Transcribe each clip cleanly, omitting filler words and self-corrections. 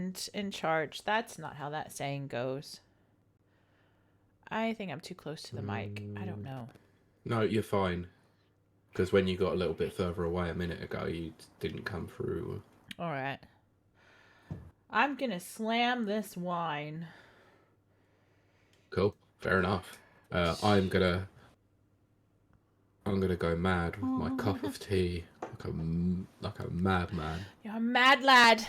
and in charge. That's not how that saying goes. I think I'm too close to the mic. I don't know. No, you're fine. Because when you got a little bit further away a minute ago, you didn't come through. All right. I'm going to slam this wine. Cool. Fair enough. I'm gonna go mad with my cup of tea, like a madman. You're a mad lad.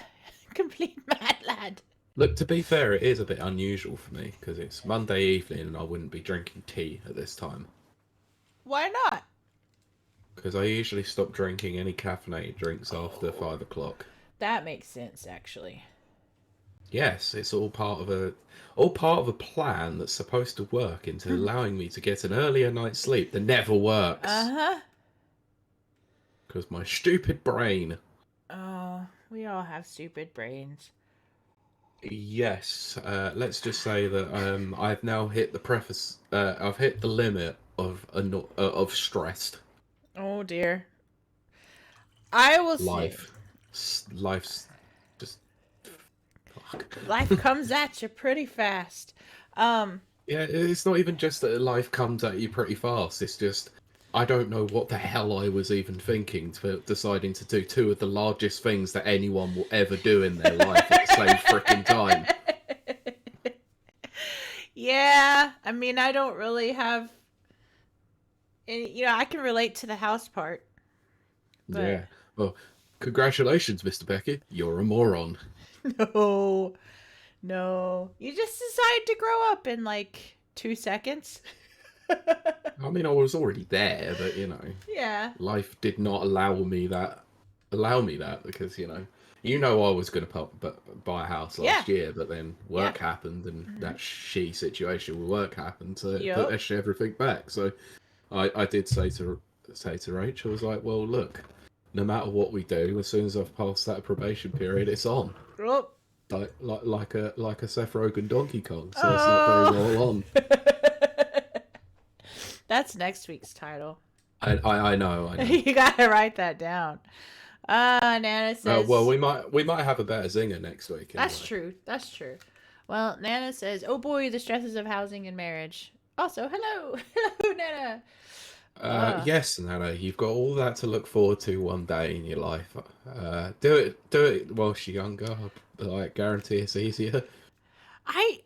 Complete mad lad. Look, to be fair, it is a bit unusual for me because it's Monday evening and I wouldn't be drinking tea at this time. Why not? Because I usually stop drinking any caffeinated drinks after 5 o'clock. That makes sense, actually. Yes, it's all part of a plan that's supposed to work into allowing me to get an earlier night's sleep that never works. Uh-huh. Because my stupid brain. Oh, we all have stupid brains. Yes, let's just say that I've now hit the I've hit the limit of stressed. Oh dear. I will Life's just fuck. Life comes at you pretty fast. Yeah, it's not even just that life comes at you pretty fast. It's just I don't know what the hell I was even thinking for deciding to do two of the largest things that anyone will ever do in their life at the same freaking time. Yeah, I mean, I don't really have any, I can relate to the house part. But... Yeah. Well, congratulations, Mr. Beckett. You're a moron. No. You just decided to grow up in like 2 seconds. I mean, I was already there, but Yeah. Life did not allow me that because I was going to buy a house last year, but then work happened, and that shitty situation with work happened to put actually everything back. So I did say to Rachel, I was like, well, look, no matter what we do, as soon as I've passed that probation period, it's on. Oh. Like a Seth Rogen Donkey Kong. So it's not very well on. That's next week's title. I know. You gotta write that down. Nana says. Well, we might have a better zinger next week. Anyway. That's true. Well, Nana says, "Oh boy, the stresses of housing and marriage." Also, hello, Nana. Yes, Nana, you've got all that to look forward to one day in your life. Do it whilst you're younger. I guarantee it's easier. I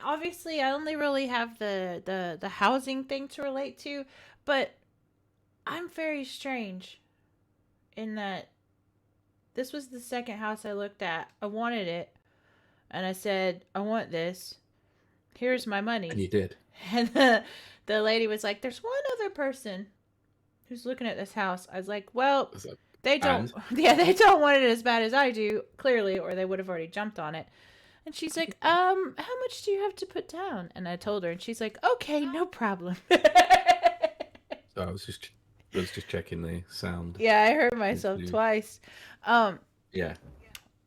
obviously I only really have the housing thing to relate to, but I'm very strange in that this was the second house I looked at. I wanted it, and I said, I want this. Here's my money. And you did. And the lady was like, there's one other person who's looking at this house. I was like, well, they don't want it as bad as I do, clearly, or they would have already jumped on it. And she's like, how much do you have to put down? And I told her, and she's like, okay, no problem. So I was just checking the sound. Yeah, I heard myself twice. Yeah.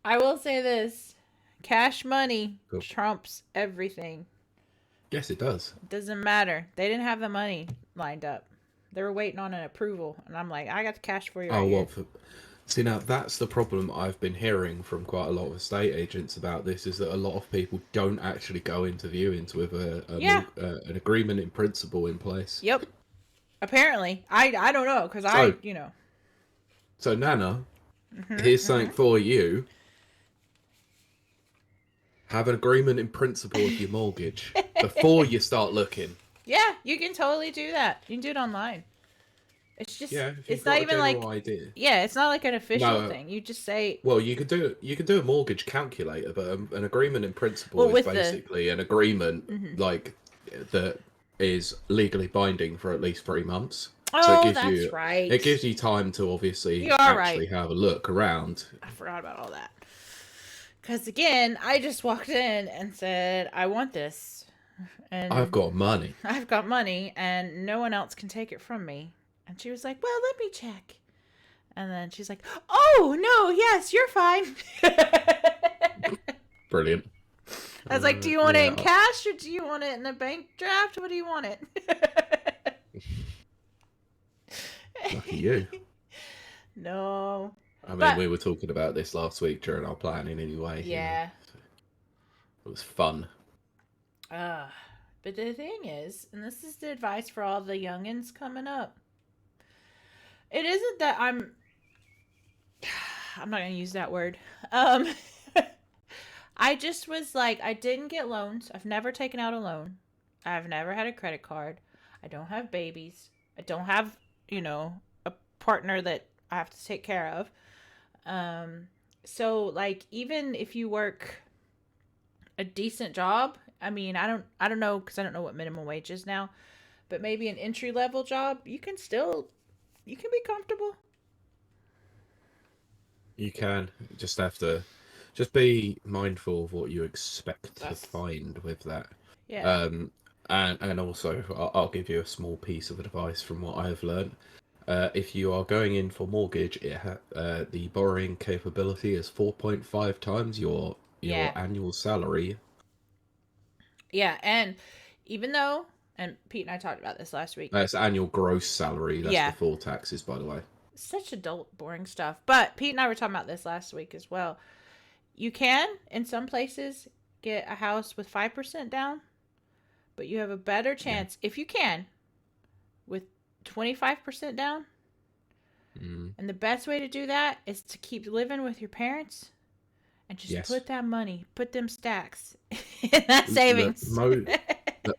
I will say this. Cash money trumps everything. Yes, it does. It doesn't matter. They didn't have the money lined up. They were waiting on an approval. And I'm like, I got the cash for you right here. See, now that's the problem I've been hearing from quite a lot of estate agents about this, is that a lot of people don't actually go into viewings with an agreement in principle in place. Yep. Apparently. I don't know, because So, Nana, here's something for you. Have an agreement in principle with your mortgage before you start looking. Yeah, you can totally do that. You can do it online. It's just, it's not even like, idea. Yeah, it's not like an official thing. You just say, well, you could do a mortgage calculator, but an agreement in principle is basically an agreement like that is legally binding for at least 3 months. Oh, so that's right. It gives you time to obviously actually have a look around. I forgot about all that. Because again, I just walked in and said, I want this. And I've got money. And no one else can take it from me. And she was like, well, let me check. And then she's like, oh, no, yes, you're fine. Brilliant. I was like, do you want it in cash or do you want it in a bank draft? What do you want it? Lucky you. No. I mean, But we were talking about this last week during our planning anyway. yeah. So it was fun. Uh, but the thing is, and this is the advice for all the youngins coming up. It isn't that I'm not gonna use that word. Um, I just was like, I didn't get loans. I've never taken out a loan. I've never had a credit card. I don't have babies. I don't have, a partner that I have to take care of. Um, so like even if you work a decent job, I mean, I don't know because I don't know what minimum wage is now, but maybe an entry level job, you can be comfortable. You can just have to just be mindful of what you expect to That's find with that. yeah. Um, and also, I'll give you a small piece of advice from what I've learned. If you are going in for mortgage, the borrowing capability is 4.5 times your Yeah. annual salary. Yeah, and even though and Pete and I talked about this last week. That's annual gross salary. That's Yeah. before taxes, by the way. Such adult boring stuff. But Pete and I were talking about this last week as well. You can in some places get a house with 5% down, but you have a better Yeah. chance if you can with 25% down. Mm. And the best way to do that is to keep living with your parents and just Yes. put that money, put them stacks in that Look, savings.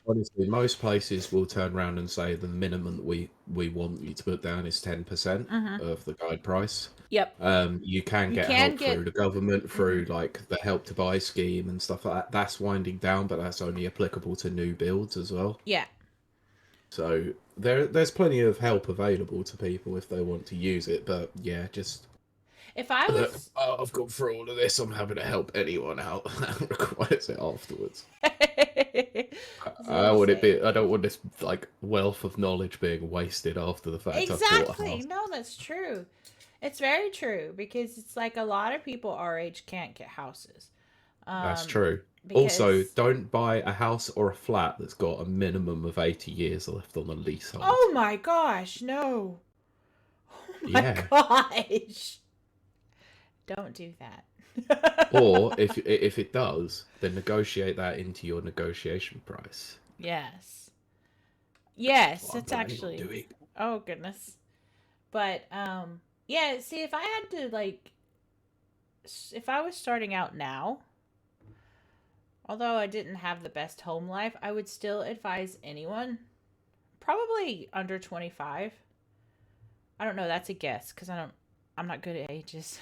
honestly, most places will turn around and say the minimum that we want you to put down is 10% Mm-hmm. of the guide price. Yep. You can You get can help get. through the government, Mm-hmm. through like the Help to Buy scheme and stuff like that. That's winding down, but that's only applicable to new builds as well. Yeah. So there's plenty of help available to people if they want to use it. But yeah, just If I look, was. I've gone through all of this. I'm happy to help anyone out that requires it afterwards. So say. I don't want this like wealth of knowledge being wasted after the fact I've bought a Exactly. house. No, that's true. It's very true because it's like a lot of people our age can't get houses. That's Um, true. Also, because don't buy a house or a flat that's got a minimum of 80 years left on the leasehold. oh my gosh, no. Oh my Yeah. gosh. Don't do Or that. if it does, then negotiate that into your negotiation price. Yes. That's Yes, what I'm it's planning on actually. doing. Oh goodness. But yeah, see if I had to like if I was starting out now, although I didn't have the best home life, I would still advise anyone probably under 25. I don't know, that's a guess cuz I'm not good at ages.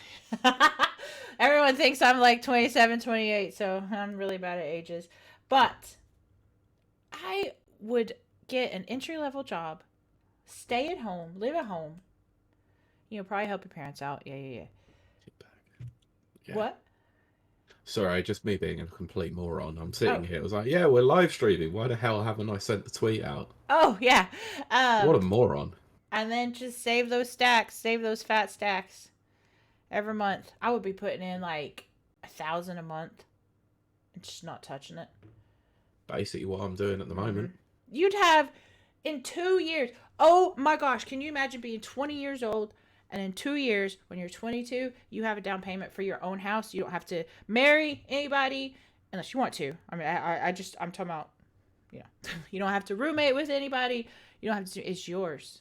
Everyone thinks I'm like 27, 28, so I'm really bad at ages. But I would get an entry level job, stay at home, live at home. Probably help your parents out. Yeah. Yeah. What? Sorry, just me being a complete moron. I'm Oh. sitting here. I was like, yeah, we're live streaming. Why the hell haven't I sent the tweet out? Oh, yeah. What a moron. And then just save those stacks, save those fat stacks every month. I would be putting in like 1,000 a month and just not touching it. Basically what I'm doing at the moment. You'd have in 2 years. Oh my gosh, can you imagine being 20 years old and in 2 years when you're 22, you have a down payment for your own house. You don't have to marry anybody unless you want to. I mean, I'm talking about, you don't have to roommate with anybody. You don't have to, it's yours.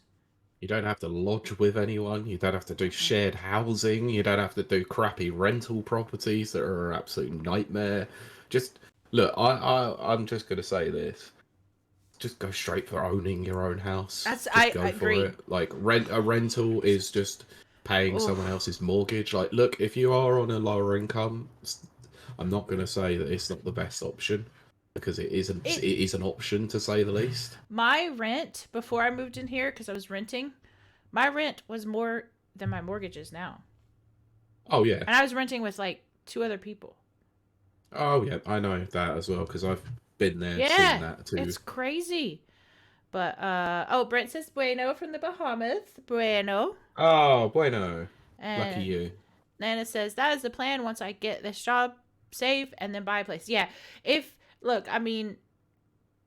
You don't have to lodge with anyone. You don't have to do shared housing. You don't have to do crappy rental properties that are an absolute nightmare. Just look, I'm just gonna say this. Just go straight for owning your own house. Just I go for agree. it. Like a rental is just paying someone Oof. else's mortgage. Like, look, if you are on a lower income, I'm not gonna say that it's not the best option because it is an option to say the least. My rent before I moved in here, because I was renting, my rent was more than my mortgage is now. Oh yeah. And I was renting with like 2 other people. Oh yeah, I know that as well because I've been there, seen Yeah, that too. it's crazy. But oh, Brent says bueno from the Bahamas. Bueno. Oh, bueno. Lucky And you. Nana says that is the plan once I get this job, save and then buy a place. Yeah. If look, I mean,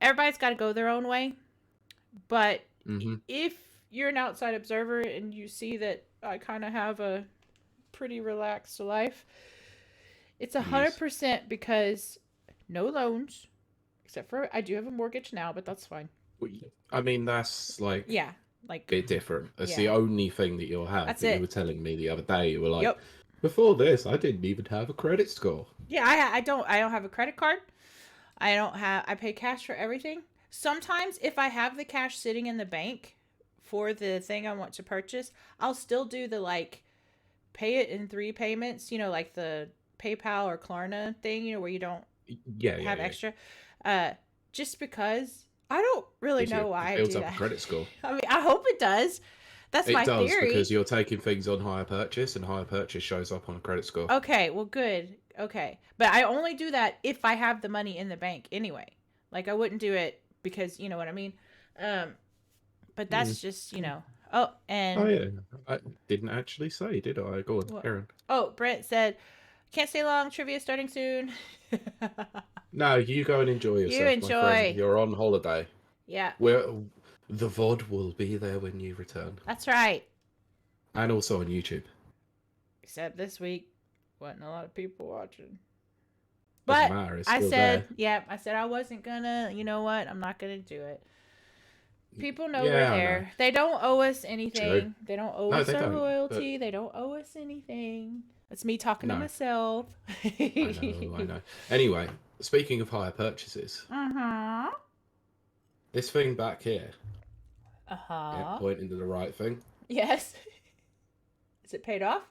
everybody's got to go their own way, but Mm-hmm. if you're an outside observer and you see that I kind of have a pretty relaxed life. It's Yes. 100% because no loans, except for I do have a mortgage now, but that's fine. I mean, that's like Yeah, a like, bit different. It's yeah, the only thing that you'll have. that's But you were it. telling me the other day, you were like, Yep. before this, I didn't even have a credit score. Yeah, I don't have a credit card. I pay cash for everything. Sometimes if I have the cash sitting in the bank for the thing I want to purchase, I'll still do the like pay it in 3 payments, like the PayPal or Klarna thing, where you don't Yeah, yeah, have yeah. extra. Uh just because I don't really Gives know you, why it I builds do up a that. credit score. I mean, I hope it does. That's It my does because theory. you're taking things on hire purchase, and hire purchase shows up on a credit score. Okay, well, good. Okay. But I only do that if I have the money in the bank anyway. Like, I wouldn't do it because, you know what I mean? Um, but Mm. that's just, Oh, Oh and yeah, I didn't actually say, did I? Go on, what? Karen. Oh, Brent said, can't stay long. Trivia starting soon. No, you go and enjoy You yourself, my friend. enjoy. You're on holiday. Yeah, We're the VOD will be there when you return, that's right. and also on YouTube. Except this week, wasn't a lot of people watching. Doesn't But matter. It's I still said, there. yeah, I said I wasn't gonna, you know what? I'm not gonna do it. People know we're Yeah, I know. there. They don't owe us True. anything. They don't owe No, us they our don't. But loyalty. They don't owe us anything. That's me talking to no, myself. I know, I know. Anyway, speaking of hire purchases, Uh-huh. this thing back here, yeah, Uh-huh. pointing to the right thing. Yes. Is it paid off?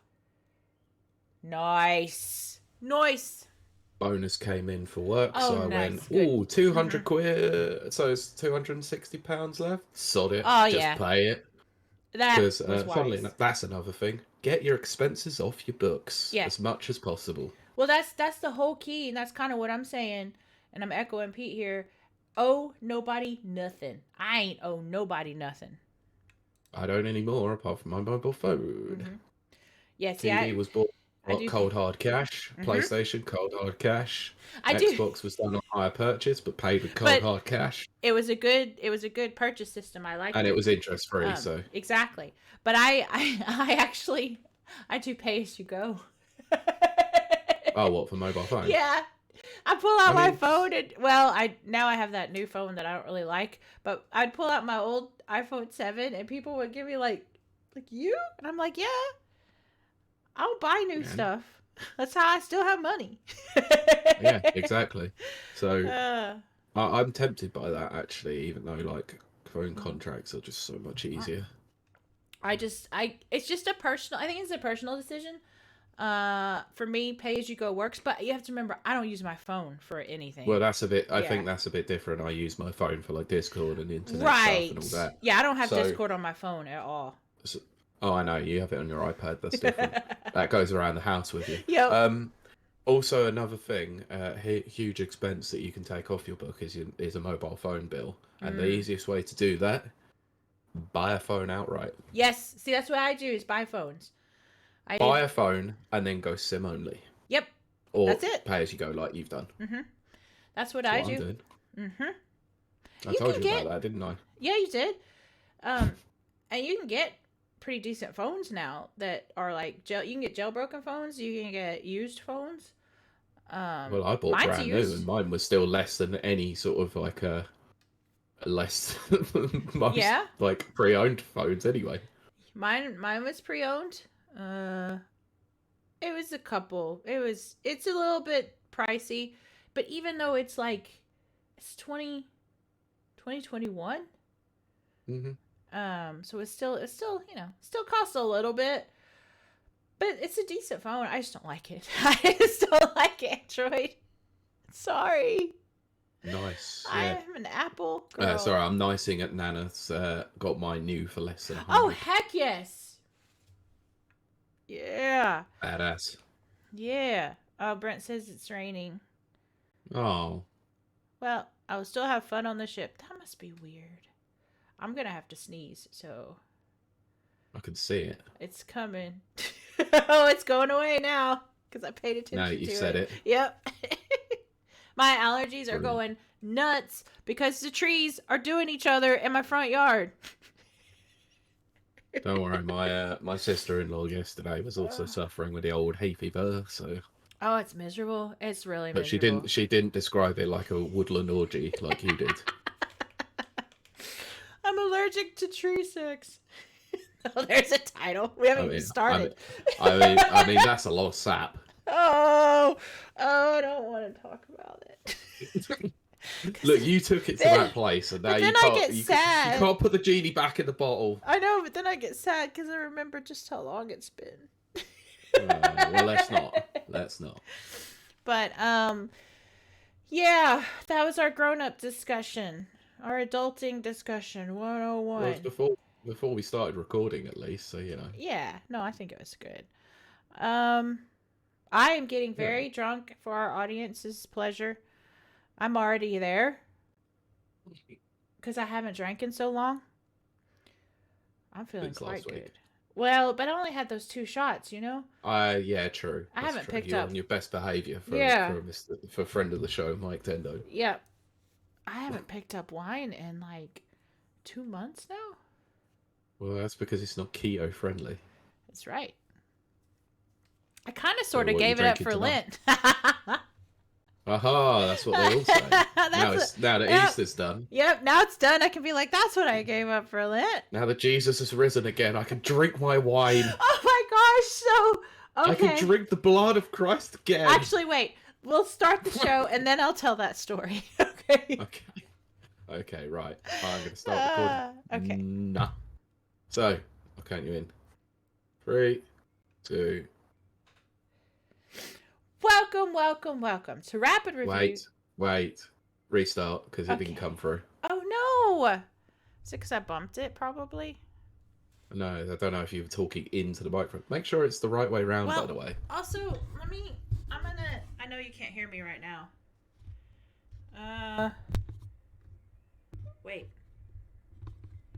Nice. Nice. Bonus came in for work, Oh, so I went, nice. Good. ooh, 200 Mm-hmm. quid. So it's £260 left. Sod it. Oh, Just yeah. pay it. That Because, was funnily wise. enough, that's another thing. Get your expenses off your books Yeah. as much as possible. Well, that's the whole key, and that's kind of what I'm saying, and I'm echoing Pete here. Owe nobody nothing. I ain't owe nobody nothing. I don't anymore, apart from my mobile phone. Mm-hmm. Yeah, see, TV was bought I do. cold hard cash. Mm-hmm. PlayStation cold hard cash. I do. Xbox was done on hire purchase, but paid with cold But hard cash, it was a good purchase system. I liked and it it. was interest free. So, Exactly. But I actually I do pay as you go. oh, what for mobile phone? Yeah. I pull out I my mean, phone and well, I have that new phone that I don't really like, but I'd pull out my old iPhone 7 and people would give me like you? And I'm like, "Yeah, I'll buy new yeah, stuff. That's how I still have money." yeah, exactly. So uh, I'm tempted by that actually, even though like phone contracts are just so much easier. it's just a personal, I think it's a personal decision. For me, pay as you go works, but you have to remember I don't use my phone for anything. Well, that's a bit. I Yeah. think that's a bit different. I use my phone for like Discord and internet stuff and all Right. that. Yeah, I don't have So, Discord on my phone at all. so oh, I know you have it on your iPad. That's different. That goes around the house with you. Yep. Also, another thing, huge expense that you can take off your book is a mobile phone bill, and the easiest way to do that, buy a phone outright. Yes. See, that's what I do is buy phones. Buy a phone and then go SIM only, Yep. or That's it. pay as you go like you've done. That's what That's I what I'm do. doing. I You told can you get about that, didn't I? Yeah, you did. And you can get pretty decent phones now that are like you can get jailbroken phones, you can get used phones. Well, I bought Mine's brand new, used. and mine was still less than any sort of like less than most Yeah. like pre-owned phones anyway. Mine was pre-owned. It was a couple. It's a little bit pricey, but even though it's like it's 2021, so it's still, still costs a little bit, but it's a decent phone. I just don't like it. I just don't like Android. Sorry. Nice. Yeah. I'm an Apple girl. Sorry, I'm nicing at Nana's. Got mine new for less than Oh 100. heck yes. Yeah. Badass. Yeah. Oh, Brent says it's raining. Oh. Well, I will still have fun on the ship. That must be weird. I'm gonna have to sneeze, so I can see it. it's coming. Oh, it's going away now because I paid attention Now to that you've it. said it. Yep. My allergies are Brilliant. going nuts because the trees are doing each other in my front yard. Don't worry, my sister-in-law yesterday was also suffering with the old hay fever, so. Oh, it's miserable. It's really But miserable. she didn't describe it like a woodland orgy like you did. I'm allergic to tree sex. Oh, there's a title. We haven't even started. I mean that's a lot of sap. Oh, I don't want to talk about it. Look, you took it to that place, and now you can't put the genie back in the bottle. I know, but then I get sad because I remember just how long it's been. Well, let's not. But yeah, that was our grown-up discussion, our adulting discussion 101. Well, it was before we started recording, at least, so you know. Yeah, no, I think it was good. I am getting very drunk for our audience's pleasure. I'm already there because I haven't drank in so long. I'm feeling quite good. Well, but I only had those 2 shots, you know? Yeah, true. I haven't picked You're up. on your best behaviour for friend of the show, Mike Tendo. Yep. I haven't picked up wine in like 2 months now. Well, that's because it's not keto friendly. That's right. I kind of sort of gave it up for Lent. Aha, that's what they all say. now that Easter's done. Yep, now it's done. I can be like, that's what I gave up for Lent. Now that Jesus has risen again, I can drink my wine. Oh my gosh, so, okay. I can drink the blood of Christ again. Actually, wait. We'll start the show, and then I'll tell that story. Okay? Okay, right. I'm going to start recording. Okay. Nah. So, I'll count you in. 3, 2... Welcome to Rapid Review. Wait. Restart, because it didn't come through. Oh, no. Is it because I bumped it, probably? No, I don't know if you were talking into the microphone. Make sure it's the right way around, by the way. Also, I know you can't hear me right now. Wait.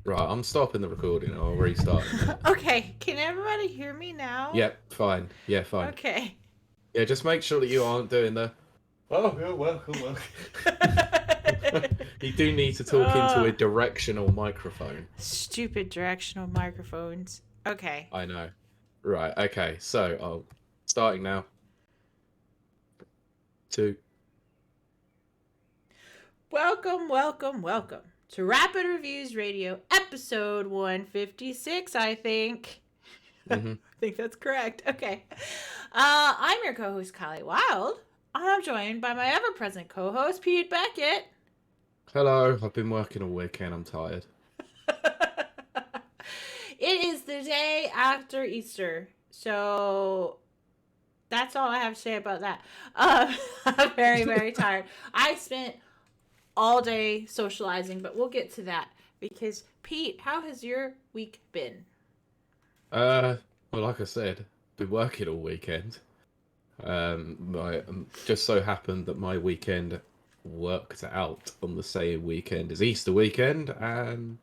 Right, I'm stopping the recording. I'll restart. Okay, can everybody hear me now? Yep, fine. Yeah, fine. Okay. Yeah, just make sure that you aren't doing the... Oh, yeah, welcome. You do need to talk into a directional microphone. Stupid directional microphones. Okay. I know. Right, okay. So, starting now. 2. Welcome to Rapid Reviews Radio, episode 156, I think. Mm-hmm. I think that's correct. Okay. I'm your co-host, Kiley Wilde. I'm joined by my ever-present co-host, Pete Beckett. Hello. I've been working all weekend. I'm tired. It is the day after Easter, so that's all I have to say about that. I'm very, very tired. I spent all day socializing, but we'll get to that because, Pete, how has your week been? Well, like I said, been working all weekend. Just so happened that my weekend worked out on the same weekend as Easter weekend, and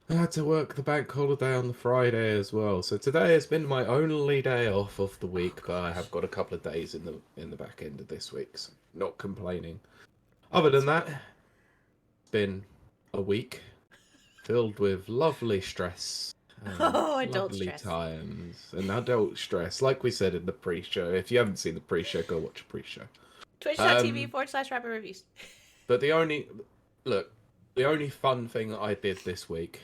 I had to work the bank holiday on the Friday as well. So today has been my only day off of the week, but I have got a couple of days in the back end of this week, so not complaining. Other than that, it's been a week filled with lovely stress. Adult lovely stress. Times and adult stress. Like we said in the pre-show, if you haven't seen the pre-show, go watch the pre-show. Twitch.tv/Rapid Reviews. But the only fun thing that I did this week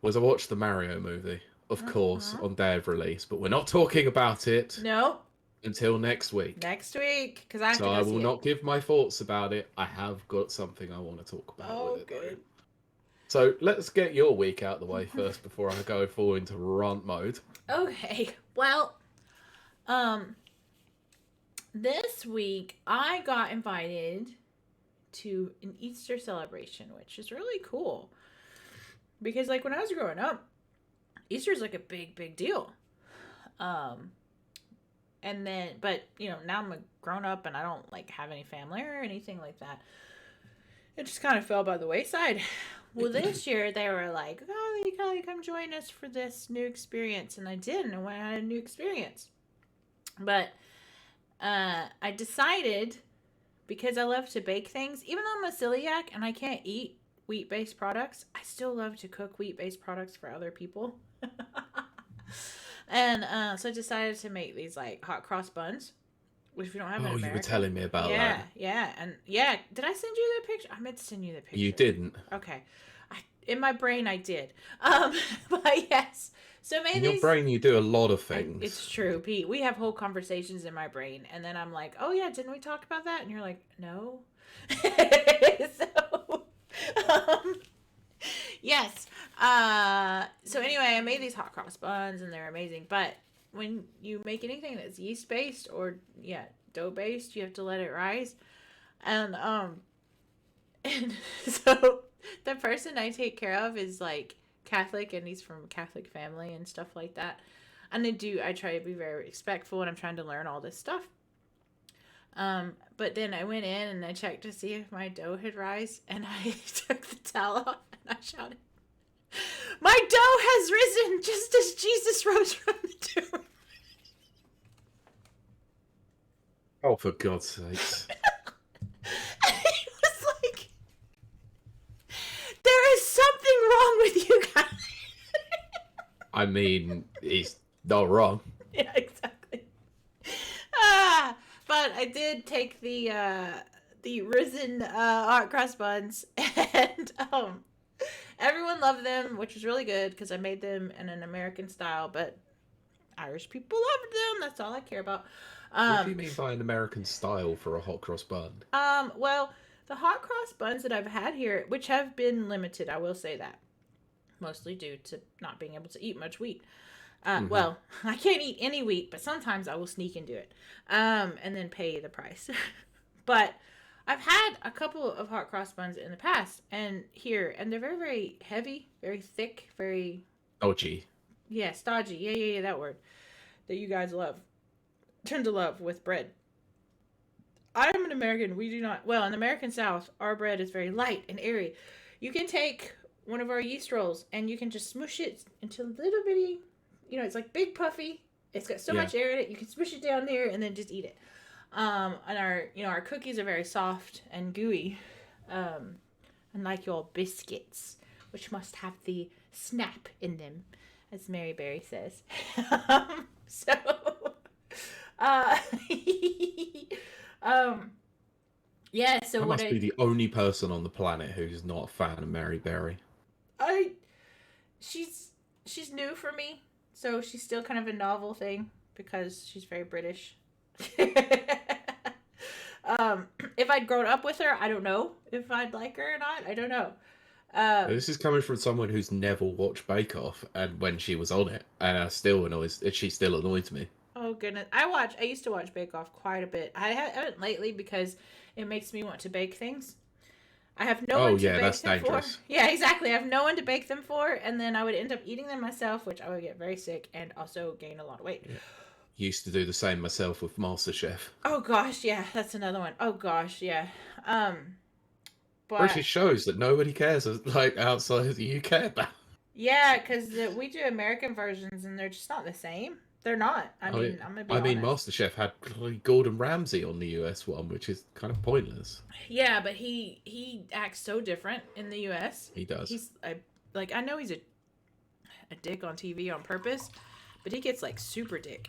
was I watched the Mario movie, of course, on day of release. But we're not talking about it. No. Until next week. Because I have to go see it. So I will not give my thoughts about it. I have got something I want to talk about with it, though. So let's get your week out of the way first before I go full into rant mode. Okay. Well, this week I got invited to an Easter celebration, which is really cool. Because like when I was growing up, Easter is like a big deal. And then, but you know, now I'm a grown up and I don't like have any family or anything like that. It just kind of fell by the wayside. Well, this year they were like, Kiley, come join us for this new experience. And I did, and I had a new experience. But I decided, because I love to bake things, even though I'm a celiac and I can't eat wheat-based products, I still love to cook wheat-based products for other people. And so I decided to make these like hot cross buns, which we don't have in Oh, you were America. telling me about Yeah, that. yeah, and yeah. Did I send you the picture? I meant to send you the You picture. didn't. Okay, in my brain I did. But yes. So In made your these. brain, you do a lot of It's things. true, Pete. We have whole conversations in my brain, and then I'm like, "Oh yeah, didn't we talk about that?" And you're like, "No." So, um, yes. So anyway, I made these hot cross buns, and they're amazing. But when you make anything that's yeast based or dough based, you have to let it rise. And and so the person I take care of is like Catholic, and he's from a Catholic family and stuff like that. And I try to be very respectful, and I'm trying to learn all this stuff. But then I went in and I checked to see if my dough had rise, and I took the towel off and I shouted, "My dough has risen just as Jesus rose from the tomb." Oh, for God's sakes. And he was like, "There is something wrong with you guys." I mean, he's not wrong. Yeah, exactly. But I did take the risen hot cross buns, and everyone loved them, which was really good because I made them in an American style, but Irish people loved them. That's all I care about. What do you mean by an American style for a hot cross bun? Well, the hot cross buns that I've had here, which have been limited, I will say that, mostly due to not being able to eat much wheat. Well, I can't eat any wheat, but sometimes I will sneak and do it, and then pay the price. But I've had a couple of hot cross buns in the past, and they're very, very heavy, very thick, very Dodgy. stodgy. Yeah, that word that you guys tend to love with bread. I'm an American. We do not. Well, in the American South, our bread is very light and airy. You can take one of our yeast rolls and you can just smush it into little bitty. It's like big puffy. It's got so much air in it. You can smush it down there and then just eat it. And our cookies are very soft and gooey, unlike your biscuits, which must have the snap in them, as Mary Berry says. So, uh, yeah. So I must be the only person on the planet who's not a fan of Mary Berry. I, she's new for me, so she's still kind of a novel thing because she's very British. If I'd grown up with her, I don't know if I'd like her or not. I don't know. This is coming from someone who's never watched Bake Off, and when she was on it, and she still annoys me. Oh goodness, I used to watch Bake Off quite a bit. I haven't lately because it makes me want to bake things. I have no one to bake that's them dangerous. for. Yeah, exactly. I have no one to bake them for, and then I would end up eating them myself, which I would get very sick and also gain a lot of weight. Yeah. Used to do the same myself with MasterChef. Oh gosh, yeah, that's another one. Oh gosh, yeah. But British shows that nobody cares, like outside of the UK about. Yeah, because we do American versions and they're just not the same. They're not. I'm gonna be honest. MasterChef had Gordon Ramsay on the US one, which is kind of pointless. Yeah, but he acts so different in the US. He does. I know he's a dick on TV on purpose, but he gets like super dick.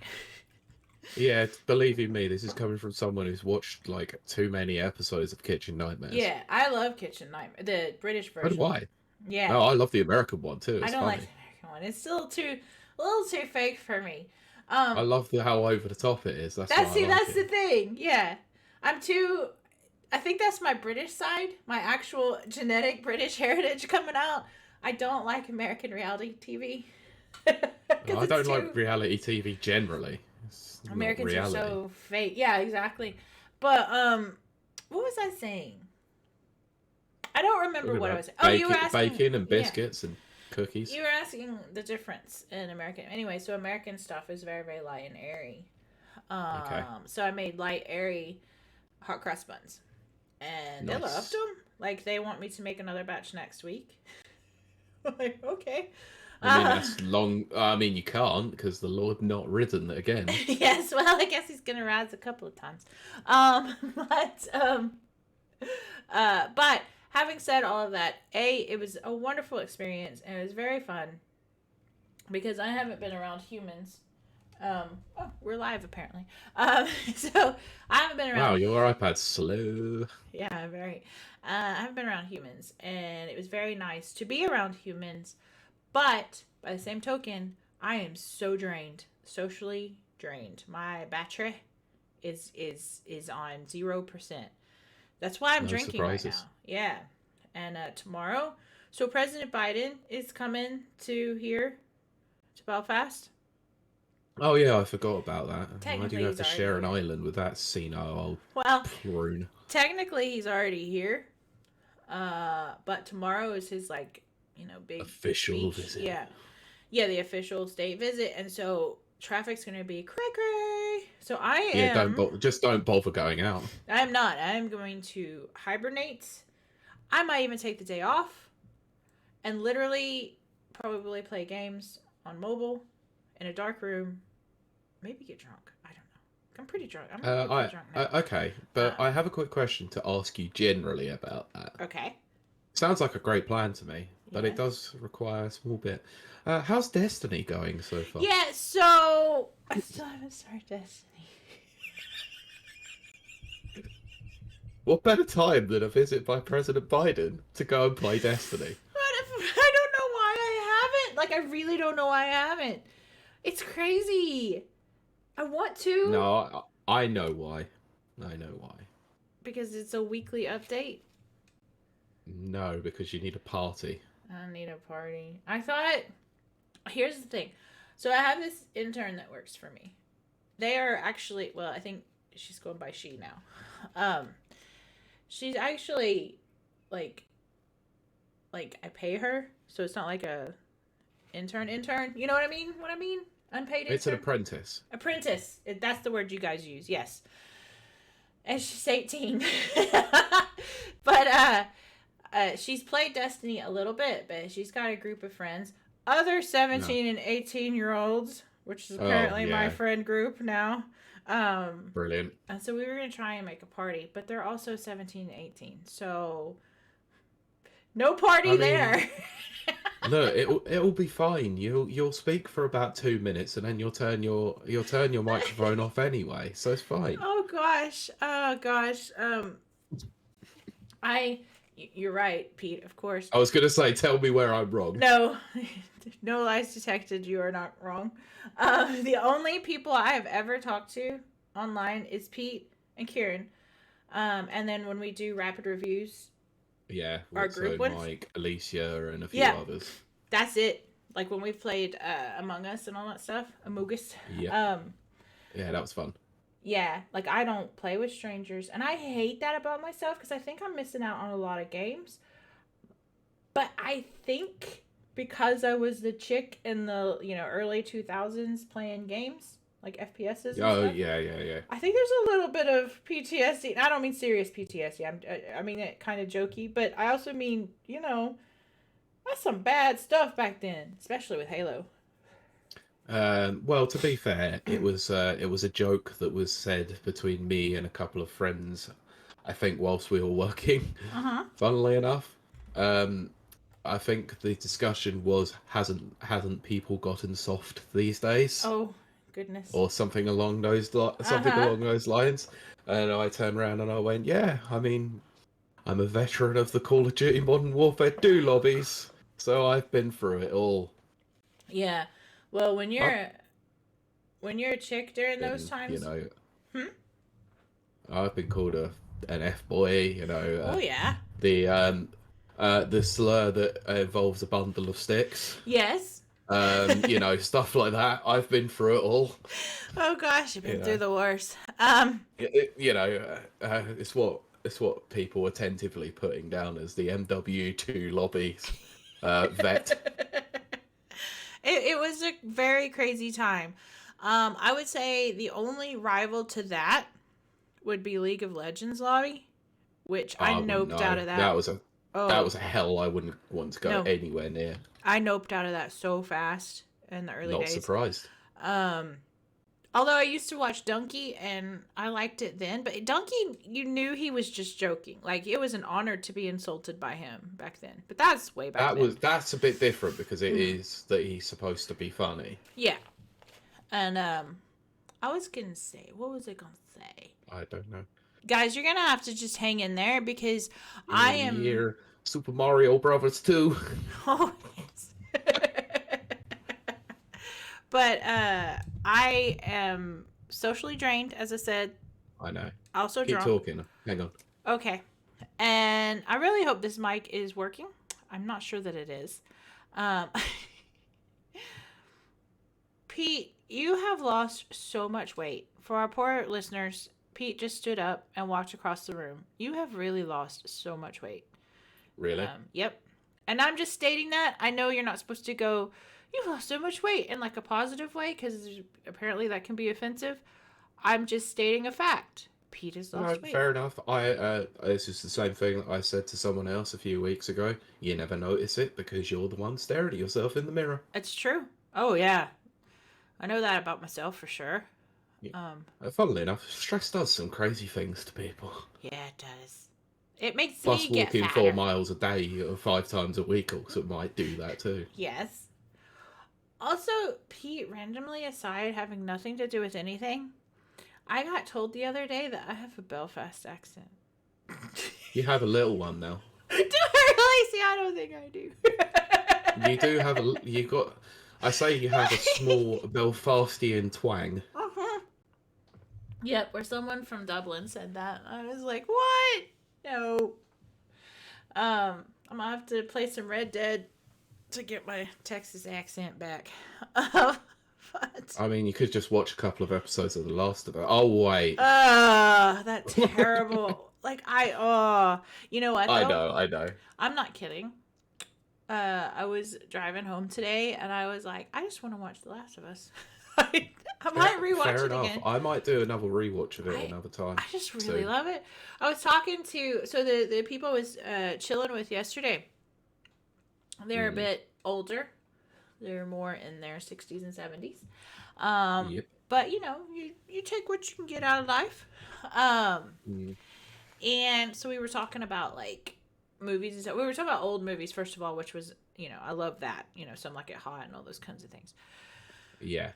Yeah, believe you me, this is coming from someone who's watched like too many episodes of Kitchen Nightmares. Yeah, I love Kitchen Nightmare, the British version. So do I. Yeah. No, I love the American one too. It's I don't funny. like the American one. It's still a little too fake for me. I love how over the top it is. That's the thing. Yeah, I think that's my British side, my actual genetic British heritage coming out. I don't like American reality TV. I don't like reality TV generally. Americans are so fake. Yeah, exactly. But what was I saying? I don't remember what I was saying. Oh, you were asking bacon and biscuits and cookies. You were asking the difference in American. Anyway, so American stuff is very, very light and airy. Okay. So I made light, airy hot cross buns, and they loved them. Like they want me to make another batch next week. I'm like, okay. I mean, that's long. I mean, you can't because the Lord not ridden again. Yes, well, I guess he's gonna rise a couple of times. But having said all of that, it was a wonderful experience and it was very fun. because I haven't been around humans. Oh, we're live apparently. So I haven't been around. Wow, your iPad's slow. Yeah, very. I haven't been around humans, and it was very nice to be around humans. But by the same token, I am so drained, socially drained. My battery is on 0%. That's why I'm No drinking surprises. right now. Yeah, and tomorrow, so President Biden is coming to here to Belfast. Oh yeah, I forgot about that. Why do you Technically, have he's to already share an here. island with that senile old Well, prune? technically, he's already here. But tomorrow is his big Official speech. visit. Yeah, yeah, the official state visit, and so traffic's gonna be cray cray. So Yeah, just don't bother going out. I'm not. I'm going to hibernate. I might even take the day off and literally probably play games on mobile in a dark room. Maybe get drunk. I don't know. I'm pretty drunk. I'm pretty drunk now. Okay, but I have a quick question to ask you generally about that. Okay. Sounds like a great plan to me, but Yes. it does require a small bit. How's Destiny going so far? Yeah, so I still haven't started Destiny. What better time than a visit by President Biden to go and play Destiny? I don't know why I haven't. I really don't know why I haven't. It's crazy. I want to. No, I know why. I know why. Because it's a weekly update. No, because you need a party. I need a party. I thought. Here's the thing. So I have this intern that works for me. They are actually. Well, I think she's going by she now. She's actually like I pay her, so it's not like a intern. You know what I mean? Unpaid intern. It's an apprentice. Apprentice. That's the word you guys use. Yes. And she's 18. But she's played Destiny a little bit, but she's got a group of friends, other 17 and 18-year-olds, which is apparently my friend group now. Brilliant. And so we were going to try and make a party, but they're also 17 and 18. So no party there. Look, it'll be fine. You'll speak for about 2 minutes, and then you'll turn your microphone off anyway, so it's fine. Oh gosh. You're right, Pete. Of course. I was gonna say, tell me where I'm wrong. No, no lies detected. You are not wrong. The only people I have ever talked to online is Pete and Kieran. And then when we do rapid reviews, yeah, our group ones, Mike, Alicia, and a few others. That's it. Like when we played Among Us and all that stuff, Among Us. Yeah. Yeah, that was fun. Yeah, I don't play with strangers, and I hate that about myself because I think I'm missing out on a lot of games. But I think because I was the chick in the early 2000s playing games like FPSs. And stuff, yeah. I think there's a little bit of PTSD. And I don't mean serious PTSD. I mean it kind of jokey, but I also mean that's some bad stuff back then, especially with Halo. Well, to be fair, it was a joke that was said between me and a couple of friends, I think, whilst we were working. Funnily enough, I think the discussion was hasn't people gotten soft these days? Oh goodness! Or something along those lines. And I turned around and I went, yeah, I mean, I'm a veteran of the Call of Duty Modern Warfare 2 lobbies, so I've been through it all. Yeah. Well, when you're a chick during those times, I've been called an F-boy, oh yeah. The slur that involves a bundle of sticks. Yes. Stuff like that. I've been through it all. Oh gosh, you've been through the worst. It's what people attentively putting down as the MW2 lobbies vet. It was a very crazy time. I would say the only rival to that would be League of Legends lobby, which I noped out of that. That was a hell I wouldn't want to go anywhere near. I noped out of that so fast in the early days. Not surprised. Although I used to watch Donkey and I liked it then, but Donkey, you knew he was just joking. Like it was an honor to be insulted by him back then. But that's way back then. That's a bit different because it is that he's supposed to be funny. Yeah. And I was gonna say, what was I gonna say? I don't know. Guys, you're gonna have to just hang in there because I am here. Super Mario Brothers 2. Oh yes. But I am socially drained, as I said. I know. Also Keep drunk. talking. Hang on. Okay. And I really hope this mic is working. I'm not sure that it is. Pete, you have lost so much weight. For our poor listeners, Pete just stood up and walked across the room. You have really lost so much weight. Really? Yep. And I'm just stating that. I know you're not supposed to go, you've lost so much weight in like a positive way because apparently that can be offensive. I'm just stating a fact. Pete has lost weight. Fair enough. This is the same thing that I said to someone else a few weeks ago. You never notice it because you're the one staring at yourself in the mirror. It's true. Oh, yeah. I know that about myself for sure. Yeah. Funnily enough, stress does some crazy things to people. Yeah, it does. It makes Plus, me get fatter. walking 4 miles a day or 5 times a week also might do that too. Yes. Also, Pete, randomly aside, having nothing to do with anything, I got told the other day that I have a Belfast accent. You have a little one now. Do I really? See, I don't think I do. You do have I say you have a small Belfastian twang. Uh-huh. Yep, where someone from Dublin said that. I was like, what? No. I'm gonna have to play some Red Dead to get my Texas accent back. But I mean, you could just watch a couple of episodes of The Last of Us. Oh, wait. That terrible. You know what? Though? I know. I'm not kidding. I was driving home today and I was like, I just want to watch The Last of Us. I might rewatch it again. I might do another rewatch of it another time. I just really love it. I was talking to the people I was chilling with yesterday. They're a bit older. They're more in their 60s and 70s. Yep. But you take what you can get out of life. And so we were talking about like movies and stuff. We were talking about old movies first of all, which was, I love that. Some Like It Hot and all those kinds of things. Yeah.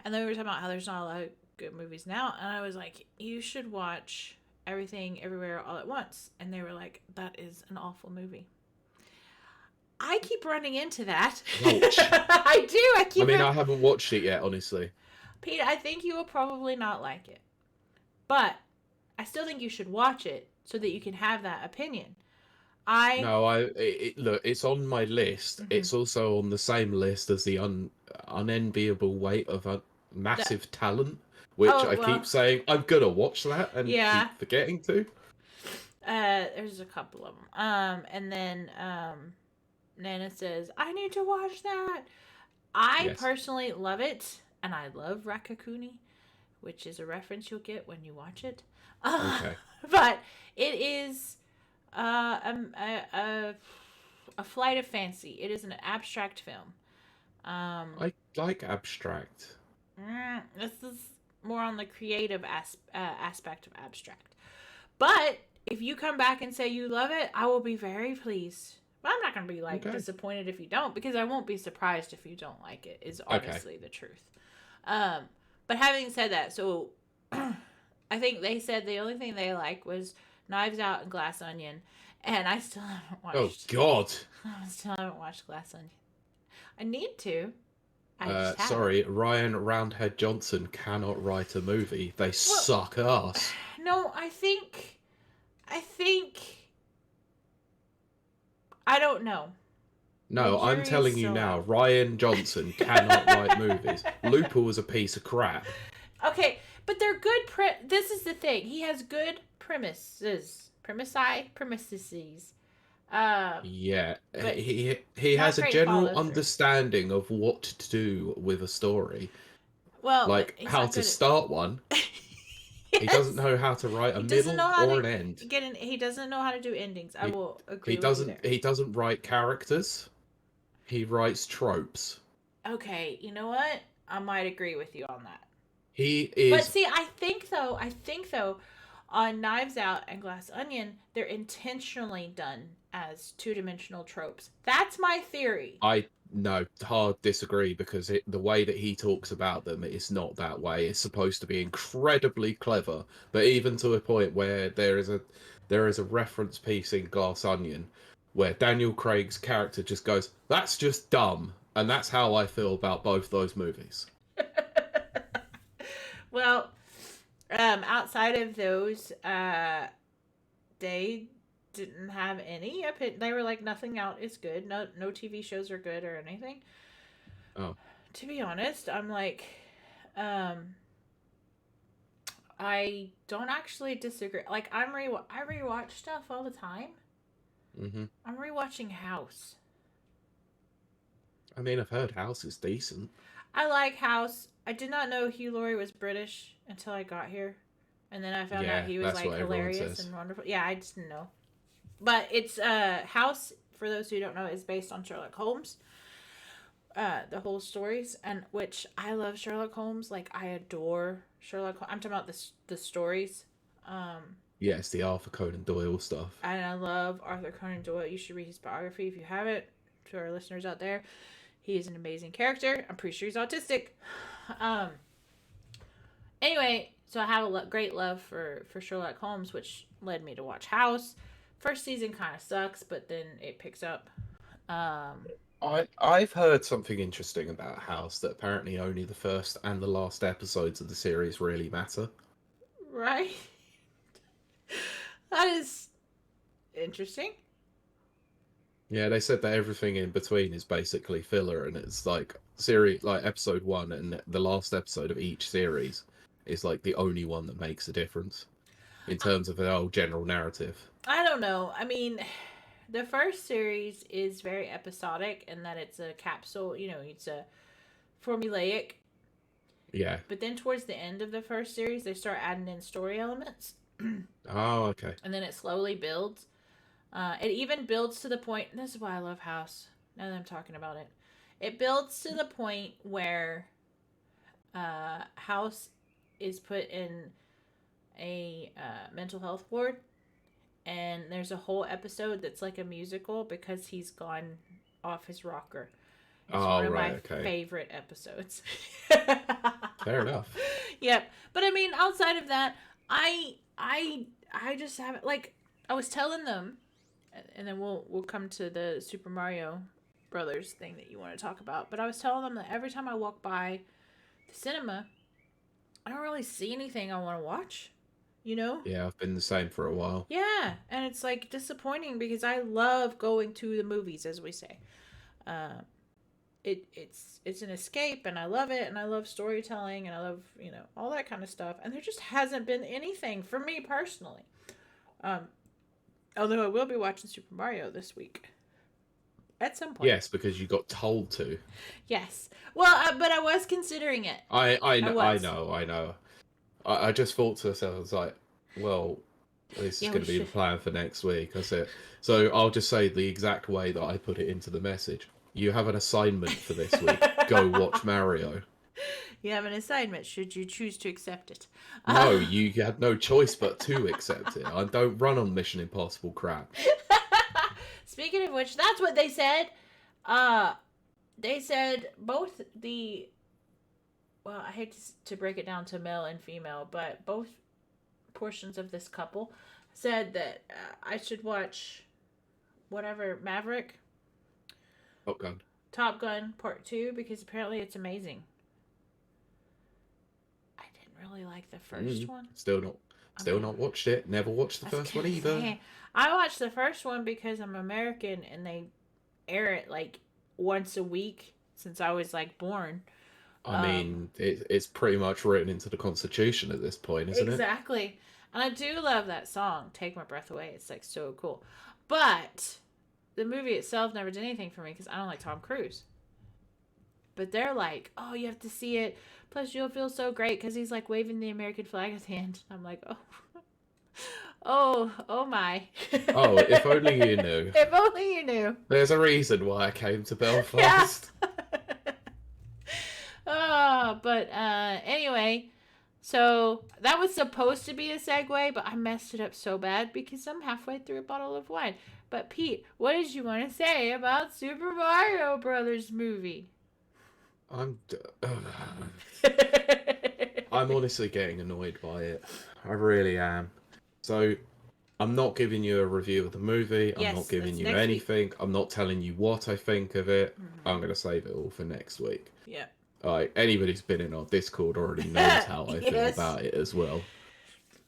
And then we were talking about how there's not a lot of good movies now, and I was like, you should watch Everything Everywhere All at Once. And they were like, that is an awful movie. I keep running into that. Ouch. I do. I haven't watched it yet, honestly. Pete, I think you will probably not like it. But I still think you should watch it so that you can have that opinion. Look, it's on my list. Mm-hmm. It's also on the same list as the unenviable weight of a massive talent, which keep saying I'm gonna watch that and keep forgetting to. There's a couple of them. And then Nana says, I need to watch that. I personally love it, and I love Rakakuni, which is a reference you'll get when you watch it. Okay. But it is a flight of fancy. It is an abstract film. I like abstract. This is more on the creative aspect of abstract. But if you come back and say you love it, I will be very pleased. But I'm not going to be disappointed if you don't, because I won't be surprised if you don't like it, is honestly the truth. But having said that, so I think they said the only thing they liked was Knives Out and Glass Onion, and I still haven't watched. Oh God! I still haven't watched Glass Onion. I need to. Sorry, Ryan Roundhead Johnson cannot write a movie. They suck ass. No, I think. I don't know. No, I'm telling you now, Ryan Johnson cannot write movies. Looper was a piece of crap. Okay, but they're good. This is the thing. He has good premises. Yeah, he has a general understanding of what to do with a story. Well, like how to start one. Yes. He doesn't know how to write a middle or an end. He doesn't know how to do endings. I will agree. He doesn't write characters. He writes tropes. Okay, you know what? I might agree with you on that. He But is. see, I think though, on Knives Out and Glass Onion, they're intentionally done as two-dimensional tropes. That's my theory. I no hard disagree because the way that he talks about them is not that way. It's supposed to be incredibly clever, but even to a point where there is a reference piece in Glass Onion where Daniel Craig's character just goes, "That's just dumb," and that's how I feel about both those movies. Well, outside of those, they didn't have any opinion. They were like, nothing out is good. No TV shows are good or anything. Oh To be honest, I'm like, um, I don't actually disagree. Like, I rewatch stuff all the time. hmm I'm rewatching House. I mean, I've heard House is decent. I like House. I did not know Hugh Laurie was British until I got here, and then I found out Yeah, he was that's like what everyone hilarious says. and wonderful. Yeah, I just didn't know. But it's House. For those who don't know, is based on Sherlock Holmes. The whole stories, and which I love Sherlock Holmes. Like, I adore Sherlock. I'm talking about the stories. Um, Yeah, it's the Arthur Conan Doyle stuff. and I love Arthur Conan Doyle. You should read his biography if you haven't. To our listeners out there, he is an amazing character. I'm pretty sure he's autistic. Um, anyway, so I have a great love for Sherlock Holmes, which led me to watch House. First season kind of sucks, but then it picks up. Um, I've heard something interesting about House that apparently only the first and the last episodes of the series really matter. right? That is interesting. Yeah, they said that everything in between is basically filler, and it's like series like episode one and the last episode of each series is like the only one that makes a difference in terms of the whole general narrative. I don't know. I mean, the first series is very episodic in that it's a capsule, it's a formulaic. Yeah. But then towards the end of the first series, they start adding in story elements. Oh, okay. And then it slowly builds. It even builds to the point, this is why I love House, now that I'm talking about it. It builds to the point where House is put in a mental health ward, and there's a whole episode that's like a musical because he's gone off his rocker. It's Oh, one of right. my Okay. favorite episodes. Fair enough. Yep. But I mean, outside of that, I just haven't, like, I was telling them, and then we'll come to the Super Mario Brothers thing that you want to talk about. But I was telling them that every time I walk by the cinema, I don't really see anything I want to watch. You know? Yeah, I've been the same for a while. Yeah, and it's like disappointing because I love going to the movies, as we say. Uh, it's an escape, and I love it, and I love storytelling, and I love all that kind of stuff. And there just hasn't been anything for me personally. Um, although I will be watching Super Mario this week at some point. Yes, because you got told to. Yes. Well, but I was considering it. I know. I was. know. I know. I just thought to myself, I was like, well, this is Yeah, going we to be the should. plan for next week. I said, so I'll just say the exact way that I put it into the message. You have an assignment for this week. Go watch Mario. You have an assignment should you choose to accept it. No, you had no choice but to accept it. I don't run on Mission Impossible crap. Speaking of which, that's what they said. Uh, they said both the, well, I hate to break it down to male and female, but both portions of this couple said that I should watch whatever Maverick, Top Gun. Top Gun Part 2, because apparently it's amazing. I didn't really like the first one. Still not watched it. Never watched the first one either. I watched the first one because I'm American and they air it like once a week since I was like born. I mean, it's pretty much written into the Constitution at this point, isn't it? Exactly. And I do love that song, Take My Breath Away. It's like so cool. But the movie itself never did anything for me because I don't like Tom Cruise. But they're like, oh, you have to see it. Plus, you'll feel so great because he's like waving the American flag at the end. I'm like, oh my. Oh, if only you knew. If only you knew. There's a reason why I came to Belfast. Yeah. But anyway, So that was supposed to be a segue, but I messed it up so bad because I'm halfway through a bottle of wine. But Pete, what did you want to say about Super Mario Brothers movie? I'm honestly getting annoyed by it. I really am. So I'm not giving you a review of the movie. I'm not giving you anything. I'm not telling you what I think of it. I'm going to save it all for next week. Yeah. Anybody who's been in our Discord already knows how I feel about it as well.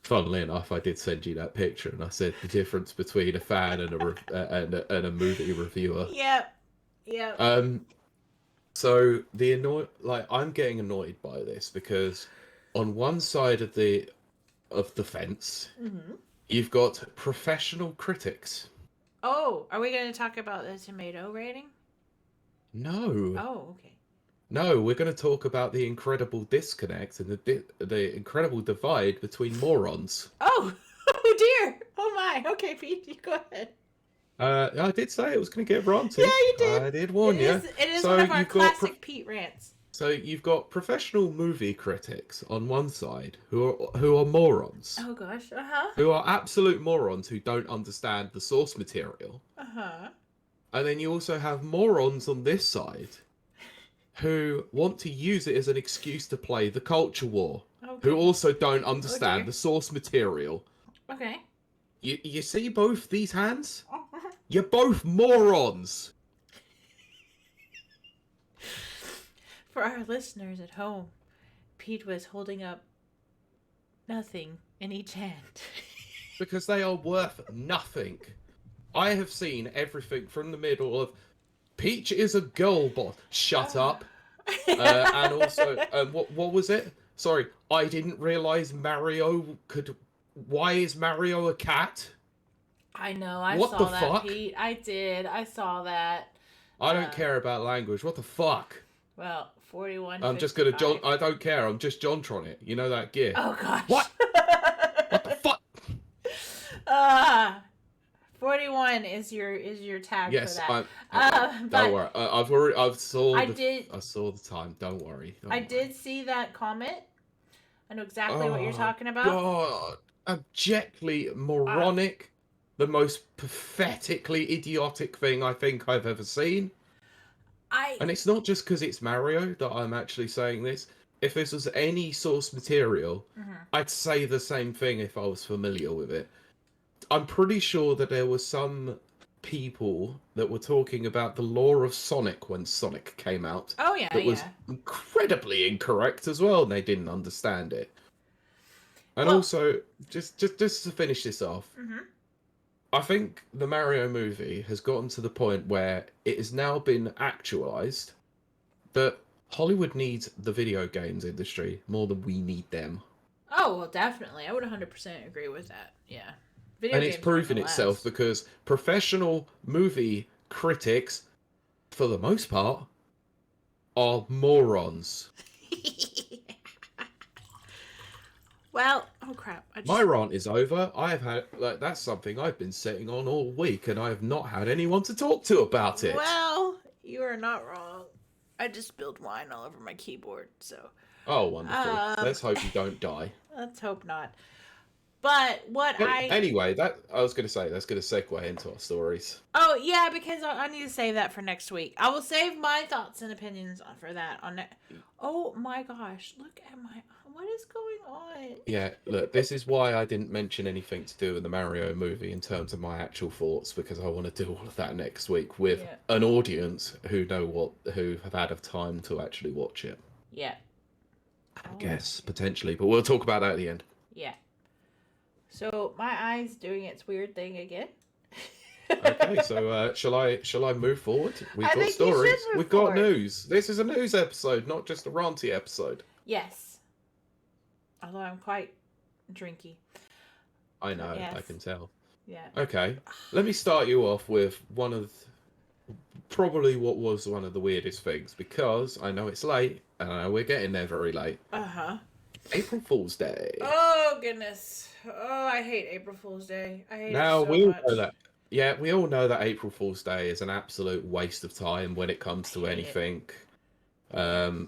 Funnily enough, I did send you that picture, and I said the difference between a fan and a movie reviewer. Yep. So I'm getting annoyed by this because on one side of the fence, you've got professional critics. Oh, are we going to talk about the tomato rating? No. Oh, okay. No, we're going to talk about the incredible disconnect and the incredible divide between morons. Oh, oh dear. Oh my. Okay, Pete, you go ahead. I did say it was going to get ranty. Yeah, you did. I did warn you. It is one of our classic Pete rants. So you've got professional movie critics on one side who are morons. Oh gosh. Uh-huh. Who are absolute morons who don't understand the source material. Uh-huh. And then you also have morons on this side who want to use it as an excuse to play the culture war. Okay. Who also don't understand the source material. Okay. You see both these hands? You're both morons. For our listeners at home, Pete was holding up nothing in each hand. Because they are worth nothing. I have seen everything from the middle of Peach is a girl boss. Shut up. And also, what was it? Sorry, I didn't realize Mario could. Why is Mario a cat? I know. I saw that, fuck? Pete. I did. I saw that. I don't care about language. What the fuck? Well, 41. I'm just gonna John. I don't care. I'm just Jontron it. You know that gif? Oh gosh. What? What the fuck? 41 is your tag yes, for that. Don't worry. I saw the time. Don't worry. I did see that comment. I know exactly what you're talking about. God, abjectly moronic, the most pathetically idiotic thing I think I've ever seen. And it's not just because it's Mario that I'm actually saying this. If this was any source material, I'd say the same thing if I was familiar with it. I'm pretty sure that there were some people that were talking about the lore of Sonic when Sonic came out. Oh, yeah, that was incredibly incorrect as well, and they didn't understand it. And also, just to finish this off, I think the Mario movie has gotten to the point where it has now been actualized that Hollywood needs the video games industry more than we need them. Oh, well, definitely. I would 100% agree with that. Yeah. And it's proven itself because professional movie critics, for the most part, are morons. Well, oh crap. My rant is over. I've had, that's something I've been sitting on all week and I have not had anyone to talk to about it. Well, you are not wrong. I just spilled wine all over my keyboard, so. Oh, wonderful. Let's hope you don't die. Let's hope not. But Anyway, I was going to say, that's going to segue into our stories. Oh, yeah, because I need to save that for next week. I will save my thoughts and opinions for that. Oh, my gosh. Look at what is going on? Yeah, look, this is why I didn't mention anything to do with the Mario movie in terms of my actual thoughts, because I want to do all of that next week with an audience who have had time to actually watch it. Yeah. I guess, potentially, but we'll talk about that at the end. Yeah. So my eye's doing its weird thing again. Okay, so shall I move forward? We've got stories. We've got news. This is a news episode, not just a ranty episode. Yes. Although I'm quite drinky. I know, yes. I can tell. Yeah. Okay, let me start you off with probably what was one of the weirdest things, because I know it's late, and I know we're getting there very late. Uh-huh. April Fool's Day. Oh, goodness. Oh, I hate April Fool's Day. I hate it so we all much. know that. Yeah, we all know that April Fool's Day is an absolute waste of time when it comes to anything.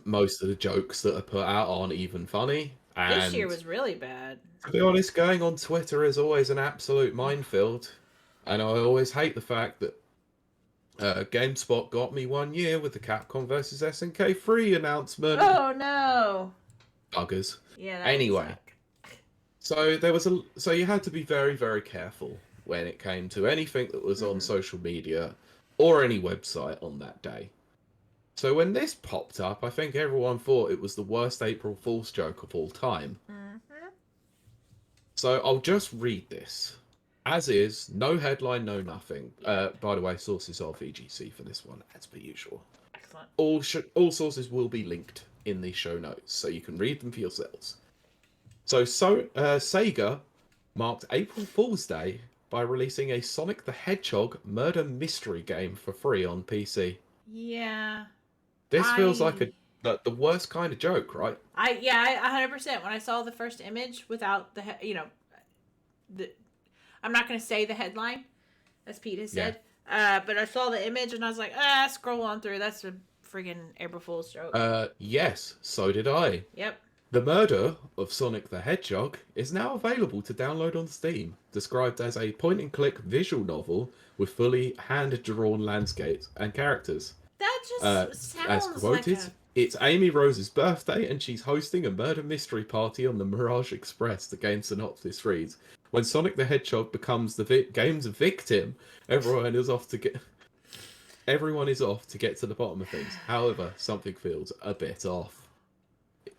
Most of the jokes that are put out aren't even funny. This year And was really bad. to be honest, going on Twitter is always an absolute minefield. And I always hate the fact that GameSpot got me 1 year with the Capcom versus SNK free announcement. Oh no! Buggers. Yeah, that Anyway, suck. so you had to be very, very careful when it came to anything that was on social media or any website on that day. So when this popped up, I think everyone thought it was the worst April Fool's joke of all time. So I'll just read this. As is, no headline, no nothing. By the way, sources are VGC for this one, as per usual. Excellent. All sources will be linked in the show notes, so you can read them for yourselves. So Sega marked April Fool's Day by releasing a Sonic the Hedgehog murder mystery game for free on PC. Yeah. This feels like the worst kind of joke, right? I 100%. When I saw the first image without I'm not going to say the headline, as Pete has said, but I saw the image and I was like, scroll on through. That's a friggin' April Fool's joke. Yes, so did I. Yep. The Murder of Sonic the Hedgehog is now available to download on Steam, described as a point-and-click visual novel with fully hand-drawn landscapes and characters. That just sounds as quoted, like it's Amy Rose's birthday and she's hosting a murder mystery party on the Mirage Express. The game synopsis reads, when Sonic the Hedgehog becomes the game's victim, everyone is off to get to the bottom of things. However, something feels a bit off.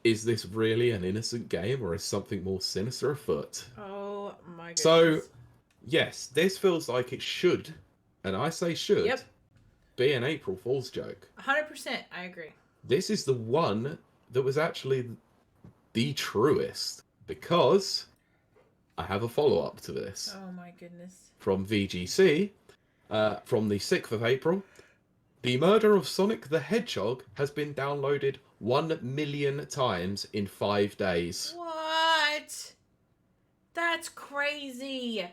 Is this really an innocent game, or is something more sinister afoot? Oh my goodness. So, yes, this feels like it should, and I say should, be an April Fool's joke. 100%, I agree. This is the one that was actually the truest, because I have a follow-up to this. Oh my goodness. From VGC, from the 6th of April, the Murder of Sonic the Hedgehog has been downloaded 1 million times in 5 days. What? That's crazy.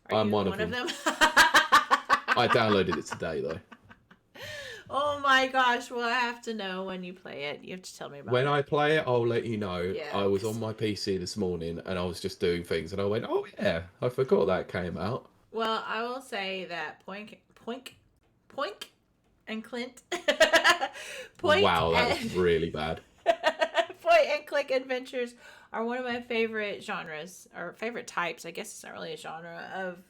I'm one of them. I downloaded it today, though. Oh my gosh, well, I have to know when you play it. You have to tell me about it. When I play it, I'll let you know. Yeah, I was on my PC this morning, and I was just doing things, and I went, oh yeah, I forgot that came out. Well, I will say that Poink and Clint. Wow, that was really bad. Point and click adventures are one of my favorite genres, or favorite types. I guess it's not really a genre of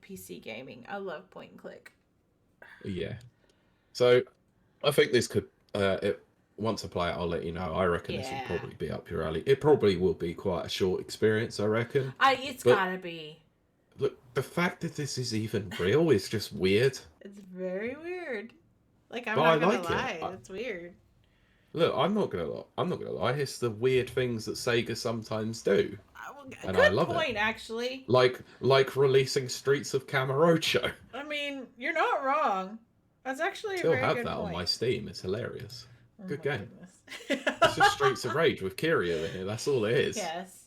PC gaming. I love point and click. Yeah. So, I think this could, once I play it, I'll let you know. I reckon this will probably be up your alley. It probably will be quite a short experience, I reckon. It's gotta be. Look, the fact that this is even real is just weird. It's very weird. Like, I'm not gonna lie. It's weird. Look, I'm not gonna lie. It's the weird things that Sega sometimes do, and I love it. Actually. Like releasing Streets of Camarocho. I mean, you're not wrong. That's actually Still a very good have that point. on my Steam. It's hilarious. Oh good game. It's just Streets of Rage with Kiryu in it. That's all it is. Yes.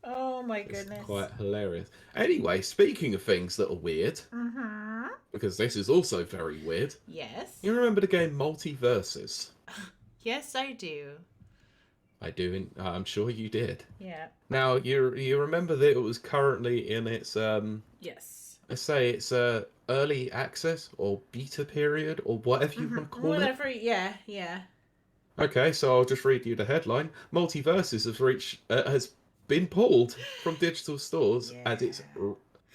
Oh my goodness. It's quite hilarious. Anyway, speaking of things that are weird, because this is also very weird. Yes. You remember the game Multiverses? Yes, I do. I do. I'm sure you did. Yeah. Now you remember that it was currently in its Yes. Let's say it's early access or beta period or whatever you want to call it. Yeah. Okay, so I'll just read you the headline. Multiverses has been pulled from digital stores and it's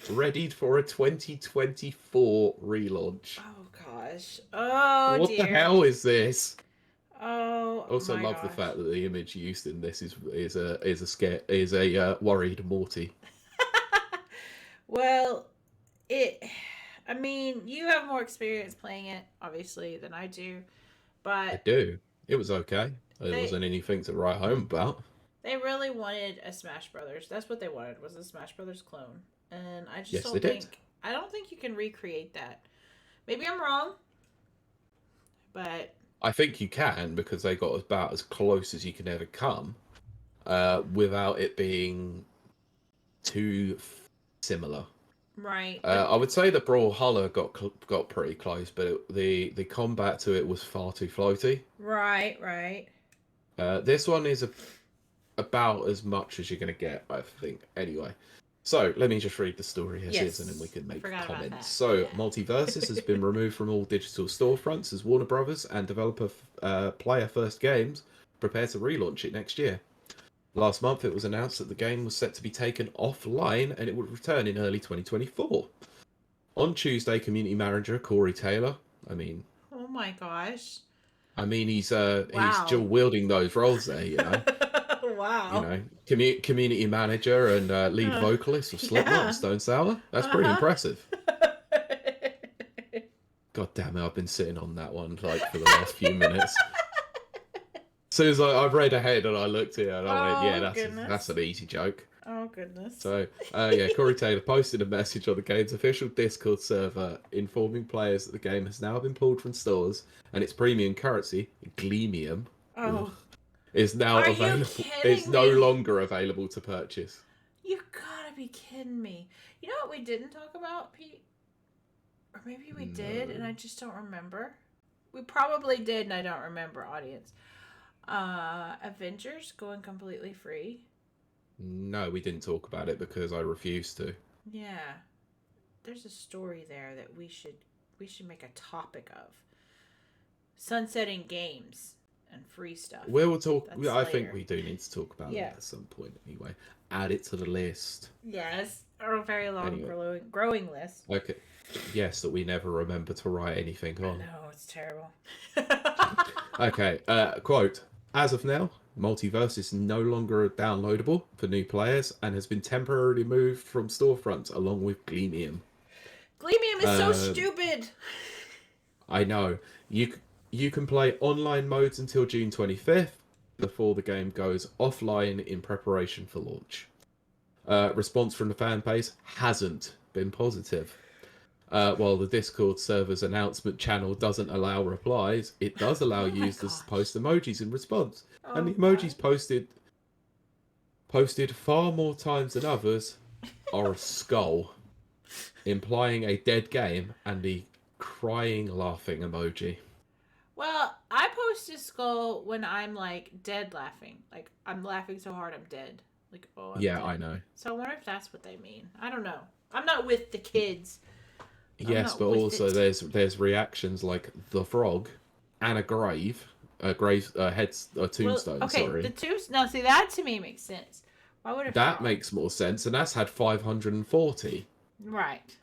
readied for a 2024 relaunch. Oh gosh. Oh what dear. What the hell is this? Oh. Also my love gosh. the fact that the image used in this is a worried Morty. Well, I mean, you have more experience playing it, obviously, than I do, but... I do. It was okay. There wasn't anything to write home about. They really wanted a Smash Brothers. That's what they wanted, was a Smash Brothers clone. And I just I don't think you can recreate that. Maybe I'm wrong, but... I think you can, because they got about as close as you can ever come, without it being too similar. Right. I would say the Brawlhalla got pretty close, but the combat to it was far too floaty. Right. This one is about as much as you're going to get, I think. Anyway, so let me just read the story as is, and then we can make comments. So, Multiversus has been removed from all digital storefronts as Warner Brothers and developer Player First Games prepare to relaunch it next year. Last month, it was announced that the game was set to be taken offline and it would return in early 2024. On Tuesday, community manager Corey Taylor, oh my gosh. he's dual wielding those roles there, you know. Wow. Community manager and lead vocalist of Slipknot and Stone Sour. That's pretty impressive. God damn it, I've been sitting on that one for the last few minutes. As soon as I read ahead and I looked here and I went, that's an easy joke. Oh, goodness. So, Corey Taylor posted a message on the game's official Discord server informing players that the game has now been pulled from stores and its premium currency, Gleamium, is now available. It's no longer available to purchase. You gotta be kidding me. You know what we didn't talk about, Pete? Or maybe we did and I just don't remember. We probably did and I don't remember, audience. Avengers going completely free. No, we didn't talk about it because I refused to. Yeah. There's a story there that we should make a topic of. Sunsetting games and free stuff. We'll talk. I think we do need to talk about it at some point anyway. Add it to the list. Yes, or a very long growing list. Okay. Yes, that we never remember to write anything on. No, it's terrible. Okay. Quote: as of now, Multiverse is no longer downloadable for new players and has been temporarily moved from storefronts along with Gleamium. Gleamium is so stupid. I know. You can play online modes until June 25th before the game goes offline in preparation for launch. Response from the fan base hasn't been positive. While the Discord server's announcement channel doesn't allow replies, it does allow users to post emojis in response. And the emojis posted far more times than others are a skull, implying a dead game, and the crying laughing emoji. Well, I post a skull when I'm dead laughing. I'm laughing so hard I'm dead. I'm dead. I know. So I wonder if that's what they mean. I don't know. I'm not with the kids. Yes, but also there's reactions like the frog and a tombstone. Okay, sorry. The tombstone. Now, see, that to me makes sense. Why would that makes more sense? And that's had 540. Right.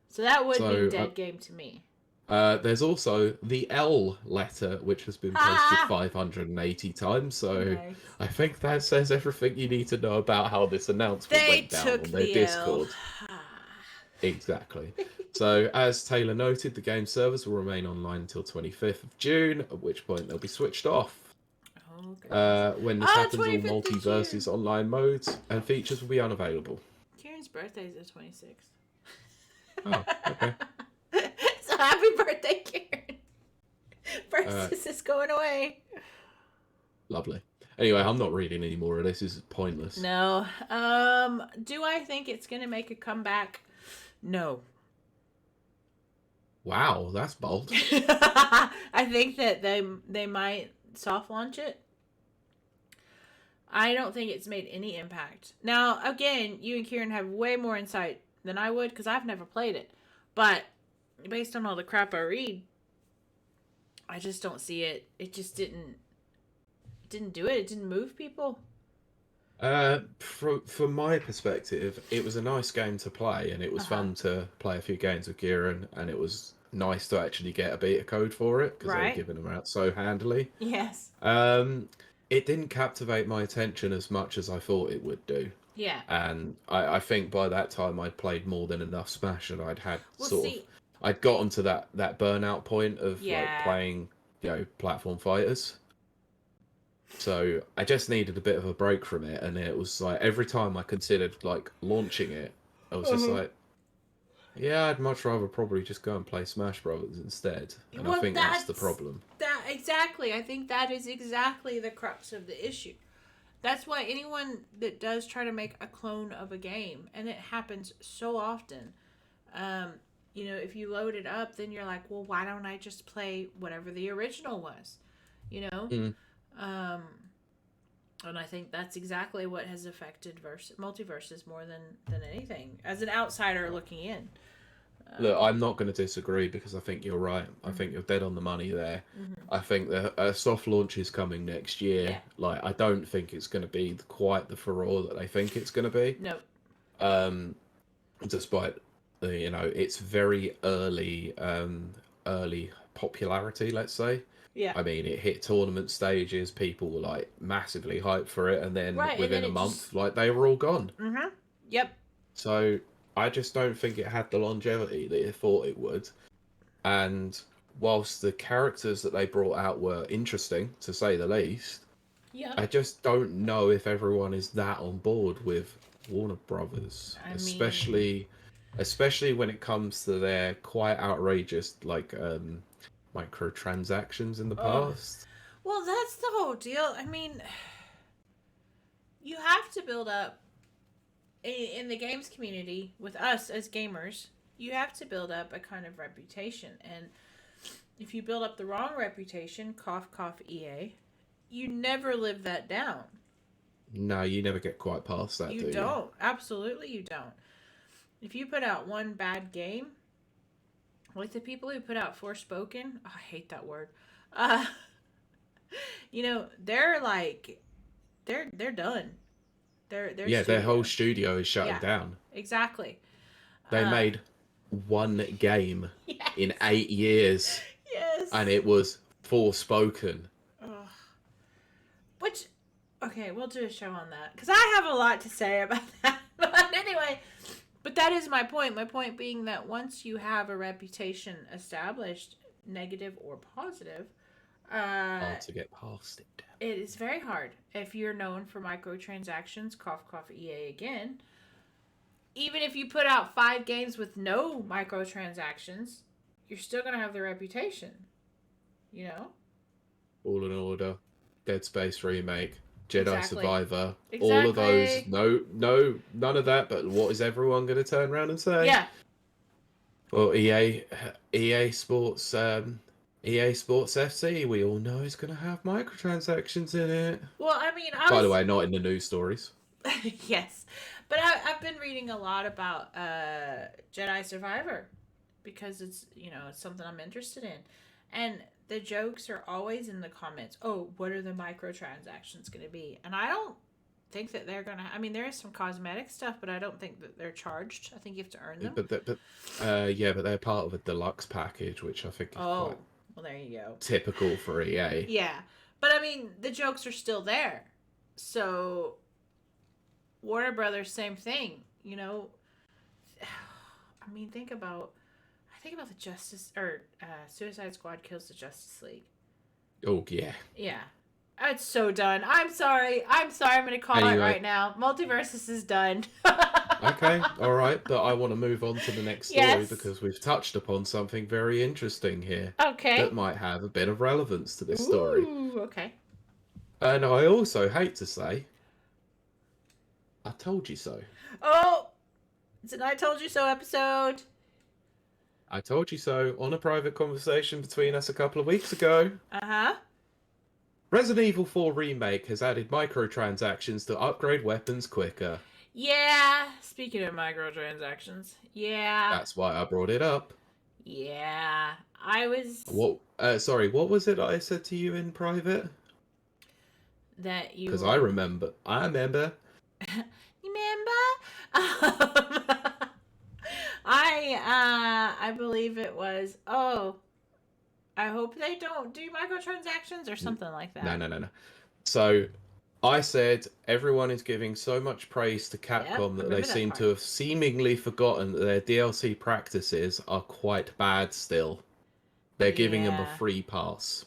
So that would be dead game to me. There's also the L letter, which has been posted 580 times. So nice. I think that says everything you need to know about how this announcement went down on their Discord. Exactly. So, as Taylor noted, the game servers will remain online until 25th of June, at which point they'll be switched off. When this happens, all Multiverse's online modes and features will be unavailable. Kieran's birthday is the 26th. Oh, okay. So happy birthday, Kieran. Versus is going away. Lovely. Anyway, I'm not reading any more of this. This is pointless. No. Do I think it's going to make a comeback? No. Wow, that's bold. I think that they might soft launch it. I don't think it's made any impact. Now, again, you and Kieran have way more insight than I would because I've never played it. But based on all the crap I read, I just don't see it. It just didn't do it. It didn't move people. From my perspective, it was a nice game to play, and it was fun to play a few games with Kieran, and it was nice to actually get a beta code for it because they were giving them out so handily. Yes. It didn't captivate my attention as much as I thought it would do. Yeah. And I think by that time I'd played more than enough Smash, and I'd had I'd gotten to that burnout point of playing, platform fighters. So I just needed a bit of a break from it, and it was every time I considered launching it, I was just I'd much rather probably just go and play Smash Brothers instead. And I think that's the problem. Exactly. I think that is exactly the crux of the issue. That's why anyone that does try to make a clone of a game, and it happens so often, if you load it up, then you're like, well, why don't I just play whatever the original was? And I think that's exactly what has affected multiverses more than anything. As an outsider looking in. Look, I'm not going to disagree because I think you're right. I Mm-hmm. think you're dead on the money there. Mm-hmm. I think the soft launch is coming next year. Yeah. Like, I don't think it's going to be quite the furore that they think it's going to be. No. Despite it's very early popularity, let's say. Yeah. I mean, it hit tournament stages. People were like massively hyped for it, and then within a month, like they were all gone. Mm-hmm. Yep. So I just don't think it had the longevity that it thought it would. And whilst the characters that they brought out were interesting, to say the least, yeah, I just don't know if everyone is that on board with Warner Brothers, especially when it comes to their quite outrageous microtransactions in the past. Well, that's the whole deal. I mean, you have to build up in the games community with us as gamers. You have to build up a kind of reputation, and if you build up the wrong reputation, cough cough EA, you never live that down. No, you never get quite past that. You don't. Absolutely, you don't. If you put out one bad game, like the people who put out Forspoken, I hate that word. They're like, they're done. Their whole studio is shutting down. Exactly. They made one game in 8 years. Yes. And it was Forspoken. Which, okay, we'll do a show on that. Because I have a lot to say about that. But anyway, but that is my point. My point being that once you have a reputation established, negative or positive, hard to get past it. It is very hard. If you're known for microtransactions, cough cough EA again. Even if you put out 5 games with no microtransactions, you're still going to have the reputation. You know? Fallen Order, Dead Space Remake, Jedi Survivor, Exactly. all of those. No, none of that, but what is everyone going to turn around and say? Yeah. Well, EA Sports FC, we all know is going to have microtransactions in it. Well, I mean, by the way, not in the news stories. Yes. But I've been reading a lot about Jedi Survivor because it's something I'm interested in. And the jokes are always in the comments. Oh, what are the microtransactions going to be? And I don't think that they're going to... I mean, there is some cosmetic stuff, but I don't think that they're charged. I think you have to earn them. But they're part of a deluxe package, which I think is quite... Well, there you go. Typical for EA. Yeah. But, I mean, the jokes are still there. So... Warner Brothers, same thing, I mean, think about the Suicide Squad kills the Justice League. Oh yeah. Yeah, it's so done. I'm sorry. I'm going to call it right now. Multiversus is done. Okay, all right, but I want to move on to the next story because we've touched upon something very interesting here. Okay. That might have a bit of relevance to this story. Okay. And I also hate to say, I told you so. Oh, it's an I told you so episode. I told you so on a private conversation between us a couple of weeks ago. Uh-huh. Resident Evil 4 Remake has added microtransactions to upgrade weapons quicker. Yeah. Speaking of microtransactions. Yeah. That's why I brought it up. Yeah. I was... What was it I said to you in private? That you... Because I remember. You remember? I believe it was, I hope they don't do microtransactions or something like that. No. So, I said everyone is giving so much praise to Capcom that they seem to have seemingly forgotten that their DLC practices are quite bad still. They're giving them a free pass.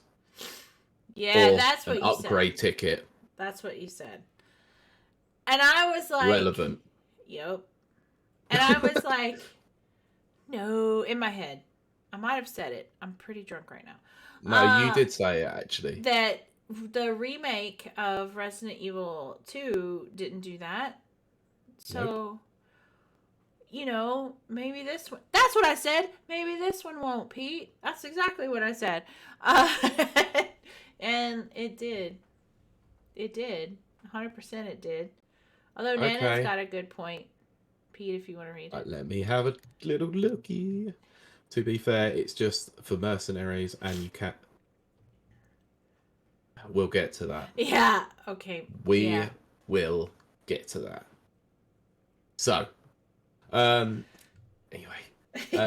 Yeah, or that's what an you upgrade said. ticket. That's what you said. And I was like... Relevant. Yep. And I was like, no, in my head. I might have said it. I'm pretty drunk right now. No, you did say it, actually. That the remake of Resident Evil 2 didn't do that. So, maybe this one... That's what I said. Maybe this one won't, Pete. That's exactly what I said. And it did. It did. 100% it did. Although Nana's Okay. got a good point. Pete, if you want to read it. Let me have a little looky. To be fair, it's just for mercenaries, and you can't. We'll get to that. Yeah. Okay. We will get to that. So, anyway,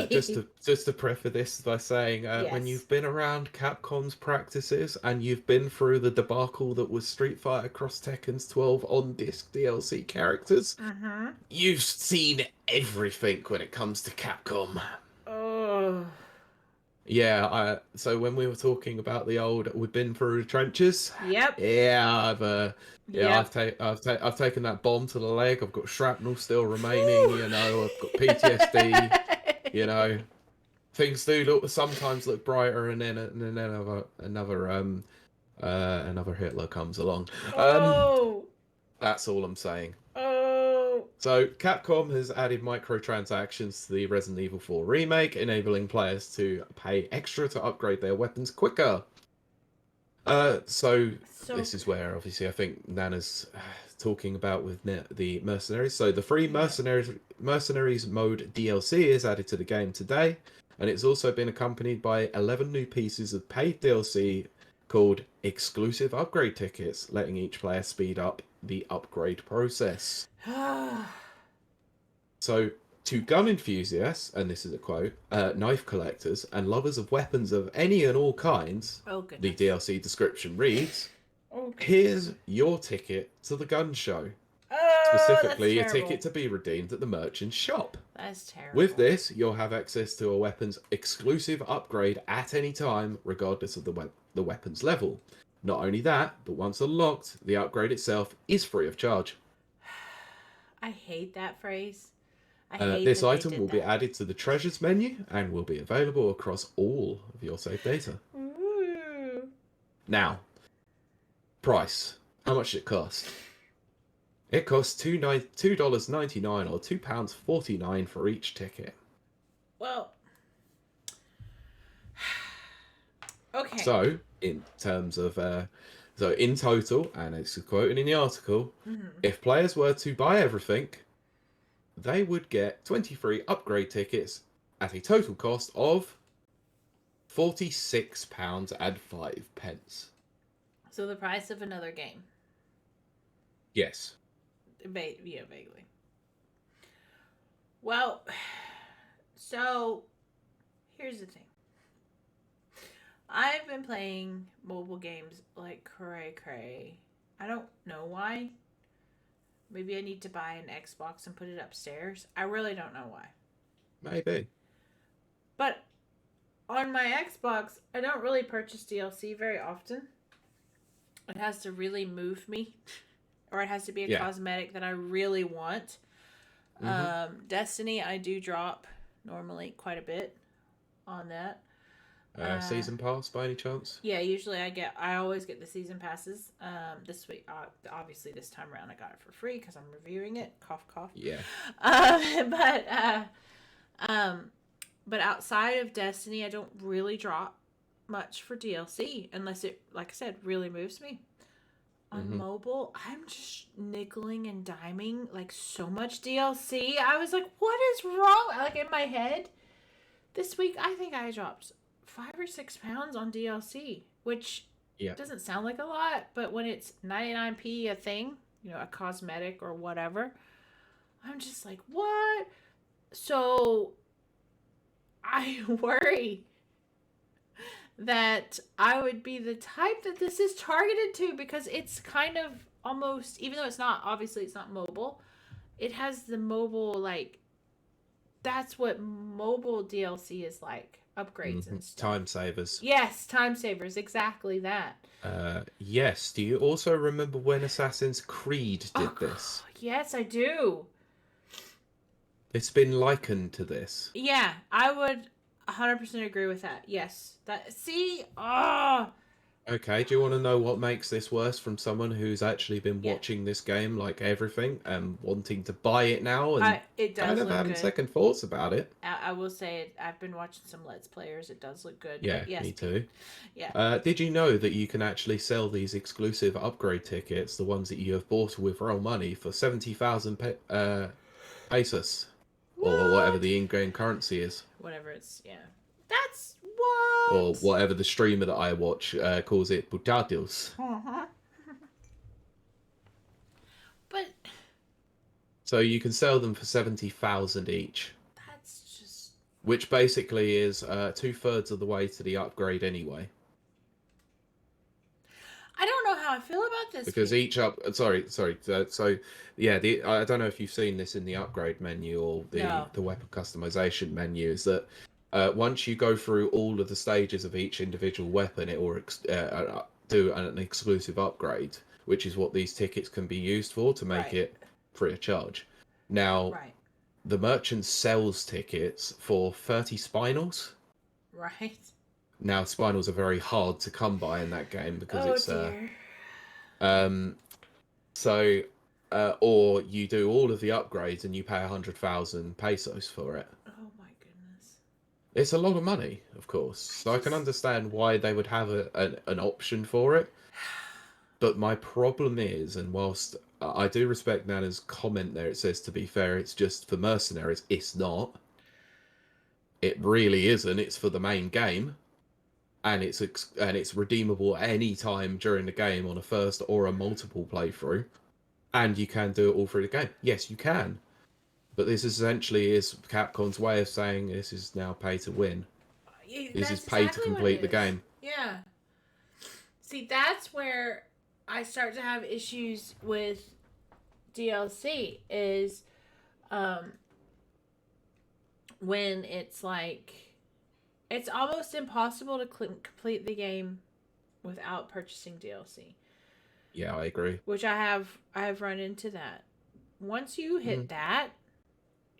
just to preface this by saying, when you've been around Capcom's practices and you've been through the debacle that was Street Fighter Cross Tekken's 12 on-disc DLC characters, you've seen everything when it comes to Capcom. Oh. Yeah, so when we were talking about the old, we've been through the trenches. Yep. Yeah, I've taken that bomb to the leg. I've got shrapnel still remaining. You know, I've got PTSD. You know, things do sometimes look brighter, and then another Hitler comes along. That's all I'm saying. So, Capcom has added microtransactions to the Resident Evil 4 remake, enabling players to pay extra to upgrade their weapons quicker. So this is where, obviously, I think Nana's talking about with the mercenaries. So, the free mercenaries mode DLC is added to the game today, and it's also been accompanied by 11 new pieces of paid DLC called exclusive upgrade tickets, letting each player speed up the upgrade process. So, to gun enthusiasts, and this is a quote, knife collectors, and lovers of weapons of any and all kinds, the DLC description reads, here's your ticket to the gun show. Specifically, a ticket to be redeemed at the merchant's shop. That's terrible. With this, you'll have access to a weapon's exclusive upgrade at any time, regardless of the weapon's level. Not only that, but once unlocked, the upgrade itself is free of charge. I hate that phrase. This item will be added to the treasures menu and will be available across all of your saved data. Ooh. Now, price. How much does it cost? It costs $2.99 or £2.49 for each ticket. Well, okay. So, in terms of, in total, and it's quoted in the article, if players were to buy everything, they would get 23 upgrade tickets at a total cost of £46.05. So the price of another game. Yes. Yeah, vaguely. Well, so here's the thing. I've been playing mobile games like cray. I don't know why. Maybe I need to buy an Xbox and put it upstairs. I really don't know why. Maybe. But on my Xbox, I don't really purchase DLC very often. It has to really move me. Or it has to be a cosmetic that I really want. Destiny, I do drop normally quite a bit on that. Season pass by any chance? Yeah, usually I always get the season passes. This week, obviously this time around I got it for free because I'm reviewing it. Cough, cough. Yeah. But outside of Destiny, I don't really drop much for DLC unless it, like I said, really moves me. On mobile, I'm just nickeling and diming like so much DLC. I was like, what is wrong? Like in my head, this week I think I dropped 5 or 6 pounds on DLC, which doesn't sound like a lot, but when it's 99p a thing, you know, a cosmetic or whatever, I'm just like, what? So I worry that I would be the type that this is targeted to, because it's kind of almost, even though it's not, obviously it's not mobile, it has the mobile, like, that's what mobile DLC is like. Upgrades and stuff. Time savers. Yes, time savers. Exactly that. Yes. Do you also remember when Assassin's Creed did this? Yes, I do. It's been likened to this. Yeah, I would 100% agree with that. Yes. Okay, do you want to know what makes this worse from someone who's actually been Yeah. watching this game like everything and wanting to buy it now and It kind does of look having good. second thoughts about it? I will say it, I've been watching some Let's Players. It does look good. Yeah, But yes, me Pete. too. Yeah. Did you know that you can actually sell these exclusive upgrade tickets, the ones that you have bought with real money, for 70,000 pesos, or whatever What? the in-game currency is, Whatever it's, yeah. That's or what? whatever the streamer that I watch calls it, putados. Uh-huh. But So you can sell them for 70,000 each, that's just... which basically is 2/3 of the way to the upgrade anyway. I don't know how I feel about this. Because Pete. each up, sorry, so yeah, I don't know if you've seen this in the upgrade menu or No. the weapon customization menu, is that once you go through all of the stages of each individual weapon, it will do an exclusive upgrade, which is what these tickets can be used for to make it free of charge. Now, the merchant sells tickets for 30 spinels. Right. Now, spinels are very hard to come by in that game because dear. So, or you do all of the upgrades and you pay 100,000 pesos for it. Oh my goodness. It's a lot of money, of course. So I can understand why they would have an option for it. But my problem is, and whilst I do respect Nana's comment there, it says, to be fair, it's just for mercenaries. It's not. It really isn't. It's for the main game. And it's redeemable any time during the game on a first or a multiple playthrough. And you can do it all through the game. Yes, you can. But this essentially is Capcom's way of saying this is now pay to win. This is pay to complete the game. Yeah. See, that's where I start to have issues with DLC is when it's like it's almost impossible to complete the game without purchasing DLC. Yeah, I agree. Which I have run into that. Once you hit that,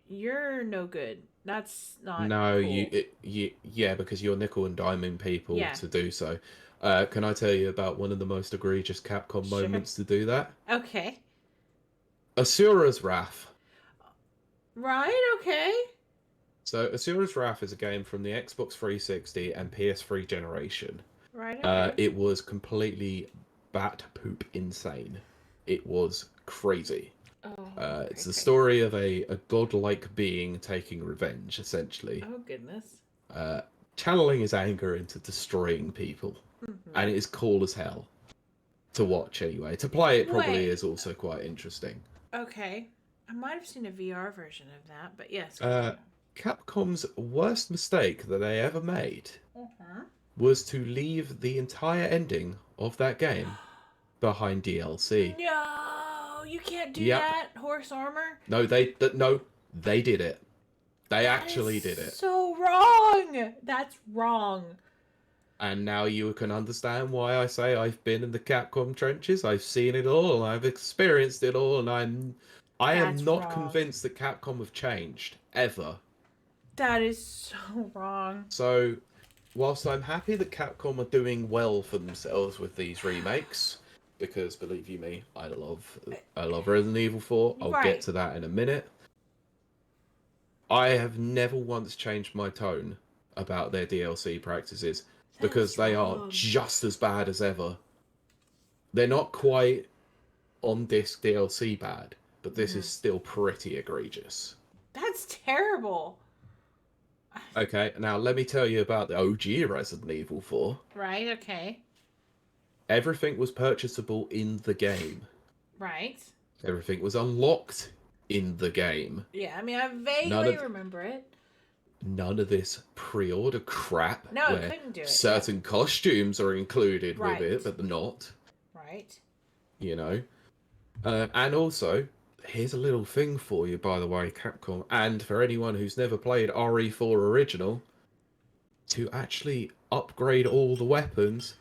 you're no good. That's not no cool. Yeah, because you're nickel and diming people to do so. Can I tell you about one of the most egregious Capcom moments to do that? Okay. Asura's Wrath. Right, okay. So Asura's Wrath is a game from the Xbox 360 and PS3 generation. Right, okay. It was completely bat poop insane. It was crazy. It's the story of a godlike being taking revenge, essentially. Oh, goodness. Channeling his anger into destroying people. And it is cool as hell to watch anyway. To play it probably is also quite interesting. Okay. I might have seen a VR version of that, but yes. Capcom's worst mistake that they ever made was to leave the entire ending of that game behind DLC. No, you can't do that. Horse armor. No, they did it. They actually did it. So wrong. That's wrong. And now you can understand why I say I've been in the Capcom trenches. I've seen it all. I've experienced it all, and I am not convinced that Capcom have changed ever. That is so wrong. So, whilst I'm happy that Capcom are doing well for themselves with these remakes, because believe you me, I love Resident Evil 4. I'll get to that in a minute. I have never once changed my tone about their DLC practices because they are just as bad as ever. They're not quite on disc DLC bad, but this is still pretty egregious. That's terrible. Okay, now let me tell you about the OG Resident Evil 4. Right, okay. Everything was purchasable in the game. Right. Everything was unlocked in the game. Yeah, I mean, I vaguely remember it. None of this pre-order crap. No, where couldn't do it. Certain costumes are included with it, but they're not. Right. You know? And also, here's a little thing for you, by the way, Capcom, and for anyone who's never played RE4 Original, to actually upgrade all the weapons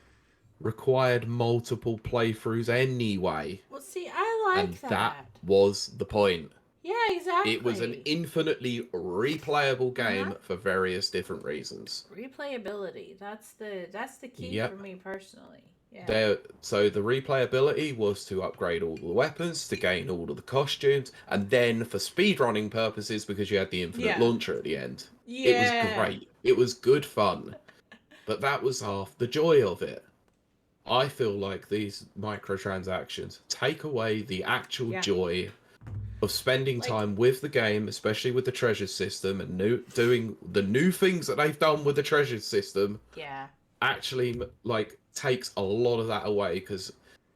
required multiple playthroughs anyway. Well, see, I like that. And that was the point. Yeah, exactly. It was an infinitely replayable game for various different reasons. Replayability. That's the key for me personally. Yeah. So the replayability was to upgrade all the weapons, to gain all of the costumes, and then for speedrunning purposes, because you had the infinite Yeah. launcher at the end. It was Yeah. great. It was good fun. But that was half the joy of it. I feel like these microtransactions take away the actual Yeah. joy of spending Like, time with the game, especially with the treasure system and doing the new things that they've done with the treasure system. yeah. Actually, like, takes a lot of that away, because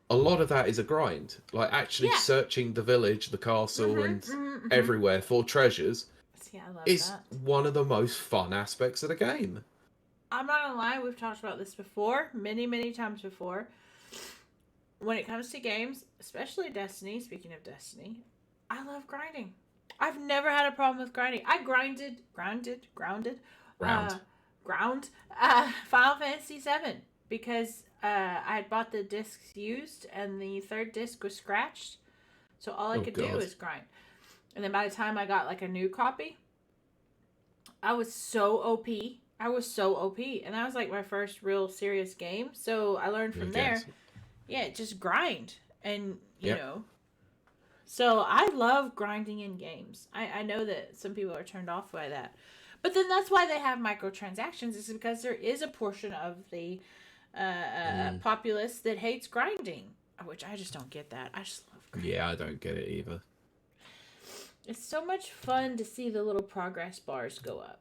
a lot of that is a grind. Like, actually Yeah. searching the village, the castle, and Mm-hmm. everywhere for treasures See, I love is that. one of the most fun aspects of the game. I'm not gonna lie, we've talked about this before, many, many times before. When it comes to games, especially Destiny, speaking of Destiny, I love grinding. I've never had a problem with grinding. I grounded, uh, Round. ground, Final Fantasy VII because I had bought the discs used and the third disc was scratched. So all I Oh could do god. was grind. And then by the time I got like a new copy, I was so OP. I was so OP. And that was like my first real serious game. So I learned I from there, guess. yeah, just grind. And, Yep. so I love grinding in games. I know that some people are turned off by that. But then that's why they have microtransactions, is because there is a portion of the Mm. populace that hates grinding, which I just don't get that. I just love grinding. Yeah, I don't get it either. It's so much fun to see the little progress bars go up.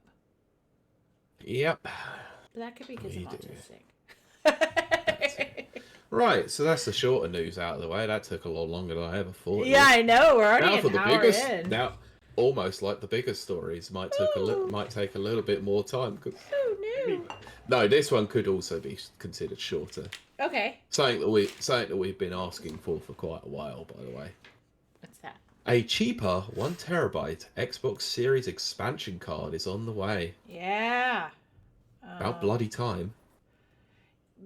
Yep. But that could be because I'm We do. autistic. Right, so that's the shorter news out of the way. That took a lot longer than I ever thought it Yeah, would. I know. We're already Now an for the hour biggest, in. now almost like the biggest stories might take a little bit more time. Oh, No, this one could also be considered shorter. no. Okay. Something that we've been asking for quite a while, by the way. What's that? A cheaper 1 TB Xbox Series expansion card is on the way. Yeah. About bloody time.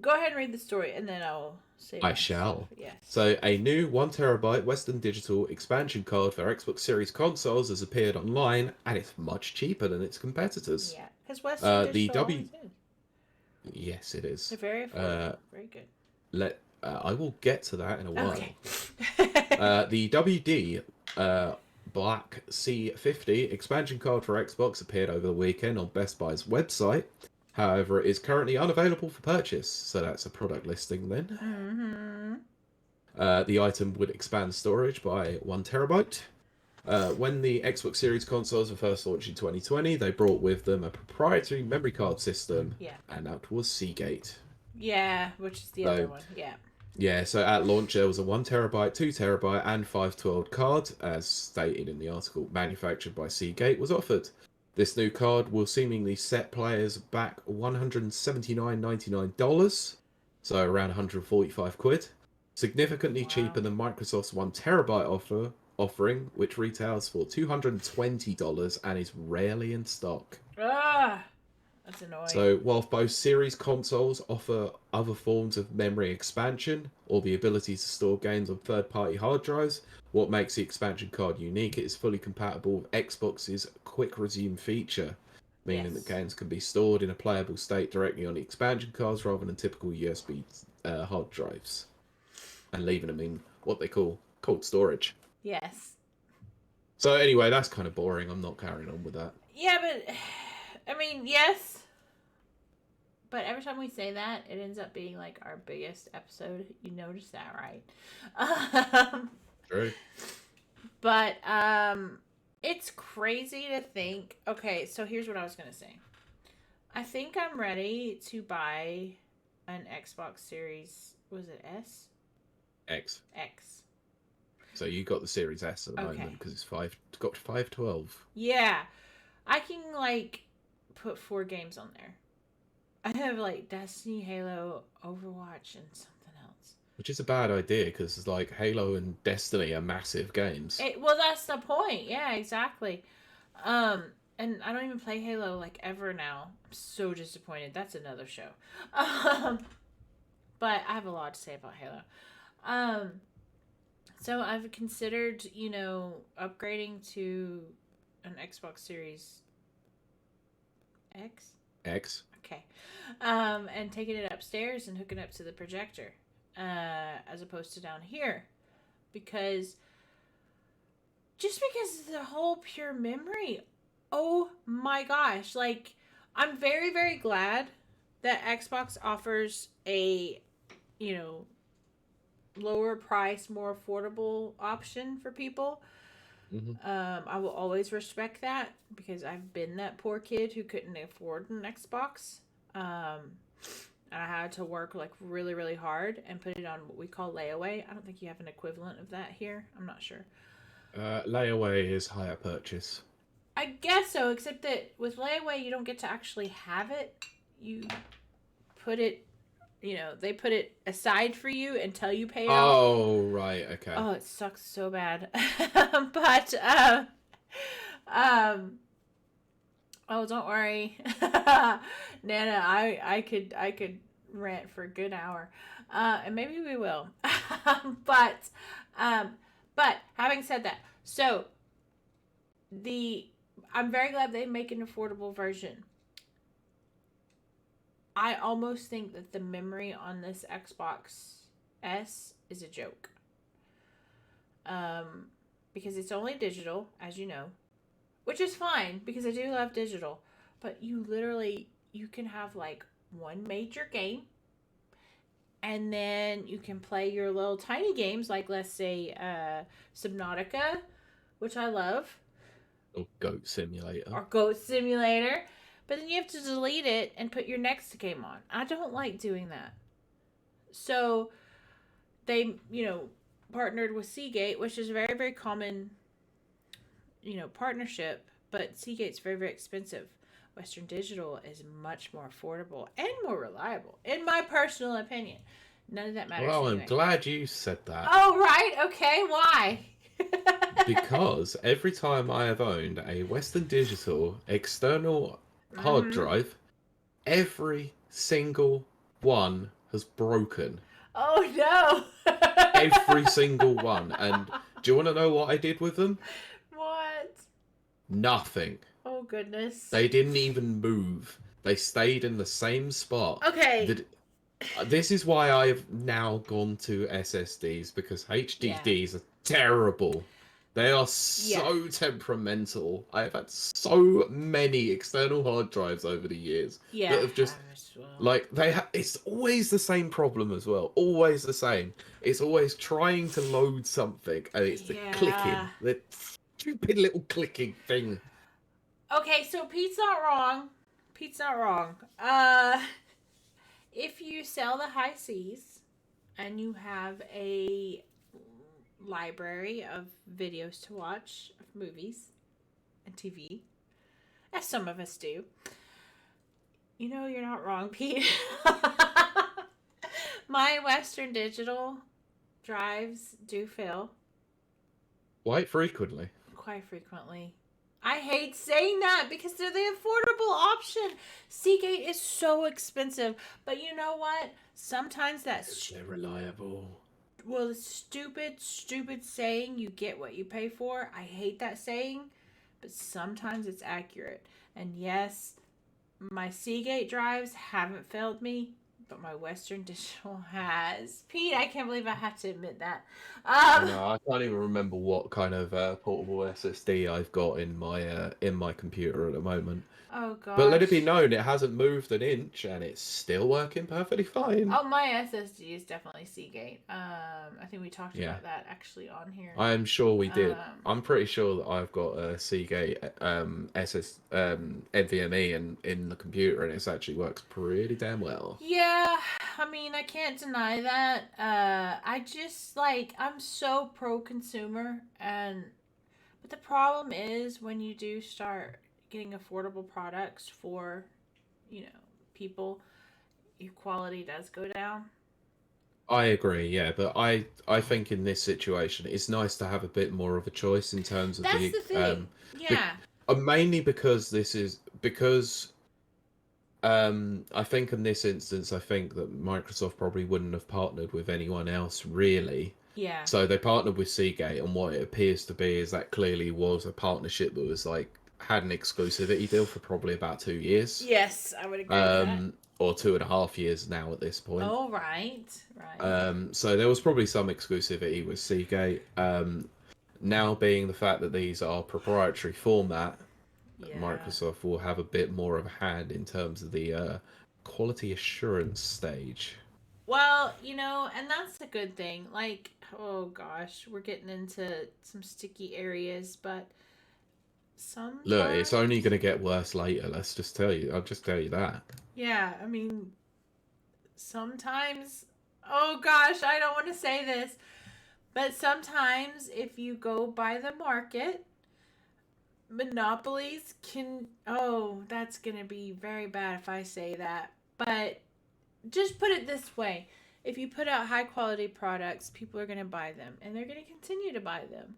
Go ahead and read the story, and then I'll say I my shall. stuff. Yes. So, a new 1 TB Western Digital expansion card for Xbox Series consoles has appeared online, and it's much cheaper than its competitors. Yeah, because Western The Digital W. always is. Yes, it is. They're very affordable. Very good. I will get to that in a while. Okay. The WD Black C50 expansion card for Xbox appeared over the weekend on Best Buy's website. However, it is currently unavailable for purchase, so that's a product listing then. The item would expand storage by 1 TB. When the Xbox Series consoles were first launched in 2020, they brought with them a proprietary memory card system, Yeah. and that was Seagate. Yeah, which is the other one. Yeah. Yeah, so at launch there was a 1 TB, 2 TB, and 512 card, as stated in the article, manufactured by Seagate, was offered. This new card will seemingly set players back $179.99, so around 145 quid, significantly cheaper than Microsoft's 1 TB offering, which retails for $220 and is rarely in stock. Ah, that's annoying. So, while both series consoles offer other forms of memory expansion or the ability to store games on third-party hard drives, what makes the expansion card unique is fully compatible with Xbox's Quick Resume feature, meaning that games can be stored in a playable state directly on the expansion cards rather than typical USB hard drives, and leaving them in what they call cold storage. Yes. So anyway, that's kind of boring. I'm not carrying on with that. Yeah, but I mean, yes. But every time we say that, it ends up being like our biggest episode. You notice that, right? True. But it's crazy to think. Okay, so here's what I was gonna say. I think I'm ready to buy an Xbox Series. Was it S? X. X. So you got the Series S at the moment because it's got 512. Yeah, I can like put 4 games on there. I have like Destiny, Halo, Overwatch, and something else. Which is a bad idea because like Halo and Destiny are massive games. Well, that's the point. Yeah, exactly. And I don't even play Halo like ever now. I'm so disappointed. That's another show. But I have a lot to say about Halo. So I've considered, upgrading to an Xbox Series X. X. Okay. And taking it upstairs and hooking up to the projector, as opposed to down here, because the whole pure memory. Oh my gosh! Like, I'm very very glad that Xbox offers a, you know, lower price, more affordable option for people. Hmm. I will always respect that because I've been that poor kid who couldn't afford an Xbox. And I had to work like really, really hard and put it on what we call layaway. I don't think you have an equivalent of that here. I'm not sure. Layaway is hire purchase. I guess so, except that with layaway, you don't get to actually have it. You put it, they put it aside for you until you pay out. Oh, right, okay. Oh, it sucks so bad. But, um, oh, don't worry, Nana. I could rant for a good hour, and maybe we will. but, um, but having said that, so I'm very glad they make an affordable version. I almost think that the memory on this Xbox S is a joke. Because it's only digital, as you know, which is fine because I do love digital. But you can have like one major game, and then you can play your little tiny games, like let's say Subnautica, which I love, Or Goat Simulator. or Goat Simulator. But then you have to delete it and put your next game on. I don't like doing that. So they, partnered with Seagate, which is a very, very common, partnership. But Seagate's very, very expensive. Western Digital is much more affordable and more reliable, in my personal opinion. None of that matters. Well, anyway. I'm glad you said that. Oh, right. Okay. Why? Because every time I have owned a Western Digital external hard drive, every single one has broken. Oh, no. Every single one. And do you want to know what I did with them? What? Nothing. Oh, goodness. They didn't even move. They stayed in the same spot. Okay. This is why I've now gone to SSDs, because HDDs are terrible. They are so temperamental. I've had so many external hard drives over the years that have just like it's always the same problem as well. Always the same. It's always trying to load something, and it's the clicking, the stupid little clicking thing. Okay, so Pete's not wrong. If you sell the high seas and you have a library of videos to watch, of movies and TV, as some of us do, you're not wrong, Pete. My Western Digital drives do fill. Quite frequently. I hate saying that because they're the affordable option. Seagate is so expensive. But you know what? Sometimes they're reliable. Well, the stupid saying, you get what you pay for. I hate that saying. But sometimes it's accurate. And yes, my Seagate drives haven't failed me, but my Western Digital has. Pete, I can't believe I have to admit that. No, I can't even remember what kind of portable SSD I've got in my computer at the moment. Oh, gosh. But let it be known, it hasn't moved an inch, and it's still working perfectly fine. Oh, my SSD is definitely Seagate. I think we talked about that actually on here. I am sure we did. I'm pretty sure that I've got a Seagate NVMe in the computer, and it actually works pretty damn well. Yeah, I mean, I can't deny that. I just, I'm so pro-consumer, but the problem is when you do start getting affordable products for, people, your quality does go down. I agree, yeah, but I think in this situation it's nice to have a bit more of a choice in terms of That's the thing. Mainly because I think in this instance, I think that Microsoft probably wouldn't have partnered with anyone else really. Yeah. So they partnered with Seagate, and what it appears to be is that clearly was a partnership that was had an exclusivity deal for probably about 2 years. Yes, I would agree with that. Or 2.5 years now at this point. Oh, right. So there was probably some exclusivity with Seagate. Now being the fact that these are proprietary format, Microsoft will have a bit more of a hand in terms of the quality assurance stage. Well, and that's a good thing. Like, oh gosh, we're getting into some sticky areas, but sometimes... Look, it's only going to get worse later. I'll just tell you that. Yeah, I mean, sometimes... Oh gosh, I don't want to say this. But sometimes, if you go by the market, monopolies can... Oh, that's going to be very bad if I say that. But just put it this way. If you put out high-quality products, people are going to buy them. And they're going to continue to buy them.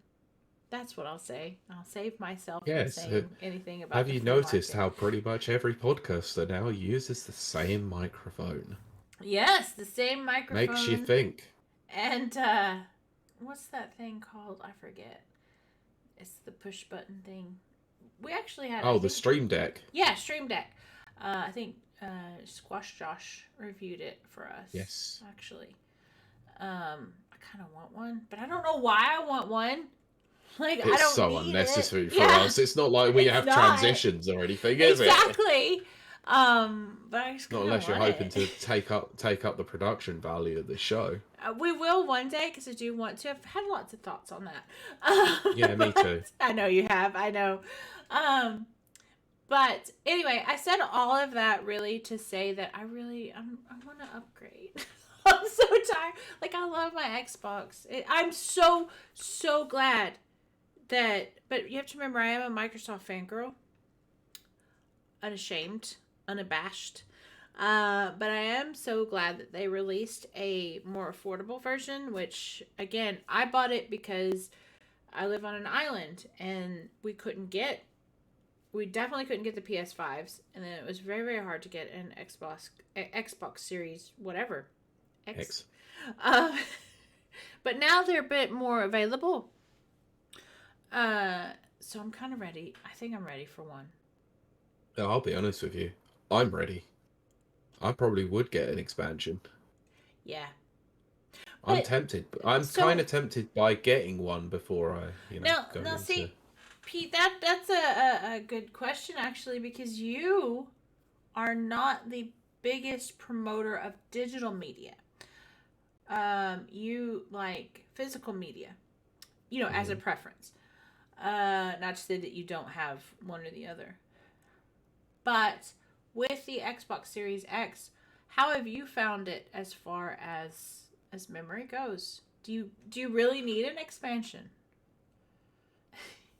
That's what I'll say. I'll save myself from saying anything about Have you noticed how pretty much every podcaster now uses the same microphone? Yes, the same microphone. Makes you think. And, what's that thing called? I forget. It's the push button thing. We actually had... the Stream Deck. Yeah, Stream Deck. I think Squash Josh reviewed it for us. Yes. Actually. I kind of want one, but I don't know why I want one. Like, it's I don't so need unnecessary it. for us. It's not like we have transitions or anything, is it? Exactly. But I just not unless you're hoping to take up the production value of the show. We will one day, because I do want to. I've had lots of thoughts on that. Yeah, me too. I know you have. I know. But anyway, I said all of that really to say that I want to upgrade. I'm so tired. Like, I love my Xbox. I'm so glad that... But you have to remember, I am a Microsoft fangirl. Unashamed. Unabashed. But I am so glad that they released a more affordable version, which, again, I bought it because I live on an island, and we definitely couldn't get the PS5s, and then it was very, very hard to get an Xbox Series, whatever. X. But now they're a bit more available. So I'm kind of ready. I think I'm ready for one. No, I'll be honest with you. I'm ready. I probably would get an expansion. Yeah. I'm tempted. I'm kind of tempted by getting one before I, go into... See, Pete, that's a good question, actually, because you are not the biggest promoter of digital media. You like physical media, as a preference. Not to say that you don't have one or the other. But with the Xbox Series X, how have you found it as far as memory goes? Do you really need an expansion?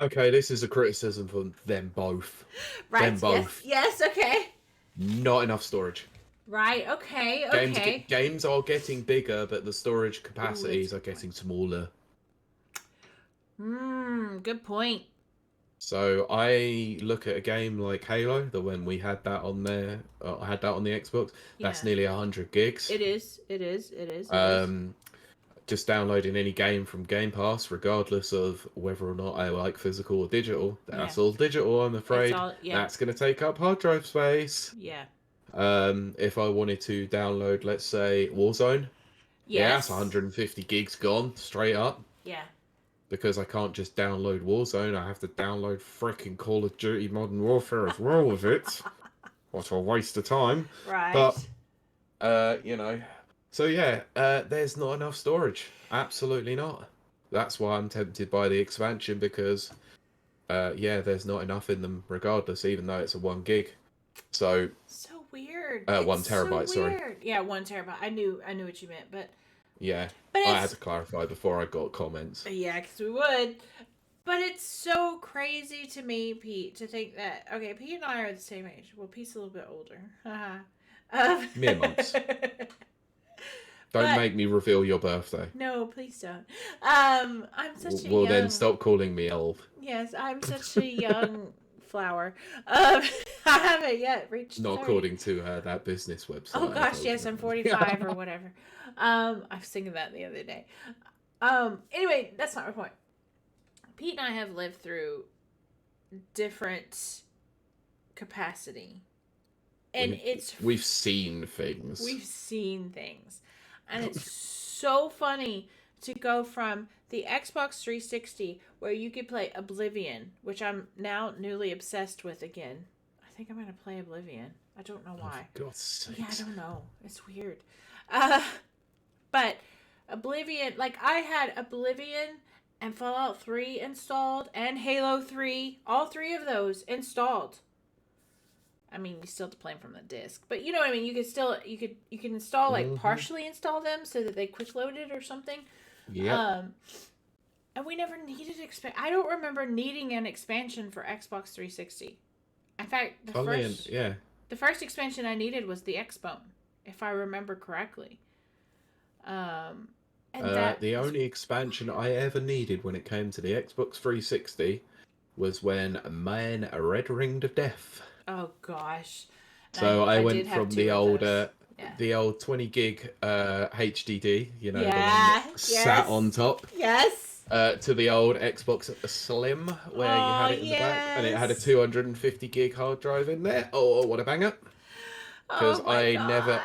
Okay, this is a criticism for them both. Right. Them both. Yes, okay. Not enough storage. Right, okay. Games are getting bigger, but the storage capacities are getting smaller. Good point. So I look at a game like Halo, when we had that on there, I had that on the Xbox. That's nearly 100 gigs. It is. Just downloading any game from Game Pass, regardless of whether or not I like physical or digital. That's all digital, I'm afraid. That's going to take up hard drive space. Yeah. If I wanted to download, let's say, Warzone. Yeah, that's 150 gigs gone, straight up. Yeah. Because I can't just download Warzone, I have to download frickin' Call of Duty Modern Warfare as well with it. What a waste of time. Right. But, So yeah, there's not enough storage. Absolutely not. That's why I'm tempted by the expansion, because, there's not enough in them regardless, even though it's a 1 gig. So weird. 1 terabyte, so weird. Sorry. Yeah, 1 terabyte. I knew what you meant, but... Yeah, I had to clarify before I got comments. Yeah, because we would. But it's so crazy to me, Pete, to think that... Okay, Pete and I are the same age. Well, Pete's a little bit older. Mere months. Don't make me reveal your birthday. No, please don't. I'm such a young... Well, then stop calling me old. Yes, I'm such a young flower. I haven't yet reached Not 30. according to that business website. Oh gosh, yes, I'm 45 or whatever. I was thinking that the other day. Anyway, that's not my point. Pete and I have lived through different capacity. And we've seen things. We've seen things. And it's so funny to go from the Xbox 360 where you could play Oblivion, which I'm now newly obsessed with again. I think I'm going to play Oblivion. I don't know why. For God's sakes. Yeah, I don't know. It's weird. But Oblivion, like I had Oblivion and Fallout 3 installed and Halo 3, all three of those installed. I mean, you still have to play them from the disc, but you know what I mean. You could still you can install like partially install them so that they quick loaded or something. Yeah. And we never needed I don't remember needing an expansion for Xbox 360. In fact, the first expansion I needed was the X-Bone, if I remember correctly. The only expansion I ever needed when it came to the Xbox 360 was when Man Red Ring of Death. Oh gosh! So I went from the old 20 gig HDD, the one that sat on top. Yes. To the old Xbox Slim, where you had it in the back, and it had a 250 gig hard drive in there. Oh, what a banger! Because never,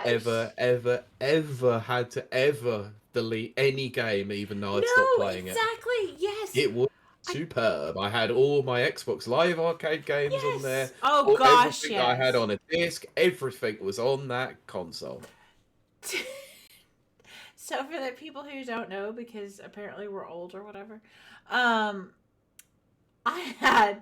ever had to ever delete any game, even though I'd stopped playing it. Exactly. Yes. It was superb. I had all my Xbox Live Arcade games on there. Oh gosh, everything I had on a disc, everything was on that console. So for the people who don't know, because apparently we're old or whatever, I had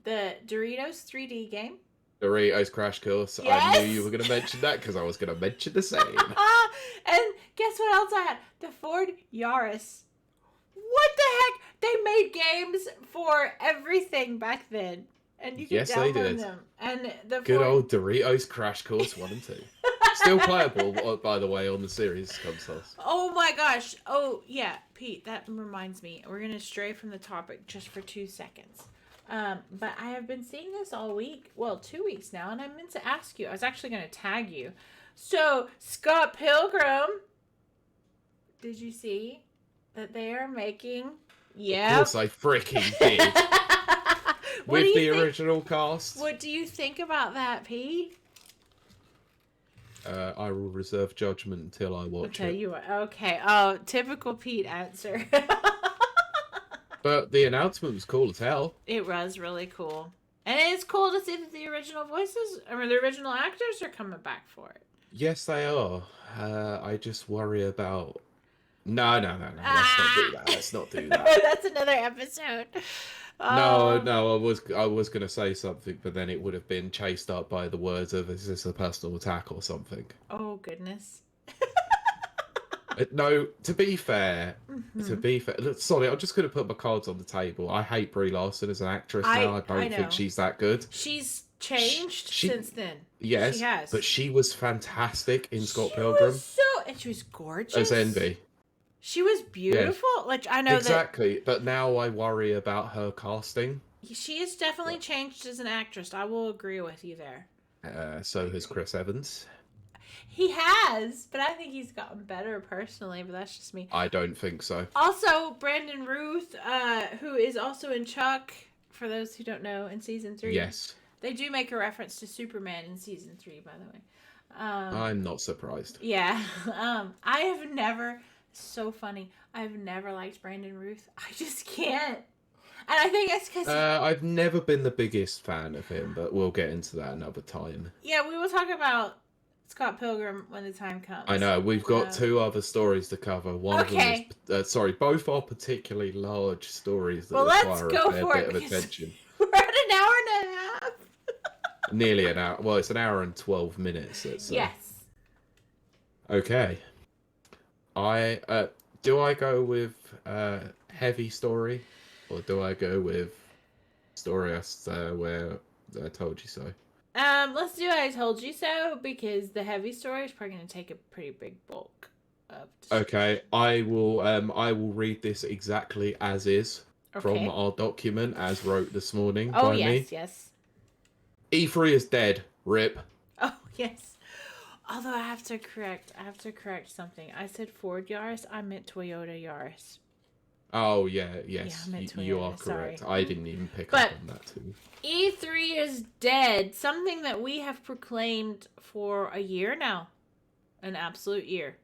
the Doritos 3D game. Doritos Crash Course. Yes! I knew you were going to mention that because I was going to mention the same. And guess what else I had? The Ford Yaris. What the heck? They made games for everything back then. And you could download them. And the good old Doritos Crash Course 1 and 2. Still playable, by the way, on the series consoles. Oh my gosh. Oh, yeah. Pete, that reminds me. We're going to stray from the topic just for 2 seconds. But I have been seeing this all week. Well, 2 weeks now. And I meant to ask you. I was actually going to tag you. So, Scott Pilgrim. Did you see that they are making... Yeah. Of course I freaking did. With the original cast. What do you think about that, Pete? I will reserve judgment until I watch it. You what. Okay. Oh, typical Pete answer. But the announcement was cool as hell. It was really cool. And it's cool to see that the original the original actors are coming back for it. Yes, they are. I just worry about... No. Let's not do that. That's another episode. No, I was going to say something, but then it would have been chased up by the words of, is this a personal attack or something? Oh, goodness. No, to be fair, look, sorry, I'm just going to put my cards on the table. I hate Brie Larson as an actress now. I don't think she's that good. She's changed since then. Yes, she has. But she was fantastic in Scott Pilgrim. And she was gorgeous. As Envy. She was beautiful. Yeah. Like I know exactly, but now I worry about her casting. She has definitely changed as an actress. I will agree with you there. So has Chris Evans. He has, but I think he's gotten better personally. But that's just me. I don't think so. Also, Brandon Routh, who is also in Chuck, for those who don't know, in season 3. Yes. They do make a reference to Superman in season 3, by the way. I'm not surprised. Yeah. I have never... So funny. I've never liked Brandon Routh. I just can't. And I think it's because... I've never been the biggest fan of him, but we'll get into that another time. Yeah, we will talk about Scott Pilgrim when the time comes. I know. We've got 2 other stories to cover. One of them is... both are particularly large stories that require a fair bit of attention. We're at an hour and a half. Nearly an hour. Well, it's an hour and 12 minutes. Yes. Okay. Do I go with heavy story, or do I go with story where I told you so? Let's do I told you so, because the heavy story is probably going to take a pretty big bulk of. Okay, I will read this exactly as is from our document as wrote this morning by me. Yes. E3 is dead. Rip. Oh yes. Although I have to correct something. I said Ford Yaris. I meant Toyota Yaris. Oh yeah, yes, Yeah, I meant you are Toyota, correct. sorry. I didn't even pick But up on that too. E3 is dead. Something that we have proclaimed for a year now. An absolute year.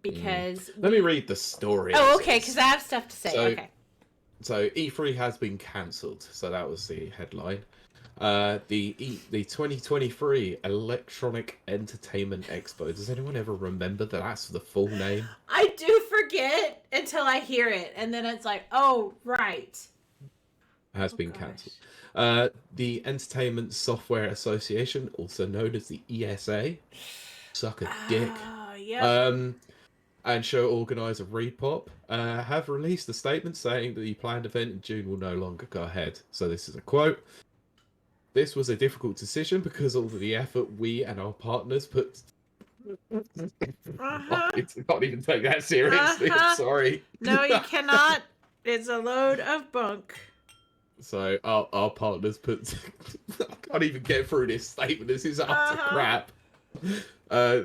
Because Let me read the story. Oh, okay, because I have stuff to say. Okay. So E3 has been cancelled. So that was the headline. The 2023 Electronic Entertainment Expo. Does anyone ever remember that that's the full name? I do forget until I hear it, and then it's like, oh, right. Has been gosh. cancelled. The Entertainment Software Association, also known as the ESA, suck a dick. Yep. And show organizer Repop have released a statement saying that the planned event in June will no longer go ahead. So this is a quote. This was a difficult decision because all of the effort we and our partners put. It's not even take that seriously. I'm sorry. No, you cannot. It's a load of bunk. So our partners put. I can't even get through this statement. This is utter crap.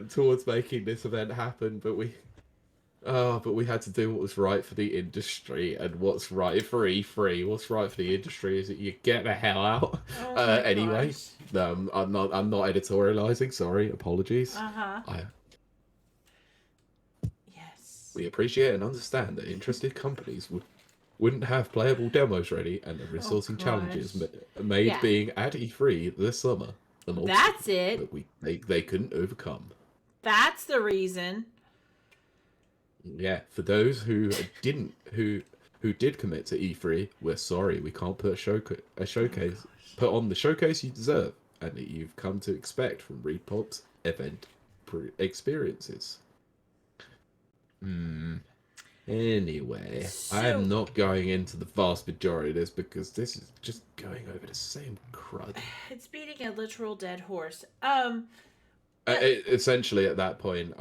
Towards making this event happen, but we had to do what was right for the industry, and what's right for E3. What's right for the industry is that you get the hell out. Anyway, I'm not editorializing. Sorry, apologies. Yes. We appreciate and understand that interested companies wouldn't have playable demos ready, and the resourcing challenges made being at E3 this summer. That's it. That they couldn't overcome. That's the reason. Yeah, for those who did commit to E3, we're sorry. We can't put a showcase put on the showcase you deserve and that you've come to expect from Repop's event experiences. Anyway, I am not going into the vast majority of this because this is just going over the same crud. It's beating a literal dead horse. Essentially, at that point,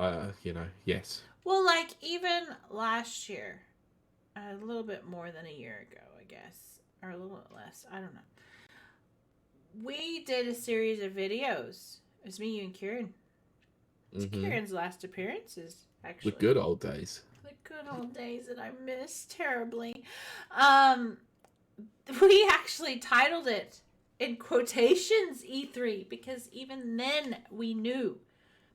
yes. Well, like, even last year, a little bit more than a year ago, I guess, or a little bit less, I don't know. We did a series of videos. It was me, you, and Kieran. It's Kieran's last appearances, actually. The good old days. The good old days that I miss terribly. We actually titled it, in quotations, E3, because even then we knew.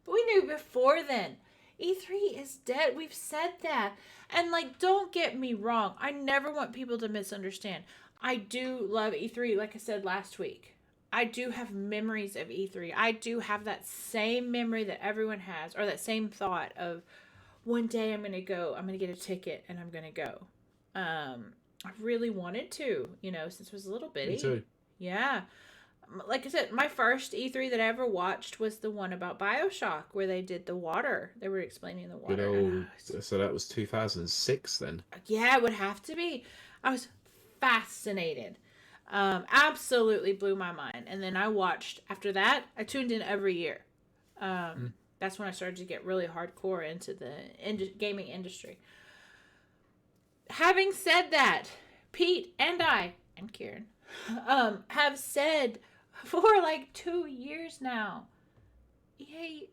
But we knew before then. E3 is dead. We've said that. And, like, don't get me wrong. I never want people to misunderstand. I do love E3, like I said last week. I do have memories of E3. I do have that same memory that everyone has, or that same thought of one day I'm going to go. I'm going to get a ticket, and I'm going to go. I really wanted to, since I was a little bitty. Me too. Yeah. Like I said, my first E3 that I ever watched was the one about BioShock, where they did the water. They were explaining the water. So that was 2006 then? Yeah, it would have to be. I was fascinated. Absolutely blew my mind. And then I watched, after that, I tuned in every year. That's when I started to get really hardcore into the gaming industry. Having said that, Pete and I, and Kieran, have said for like 2 years now, E3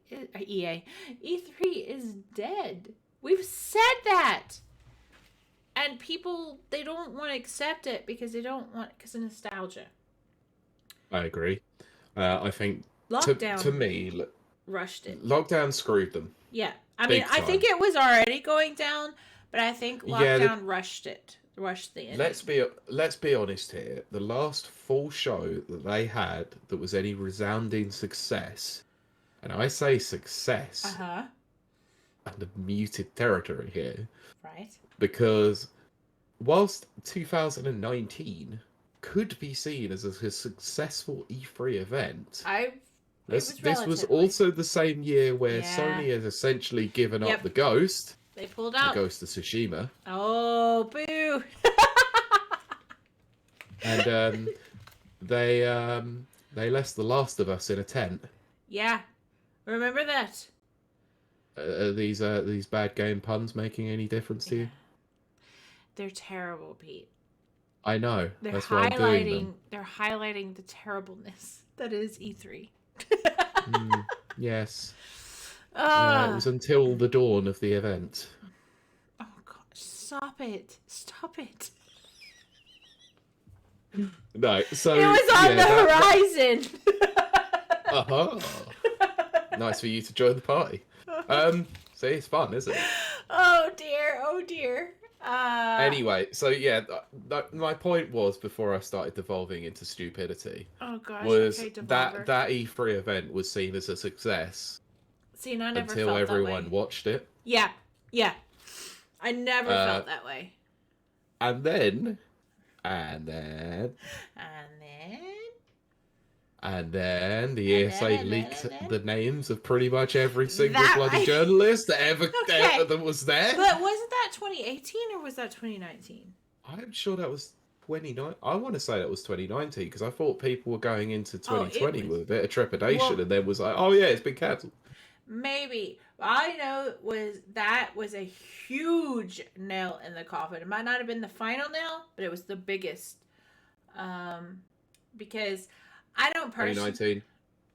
is dead. We've said that. And people, they don't want to accept it because of nostalgia. I agree. I think Lockdown to me, rushed it. Lockdown screwed them. Yeah. I mean, I think it was already going down, but I think lockdown rushed it. Rushed the end. Let's be honest here. The last full show that they had that was any resounding success, and I say success, under muted territory here, right? Because whilst 2019 could be seen as a successful E3 event, this was also the same year where Sony has essentially given up the Ghost. They pulled out. The Ghost of Tsushima. Oh, boo! And they left The Last of Us in a tent. Yeah, remember that. Are these bad game puns making any difference to you? They're terrible, Pete. I know. That's why I'm doing them. They're highlighting the terribleness that is E3. Yes. It was until the dawn of the event. Oh gosh, stop it. Stop it. No, so... It was on the horizon. Uh-huh. Nice for you to join the party. See, it's fun, isn't it? Oh, dear. Anyway, so yeah, my point was, before I started devolving into stupidity, oh gosh, was okay, that E3 event was seen as a success. See, and I never until felt everyone that way. watched it. Yeah. I never felt that way. And then the ESA leaked the names of pretty much every single bloody journalist that ever that was there. But wasn't that 2018 or was that 2019? I'm sure that was 2019. I want to say that was 2019 because I thought people were going into 2020 with a bit of trepidation, and then was like, oh yeah, it's been cancelled. Maybe. I know that was a huge nail in the coffin. It might not have been the final nail, but it was the biggest. Because I don't personally... 2019.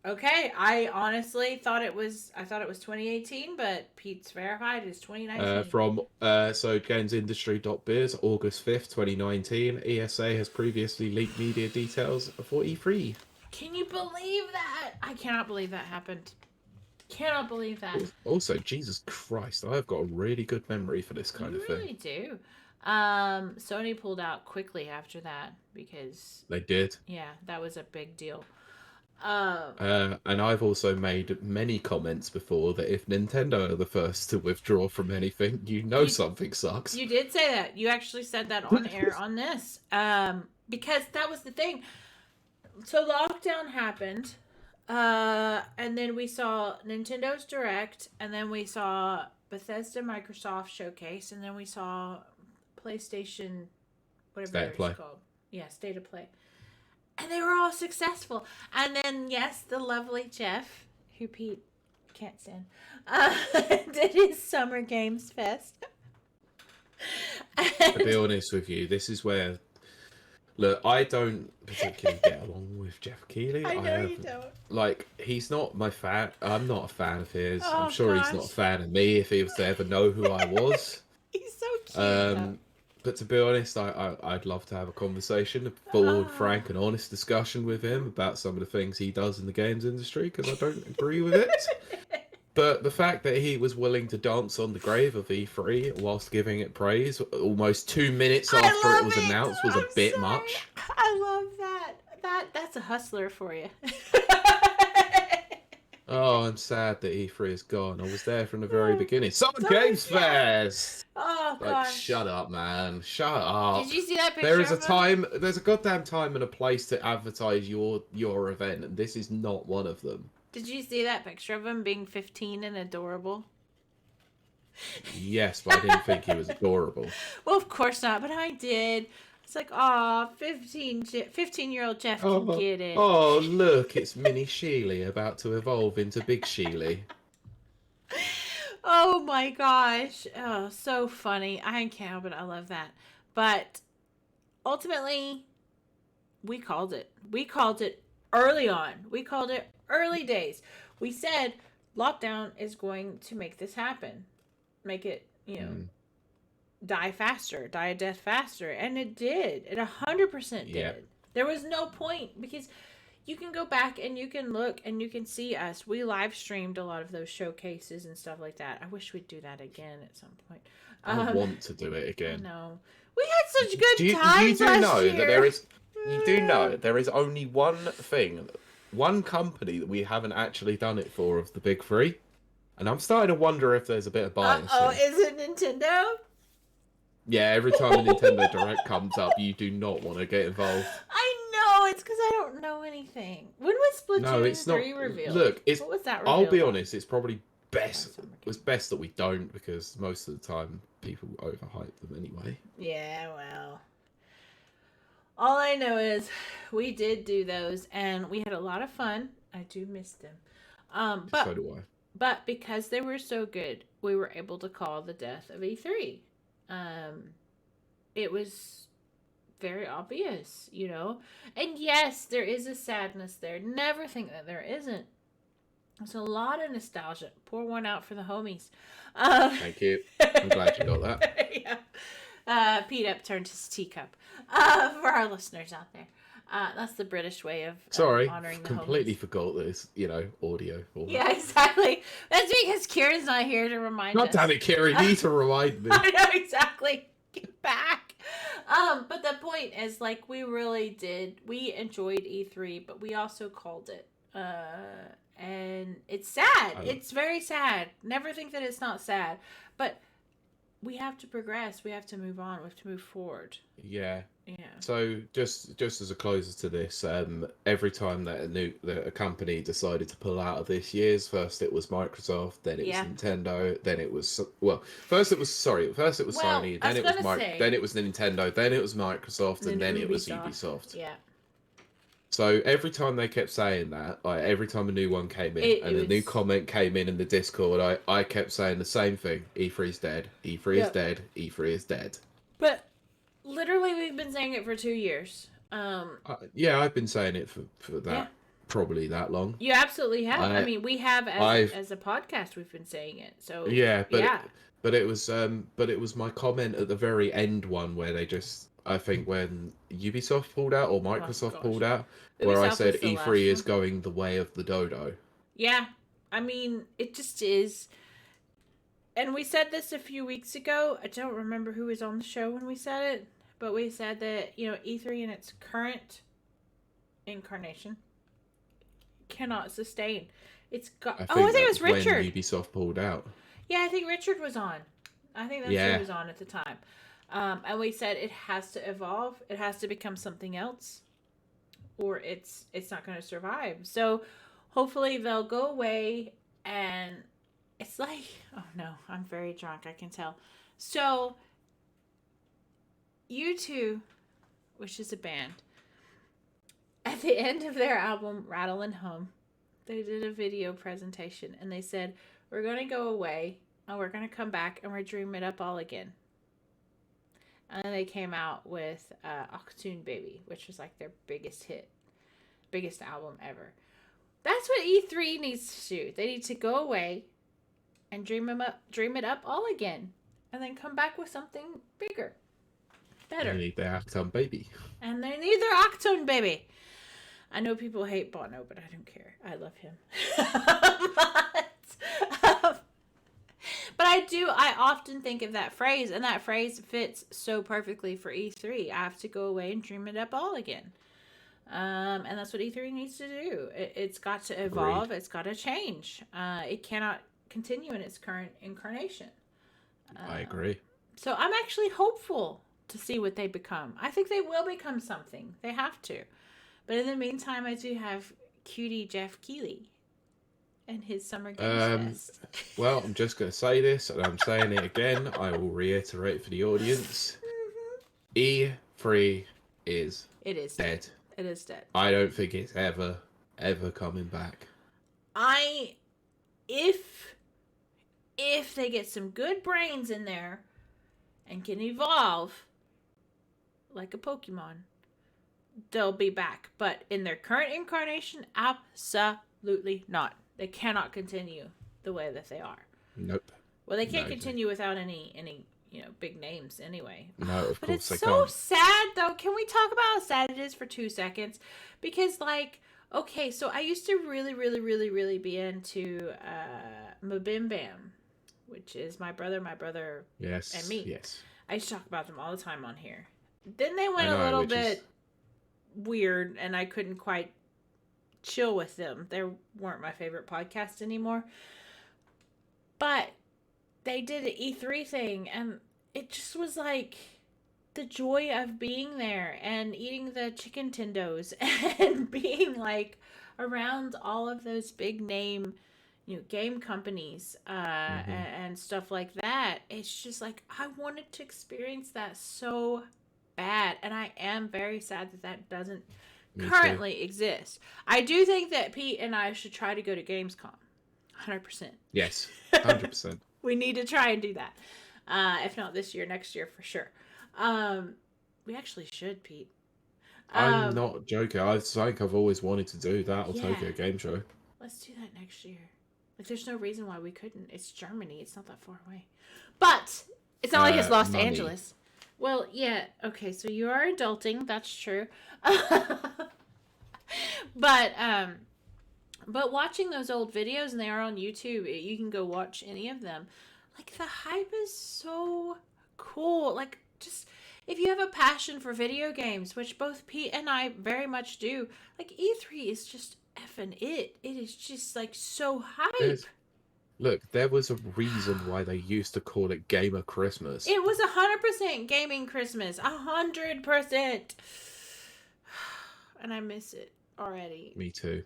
Okay, I honestly thought it was 2018, but Pete's verified it's 2019. From gamesindustry.biz, August 5th, 2019, ESA has previously leaked media details for E3. Can you believe that? I cannot believe that happened. Cannot believe that. Also, Jesus Christ, I've got a really good memory for this kind of thing. You really do. Sony pulled out quickly after that because they did. Yeah, that was a big deal. And I've also made many comments before that if Nintendo are the first to withdraw from anything, something sucks. You did say that. You actually said that on air on this. Because that was the thing. So lockdown happened. And then we saw Nintendo's Direct, and then we saw Bethesda Microsoft Showcase, and then we saw PlayStation, whatever it's called. Yeah, State of Play. And they were all successful. And then, yes, the lovely Jeff, who Pete can't stand, did his Summer Games Fest. To be honest with you, this is where... Look, I don't particularly get along with Jeff Keighley. I know you don't. Like, he's not my fan. I'm not a fan of his. I'm sure he's not a fan of me if he was to ever know who I was. He's so cute. But to be honest, I'd love to have a conversation, a full, frank and honest discussion with him about some of the things he does in the games industry, because I don't agree with it. But the fact that he was willing to dance on the grave of E3 whilst giving it praise almost 2 minutes after it was announced was a bit much. I love that. That's a hustler for you. Oh, I'm sad that E3 is gone. I was there from the very beginning. Summer Games Fest! Oh, gosh. Like, shut up, man. Shut up. Did you see that picture? There's a goddamn time and a place to advertise your event, and this is not one of them. Did you see that picture of him being 15 and adorable? Yes, but I didn't think he was adorable. Well, of course not, but I did. It's like, aw, 15-year-old Jeff can get it. Oh, look, it's Mini Sheely about to evolve into Big Sheely. Oh my gosh. Oh, so funny. I can't help it. I love that. But ultimately, we called it. We called it early on. We called it early days. We said lockdown is going to make this happen. Make it, die a death faster. And it did. It 100% did. Yep. There was no point because you can go back and you can look and you can see us. We live streamed a lot of those showcases and stuff like that. I wish we'd do that again at some point. I want to do it again. No. We had such good times last year. You do know there is only one company that we haven't actually done it for of the big three. And I'm starting to wonder if there's a bit of bias. Oh, is it Nintendo? Yeah, every time a Nintendo Direct comes up, you do not want to get involved. I know, it's because I don't know anything. When was Splatoon 3 revealed? Look, what was that revealed? I'll be honest, it's probably best. It's best that we don't, because most of the time people overhype them anyway. Yeah, well. All I know is we did do those, and we had a lot of fun. I do miss them. But so do I. But because they were so good, we were able to call the death of E3. It was very obvious, And yes, there is a sadness there. Never think that there isn't. There's a lot of nostalgia. Pour one out for the homies. Thank you. I'm glad you got that. Yeah. Pete upturned his teacup. For our listeners out there. That's the British way of honoring the completely homies. forgot this, audio. Yeah, exactly. That's because Kieran's not here to remind us. God damn it, Kieran, you need to remind me. I know, exactly. Get back. But the point is, like, we enjoyed E3, but we also called it. And it's sad. It's very sad. Never think that it's not sad. But we have to progress. We have to move on. We have to move forward. Yeah. Yeah. So just as a closer to this, every time that a company decided to pull out of this year's, first it was Microsoft, then it was Nintendo, then it was first it was Sony, then it was Nintendo, then it was Microsoft, and then it was Ubisoft. Yeah. So every time they kept saying that, like every time a new one came in and a new comment came in the Discord, I kept saying the same thing: E3 is dead, E3 is dead, E3 is dead. But literally, we've been saying it for 2 years. Yeah, I've been saying it for that probably that long. You absolutely have. I mean, we have as a podcast. We've been saying it. So yeah, but it was my comment at the very end one where they just, I think when Ubisoft pulled out or Microsoft pulled out, where I said E3 is going the way of the dodo. Yeah, I mean, it just is. And we said this a few weeks ago. I don't remember who was on the show when we said it, but we said that, E3 in its current incarnation cannot sustain. It's got. I think it was Richard. When Ubisoft pulled out. Yeah, I think Richard was on. I think that's who was on at the time. And we said it has to evolve. It has to become something else, or it's not going to survive. So hopefully they'll go away, and it's like, oh no, I'm very drunk, I can tell. So U2, which is a band, at the end of their album Rattle and Hum, they did a video presentation, and they said, we're going to go away, and we're going to come back, and we're dream it up all again. And then they came out with Achtung Baby, which was like their biggest hit, biggest album ever. That's what E3 needs to do. They need to go away and dream it up all again, and then come back with something bigger, better. They need their Achtung Baby. And they need their Achtung Baby. I know people hate Bono, but I don't care. I love him. But I often think of that phrase, and that phrase fits so perfectly for E3. I have to go away and dream it up all again. And that's what E3 needs to do. It's got to evolve. Agreed. It's got to change. It cannot continue in its current incarnation. I agree. So I'm actually hopeful to see what they become. I think they will become something. They have to. But in the meantime, I do have cutie Jeff Kiley and his Summer Games Fest. Well, I'm just going to say this, and I'm saying it again. I will reiterate for the audience. E3 is dead. It is dead. I don't think it's ever coming back. If they get some good brains in there and can evolve like a Pokemon, they'll be back. But in their current incarnation, absolutely not. They cannot continue the way that they are. Nope. Well, they can't continue without any big names anyway. No, of but course they can't. It's so sad, though. Can we talk about how sad it is for 2 seconds? Because, okay, so I used to really, really, really, really be into Mabim Bam, which is my brother, and me. Yes. I used to talk about them all the time on here. Then they went a little bit weird, and I couldn't quite chill with them. They weren't my favorite podcast anymore. But they did an E3 thing, and it just was like the joy of being there and eating the chicken tendos and being around all of those big name game companies and stuff like that. It's just I wanted to experience that so bad, and I am very sad that doesn't currently exist. I do think that Pete and I should try to go to Gamescom. 100%. Yes, 100%. We need to try and do that. If not this year, next year for sure. We actually should, Pete. I'm not joking. I think I've always wanted to do that. Tokyo Game Show. Let's do that next year. There's no reason why we couldn't. It's Germany. It's not that far away. But it's not like it's Los Angeles. Well, yeah, okay, so you are adulting, that's true. but but watching those old videos, and they are on YouTube, you can go watch any of them. Like, the hype is so cool. Like, just if you have a passion for video games, which both Pete and I very much do, like, E3 is just effing it. It is just like so hype. There's Look, there was a reason why they used to call it Gamer Christmas. It was 100% gaming Christmas. 100%. And I miss it already. Me too.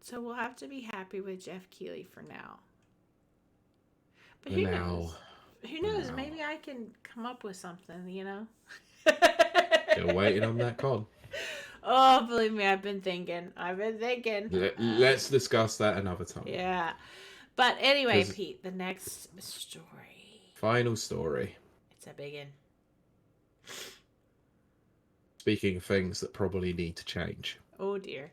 So we'll have to be happy with Jeff Keighley for now. But For who now. knows? Who knows? Now. Maybe I can come up with something, you know? Still waiting on that con. Oh, believe me, I've been thinking. Let's discuss that another time. Yeah. But anyway, Pete, the next story. Final story. It's a big one. Speaking of things that probably need to change. Oh, dear.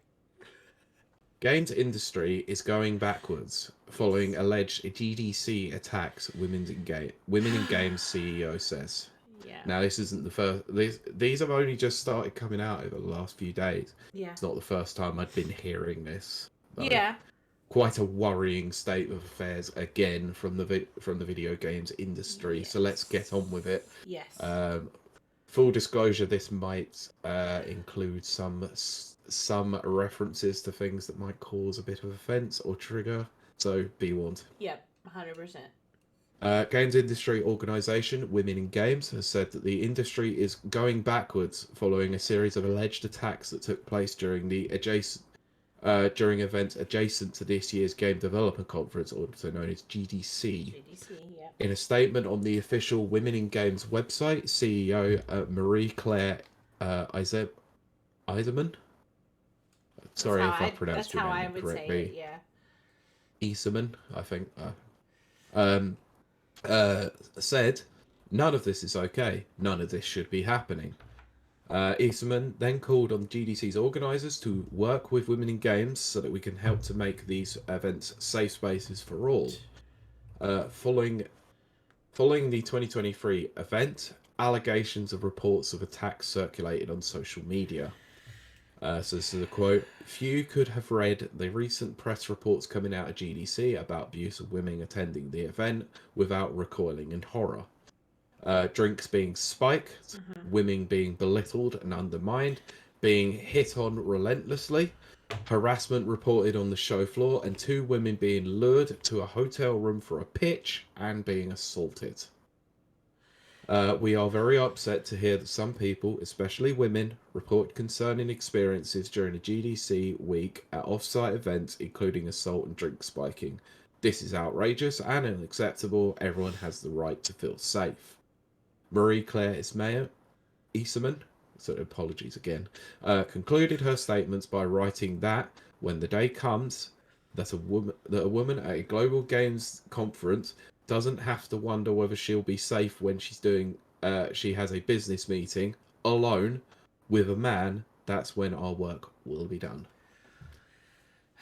Games industry is going backwards following alleged GDC attacks. Women in Games CEO says. Yeah. Now, this isn't the first. These have only just started coming out over the last few days. Yeah. It's not the first time I'd been hearing this. Yeah. Quite a worrying state of affairs again from the video games industry. Yes. So let's get on with it. Yes. Full disclosure: this might include some references to things that might cause a bit of offence or trigger. So be warned. Yep, 100%. Games industry organisation Women in Games has said that the industry is going backwards following a series of alleged attacks that took place during events adjacent to this year's Game Developer Conference, also known as GDC. Yeah. In a statement on the official Women in Games website, CEO Marie-Claire Eiserman. Sorry if I pronounced your name incorrectly. Yeah. Eiserman, I think. Said, none of this is okay. None of this should be happening. Eastman then called on GDC's organisers to work with Women in Games so that we can help to make these events safe spaces for all. Following the 2023 event, allegations of reports of attacks circulated on social media. So this is a quote. Few could have read the recent press reports coming out of GDC about abuse of women attending the event without recoiling in horror. Drinks being spiked, women being belittled and undermined, being hit on relentlessly, harassment reported on the show floor, and 2 women being lured to a hotel room for a pitch and being assaulted. We are very upset to hear that some people, especially women, report concerning experiences during the GDC week at off-site events, including assault and drink spiking. This is outrageous and unacceptable. Everyone has the right to feel safe. Marie-Claire Eastman, so apologies again, concluded her statements by writing that when the day comes that a woman at a global games conference doesn't have to wonder whether she'll be safe when she has a business meeting alone with a man, that's when our work will be done.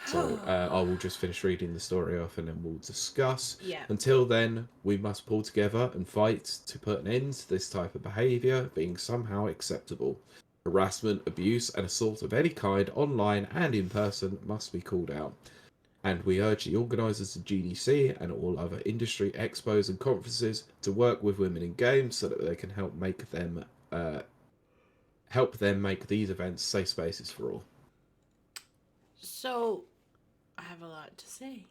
So I will just finish reading the story off and then we'll discuss. Yeah. Until then, we must pull together and fight to put an end to this type of behaviour being somehow acceptable. Harassment, abuse and assault of any kind, online and in person, must be called out. And we urge the organisers of GDC and all other industry expos and conferences to work with Women in Games so that they can help them make these events safe spaces for all. So, I have a lot to say.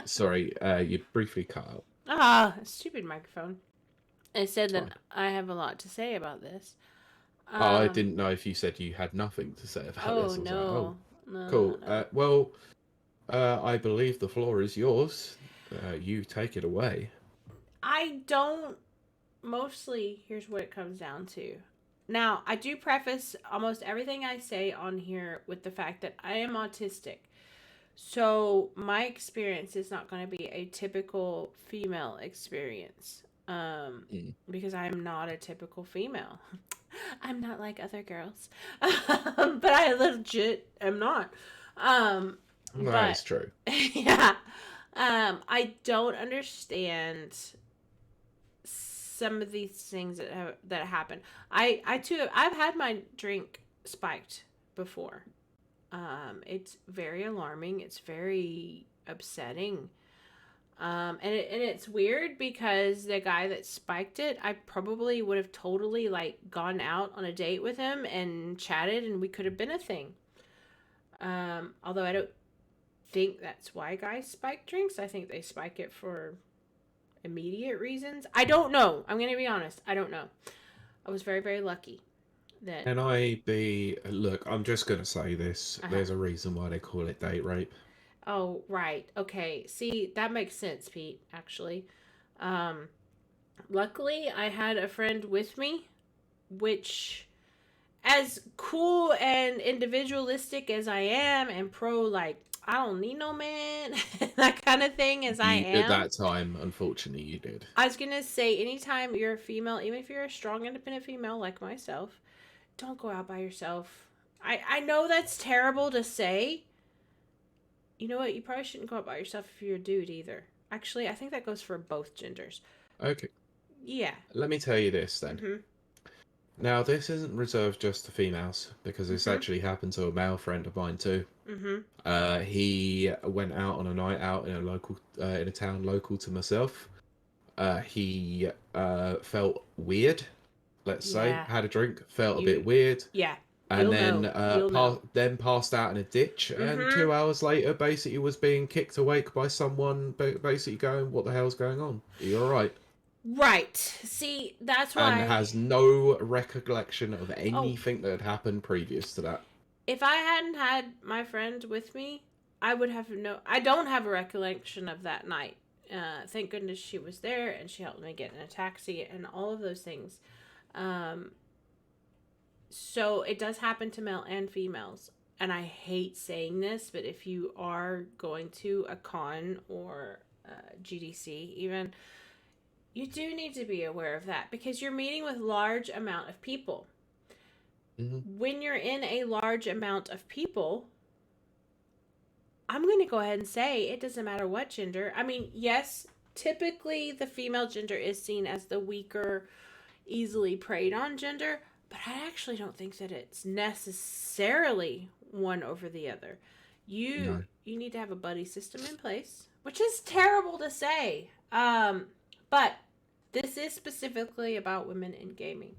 Sorry, you briefly cut out. Stupid microphone. I said that I have a lot to say about this. I didn't know if you said you had nothing to say about this. No. No. Cool. No. I believe the floor is yours. You take it away. I don't. Mostly, here's what it comes down to. Now, I do preface almost everything I say on here with the fact that I am autistic. So, my experience is not going to be a typical female experience. Because I'm not a typical female. I'm not like other girls. But I legit am not. That's true. Yeah. I don't understand some of these things that happen. I too, I've had my drink spiked before. It's very alarming. It's very upsetting. And it's weird because the guy that spiked it, I probably would have totally like gone out on a date with him and chatted, and we could have been a thing. Although I don't think that's why guys spike drinks. I think they spike it for immediate reasons. I don't know. I'm gonna be honest. I don't know. I was very, very lucky that. Can I be? Look, I'm just gonna say this. There's a reason why they call it date rape. Oh, right. Okay. See, that makes sense, Pete, actually. Luckily, I had a friend with me, which, as cool and individualistic as I am and pro, like, I don't need no man, that kind of thing as I am. At that time, unfortunately, you did. I was going to say, anytime you're a female, even if you're a strong, independent female like myself, don't go out by yourself. I know that's terrible to say. You know what? You probably shouldn't go out by yourself if you're a dude either. Actually, I think that goes for both genders. Okay. Yeah. Let me tell you this then. Mm-hmm. Now, this isn't reserved just to females, because this actually happened to a male friend of mine too. Mm-hmm. He went out on a night out in a town local to myself. He felt weird, let's say. Had a drink, felt a bit weird. Yeah. And then passed out in a ditch, and 2 hours later, basically was being kicked awake by someone, basically going, "What the hell's going on? Are you all right?" Right. See, that's why. And has no recollection of anything that had happened previous to that. If I hadn't had my friend with me, I would have I don't have a recollection of that night. Thank goodness she was there, and she helped me get in a taxi and all of those things. So it does happen to male and females. And I hate saying this, but if you are going to a con or GDC even, you do need to be aware of that because you're meeting with large amount of people. Mm-hmm. When you're in a large amount of people, I'm going to go ahead and say it doesn't matter what gender. I mean, yes, typically the female gender is seen as the weaker, easily preyed on gender, but I actually don't think that it's necessarily one over the other. You need to have a buddy system in place, which is terrible to say. But this is specifically about women in gaming.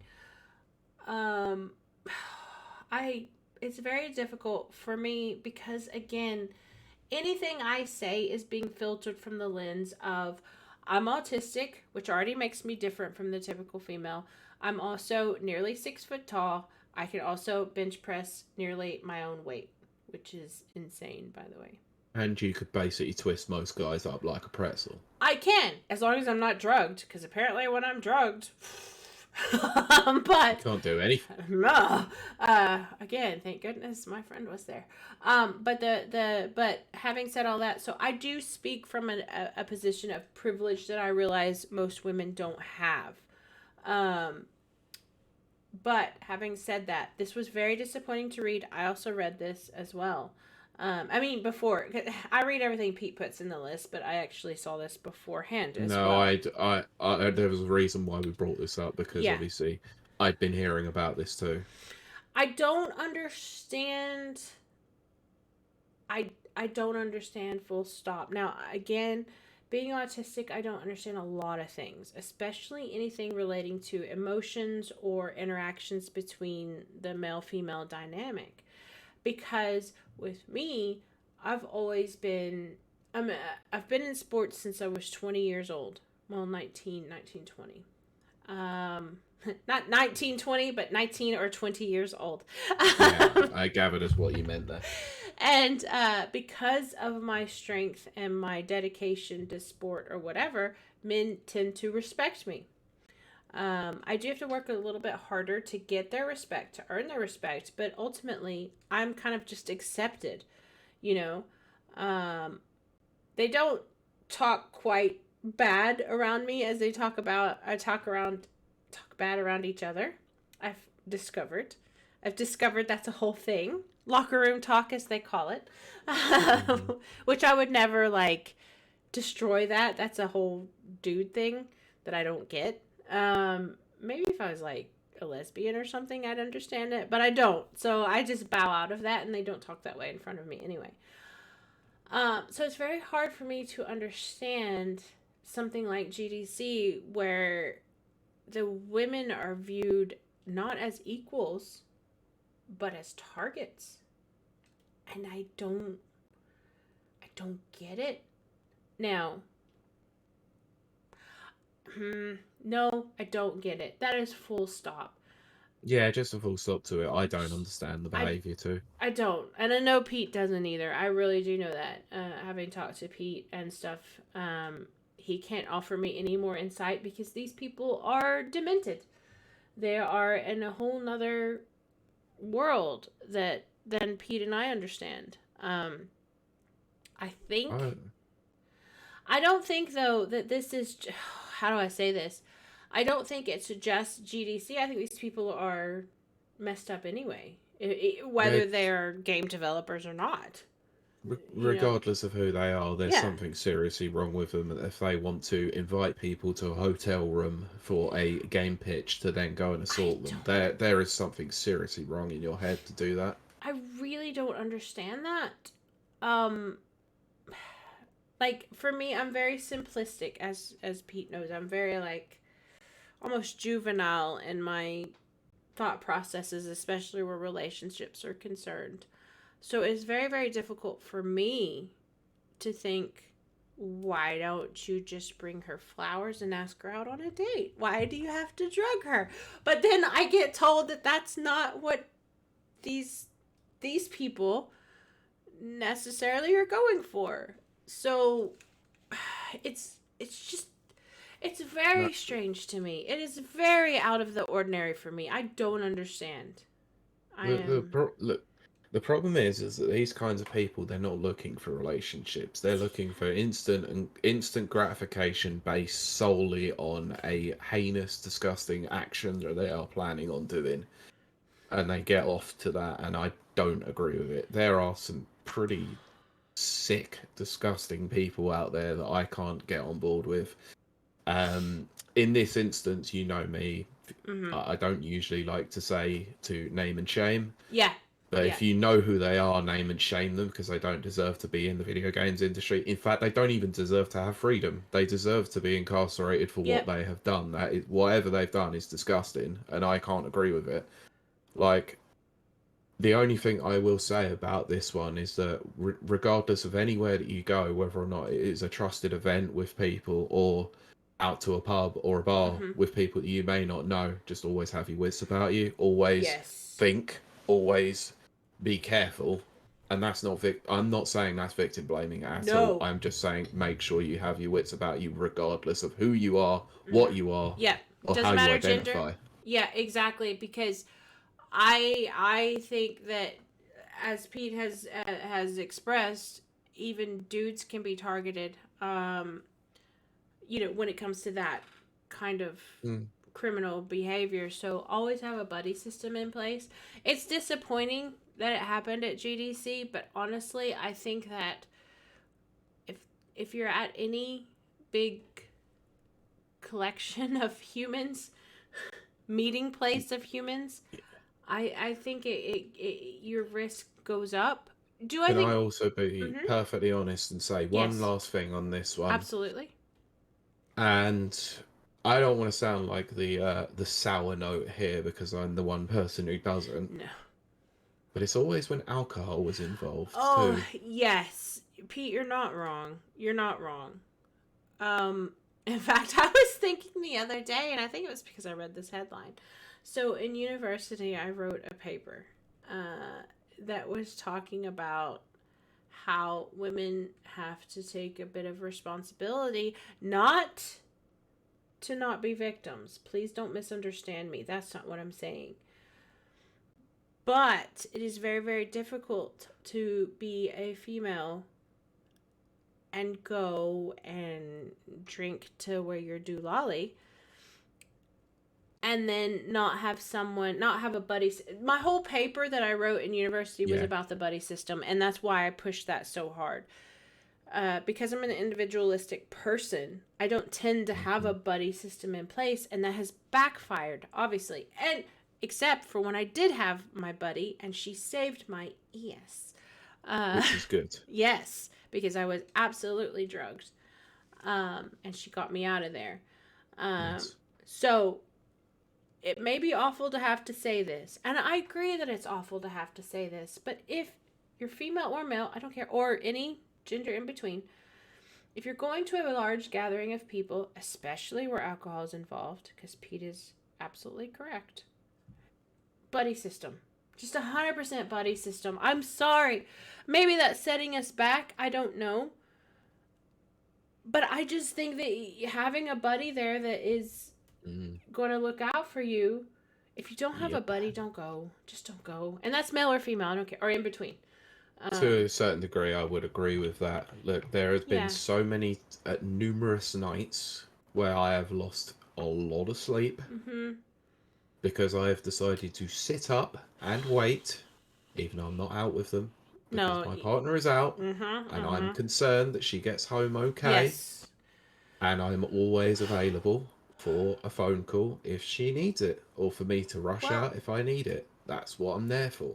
It's very difficult for me because, again, anything I say is being filtered from the lens of I'm autistic, which already makes me different from the typical female. I'm also nearly 6 foot tall. I can also bench press nearly my own weight, which is insane, by the way. And you could basically twist most guys up like a pretzel. I can, as long as I'm not drugged, because apparently when I'm drugged, but can't do anything. No. Again, thank goodness my friend was there. But having said all that, so I do speak from a position of privilege that I realize most women don't have. But having said that, this was very disappointing to read. I also read this as well. I mean, before I read everything Pete puts in the list, but I actually saw this beforehand as well. I there was a reason why we brought this up because obviously I'd been hearing about this too. I don't understand. I don't understand. Full stop. Now, again, being autistic, I don't understand a lot of things, especially anything relating to emotions or interactions between the male-female dynamic. Because with me, I've always been, I've been in sports since I was 20 years old. Well, 19, 20. Not 19, 20, but 19 or 20 years old. Yeah, I gathered as what you meant there. And because of my strength and my dedication to sport or whatever, men tend to respect me. I do have to work a little bit harder to get their respect, to earn their respect, but ultimately, I'm kind of just accepted, you know. They don't talk quite bad around me as they talk bad around each other. I've discovered that's a whole thing. Locker room talk, as they call it, which I would never, destroy that. That's a whole dude thing that I don't get. Maybe if I was like a lesbian or something, I'd understand it, but I don't. So I just bow out of that, and they don't talk that way in front of me anyway. So it's very hard for me to understand something like GDC where the women are viewed not as equals, but as targets. And I don't get it. Now, no, I don't get it. That is full stop. Yeah, just a full stop to it. I don't understand the behavior too. I don't. And I know Pete doesn't either. I really do know that. Having talked to Pete and stuff, he can't offer me any more insight because these people are demented. They are in a whole nother world than Pete and I understand. I think I don't think though that this is, how do I say this? I don't think it's just GDC. I think these people are messed up anyway, whether they're game developers or not. Regardless of who they are, there's something seriously wrong with them. If they want to invite people to a hotel room for a game pitch to then go and assault them, there is something seriously wrong in your head to do that. I really don't understand that. Like for me, I'm very simplistic, as Pete knows. I'm very like almost juvenile in my thought processes, especially where relationships are concerned. So it's very, very difficult for me to think, why don't you just bring her flowers and ask her out on a date? Why do you have to drug her? But then I get told that that's not what these people necessarily are going for. So it's very strange to me. It is very out of the ordinary for me. I don't understand. The problem is that these kinds of people, they're not looking for relationships. They're looking for instant gratification based solely on a heinous, disgusting action that they are planning on doing. And they get off to that, and I don't agree with it. There are some pretty sick, disgusting people out there that I can't get on board with. In this instance, you know me, I don't usually like to say to name and shame. Yeah. But if you know who they are, name and shame them, because they don't deserve to be in the video games industry. In fact, they don't even deserve to have freedom. They deserve to be incarcerated for what they have done. That is, whatever they've done is disgusting, and I can't agree with it. Like, the only thing I will say about this one is that regardless of anywhere that you go, whether or not it is a trusted event with people or out to a pub or a bar with people that you may not know, just always have your wits about you. Always think, always be careful. And that's not I'm not saying that's victim blaming at all. I'm just saying make sure you have your wits about you regardless of who you are, what you are, or doesn't how matter you identify. Gender. Yeah, exactly, because I think that, as Pete has expressed, even dudes can be targeted. When it comes to that kind of criminal behavior. So always have a buddy system in place. It's disappointing that it happened at GDC, but honestly, I think that if you're at any big collection of humans, meeting place of humans, I think your risk goes up. Can I also be perfectly honest and say one last thing on this one? Absolutely. And I don't want to sound like the sour note here because I'm the one person who doesn't. No. But it's always when alcohol was involved too. Yes. Pete, you're not wrong. You're not wrong. In fact, I was thinking the other day, and I think it was because I read this headline. So in university, I wrote a paper that was talking about how women have to take a bit of responsibility, not to not be victims. Please don't misunderstand me. That's not what I'm saying. But it is very, very difficult to be a female and go and drink to where you're doolally and then not have a buddy. My whole paper that I wrote in university was about the buddy system, and that's why I pushed that so hard. because I'm an individualistic person, I don't tend to have a buddy system in place, and that has backfired, obviously. And except for when I did have my buddy, and she saved my ES. Which is good. Yes, because I was absolutely drugged. And she got me out of there. Nice. So it may be awful to have to say this, and I agree that it's awful to have to say this, but if you're female or male, I don't care, or any gender in between, if you're going to a large gathering of people, especially where alcohol is involved, because Pete is absolutely correct, buddy system. Just 100% buddy system. I'm sorry. Maybe that's setting us back. I don't know. But I just think that having a buddy there that is going to look out for you, if you don't have a buddy, don't go. Just don't go. And that's male or female, I don't care. Or in between. To a certain degree, I would agree with that. Look, there has been so many, numerous nights where I have lost a lot of sleep because I have decided to sit up and wait, even though I'm not out with them. Because my partner is out, and I'm concerned that she gets home okay. Yes. And I'm always available for a phone call if she needs it, or for me to rush out if I need it. That's what I'm there for.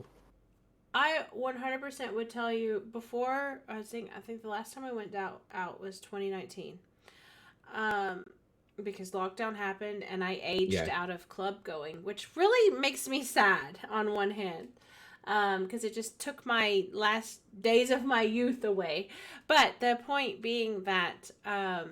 I 100% would tell you before, I think the last time I went out was 2019. Because lockdown happened and I aged out of club going, which really makes me sad on one hand. Because it just took my last days of my youth away. But the point being that, up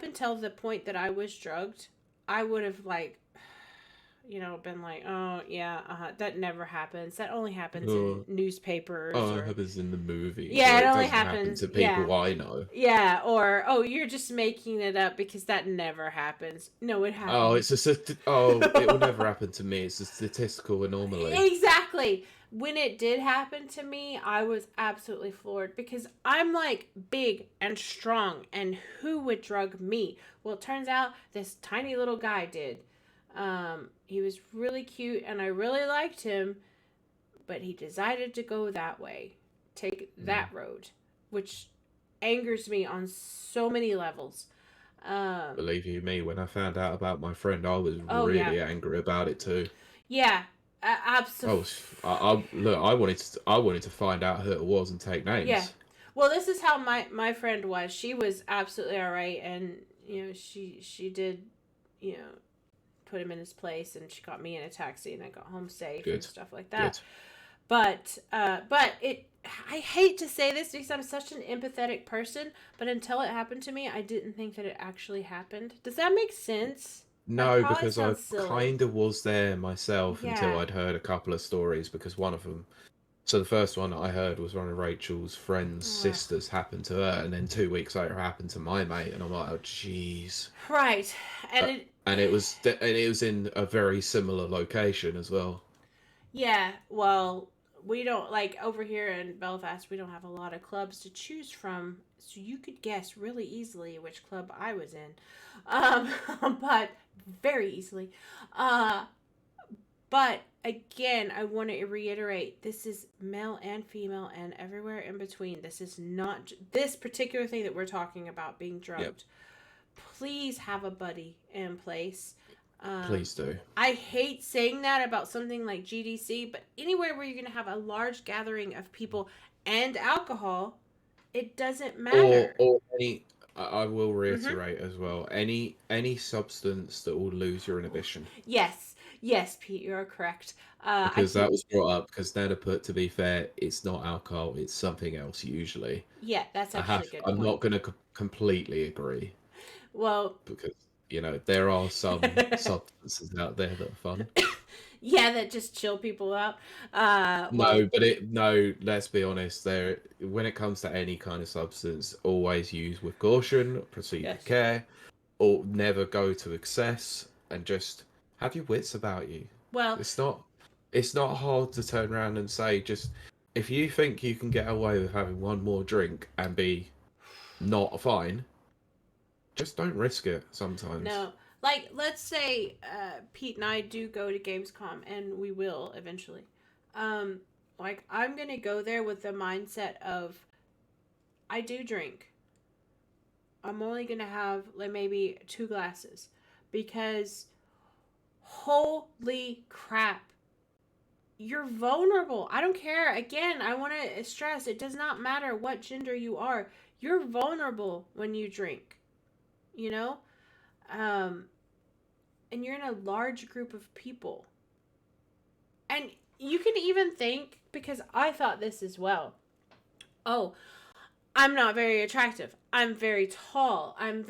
until the point that I was drugged, I would have been like, oh yeah, that never happens. That only happens in newspapers. It happens in the movies. Yeah, it only happens to people I know. Yeah, or you're just making it up because that never happens. No, it happens. It will never happen to me. It's a statistical anomaly. Exactly. When it did happen to me, I was absolutely floored because I'm like big and strong, and who would drug me? Well, it turns out this tiny little guy did. He was really cute and I really liked him, but he decided to go that way, take that road, which angers me on so many levels. Believe you me, when I found out about my friend, I was really angry about it too. Yeah, absolutely. I wanted to find out who it was and take names. Yeah. Well, this is how my friend was. She was absolutely all right, and she did, put him in his place, and she got me in a taxi, and I got home safe and stuff like that. But I hate to say this because I'm such an empathetic person, but until it happened to me, I didn't think that it actually happened. Does that make sense? No, because I kind of was there myself until I'd heard a couple of stories, because one of them, so the first one I heard was one of Rachel's friend's sisters happened to her, and then 2 weeks later it happened to my mate, and I'm like, oh jeez. Right. And it was in a very similar location as well. Yeah, well, we don't, over here in Belfast, we don't have a lot of clubs to choose from, so you could guess really easily which club I was in. But very easily. But again, I want to reiterate, this is male and female and everywhere in between. This is not this particular thing that we're talking about, being drugged. Yep. Please have a buddy in place. Please do. I hate saying that about something like GDC, but anywhere where you're going to have a large gathering of people and alcohol, it doesn't matter. Or any, I will reiterate as well, any substance that will lose your inhibition. Yes, Pete, you're correct. Because that was brought up, because Nana to be fair, it's not alcohol, it's something else usually. Yeah, that's actually a good point. I'm not going to completely agree. Well, because there are some substances out there that are fun. Yeah, that just chill people out. Let's be honest. When it comes to any kind of substance, always use with caution, proceed with care, or never go to excess, and just have your wits about you. Well, it's not hard to turn around and say, just if you think you can get away with having one more drink and be not fine, just don't risk it sometimes. No. Let's say Pete and I do go to Gamescom, and we will eventually. I'm going to go there with the mindset of I do drink, I'm only going to have like maybe 2 glasses because holy crap, you're vulnerable. I don't care. Again, I want to stress it does not matter what gender you are. You're vulnerable when you drink, you know? Um, and you're in a large group of people. And you can even think, because I thought this as well. Oh, I'm not very attractive. I'm very tall. I'm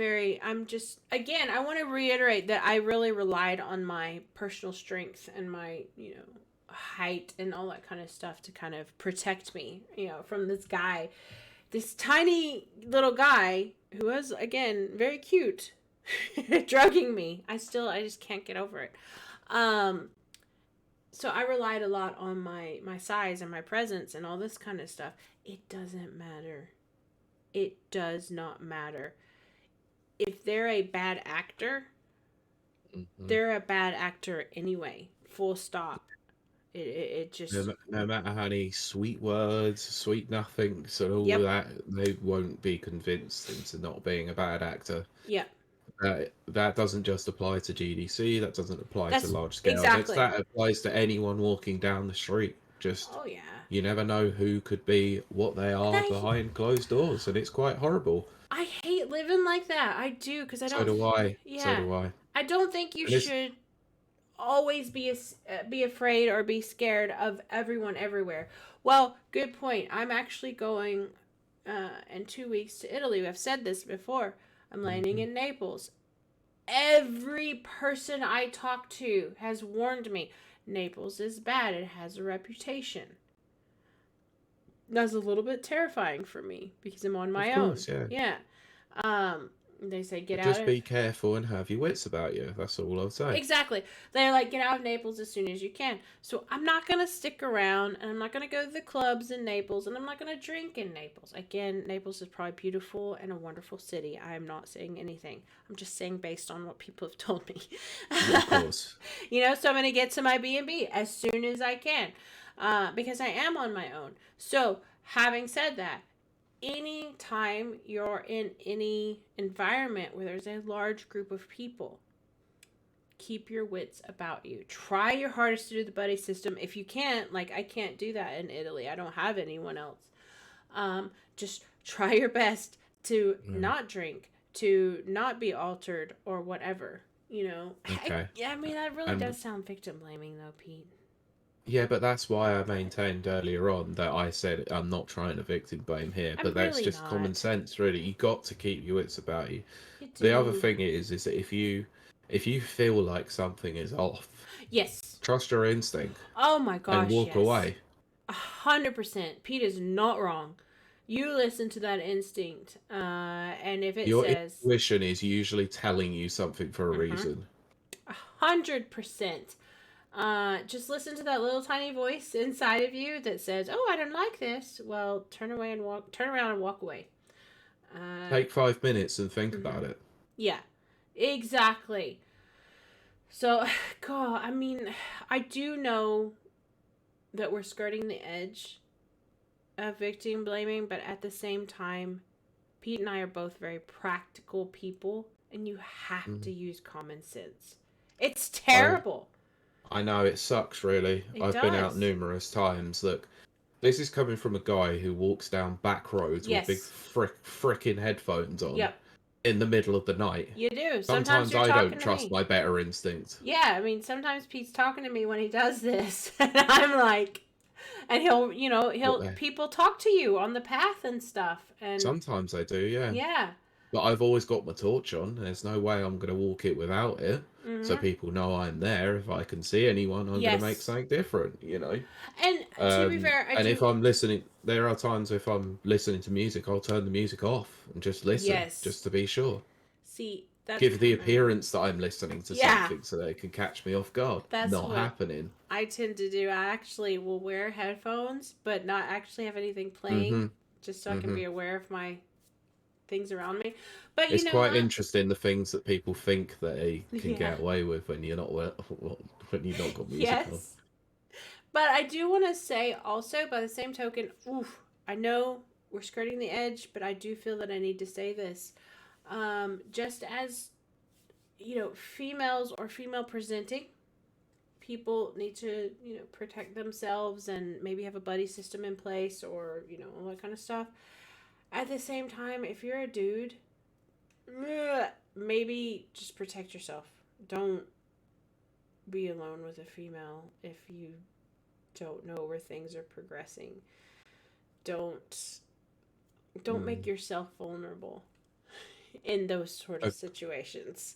just, again, I want to reiterate that I really relied on my personal strength and my, height and all that kind of stuff to kind of protect me, from this guy, this tiny little guy who was, again, very cute, drugging me. I just can't get over it. So I relied a lot on my size and my presence and all this kind of stuff. It doesn't matter. It does not matter. If they're a bad actor, they're a bad actor anyway. Full stop. It just... No matter how many sweet words, sweet nothings, and all that, they won't be convinced into not being a bad actor. Yep. That doesn't just apply to GDC. That doesn't apply to large scale. Exactly. That applies to anyone walking down the street. Just, oh yeah, you never know who could be what they are behind closed doors, and it's quite horrible. I hate living like that. I do, because I don't. So do I. Yeah. So do I. I don't think you should always be afraid or be scared of everyone everywhere. Well, good point. I'm actually going in 2 weeks to Italy. I've said this before. I'm landing in Naples. Every person I talk to has warned me, Naples is bad. It has a reputation. That's a little bit terrifying for me because I'm on my own. Yeah. They say just be careful and have your wits about you. That's all I'll say. Exactly. They're like, get out of Naples as soon as you can. So I'm not going to stick around, and I'm not going to go to the clubs in Naples, and I'm not going to drink in Naples. Again, Naples is probably beautiful and a wonderful city. I am not saying anything. I'm just saying based on what people have told me. Of course. So I'm going to get to my B&B as soon as I can because I am on my own. So having said that, anytime you're in any environment where there's a large group of people, keep your wits about you. Try your hardest to do the buddy system. If you can't, like I can't do that in Italy. I don't have anyone else. Just try your best to not drink, to not be altered or whatever, Okay. I mean, that really does sound victim blaming though, Pete. Yeah, but that's why I maintained earlier on that I said I'm not trying to victim blame here, but that's really just common sense, really. You got to keep your wits about you. The other thing is that if you feel like something is off, yes, trust your instinct. Oh my gosh, and walk away. 100%. Pete is not wrong. You listen to that instinct, and if your says intuition is usually telling you something for a reason. 100%. Just listen to that little tiny voice inside of you that says, "Oh, I don't like this." Well, turn around and walk away. Take 5 minutes and think about it. Yeah, exactly. So, God, I mean, I do know that we're skirting the edge of victim blaming, but at the same time, Pete and I are both very practical people, and you have to use common sense. It's terrible. I know, it sucks, really. I've been out numerous times. Look, this is coming from a guy who walks down back roads with big frickin' headphones on in the middle of the night. You do. Sometimes I don't trust my better instinct. Yeah, I mean, sometimes Pete's talking to me when he does this, and I'm like... And he'll people talk to you on the path and stuff. And sometimes I do, yeah. Yeah. But I've always got my torch on. There's no way I'm going to walk it without it. So people know I'm there. If I can see anyone, I'm going to make something different, And to be fair, if I'm listening, there are times if I'm listening to music, I'll turn the music off and just listen, just to be sure. See, that's give the appearance that I'm listening to something so they can catch me off guard. That's not happening. I tend to do. I actually will wear headphones, but not actually have anything playing, just so I can be aware of my things around me. But it's quite interesting the things that people think that they can get away with when you're not got music on. But I do want to say also, by the same token, I know we're skirting the edge, but I do feel that I need to say this. Just as, females or female presenting people need to, protect themselves and maybe have a buddy system in place or, all that kind of stuff. At the same time, if you're a dude, maybe just protect yourself. Don't be alone with a female if you don't know where things are progressing. Don't make yourself vulnerable in those sort of situations.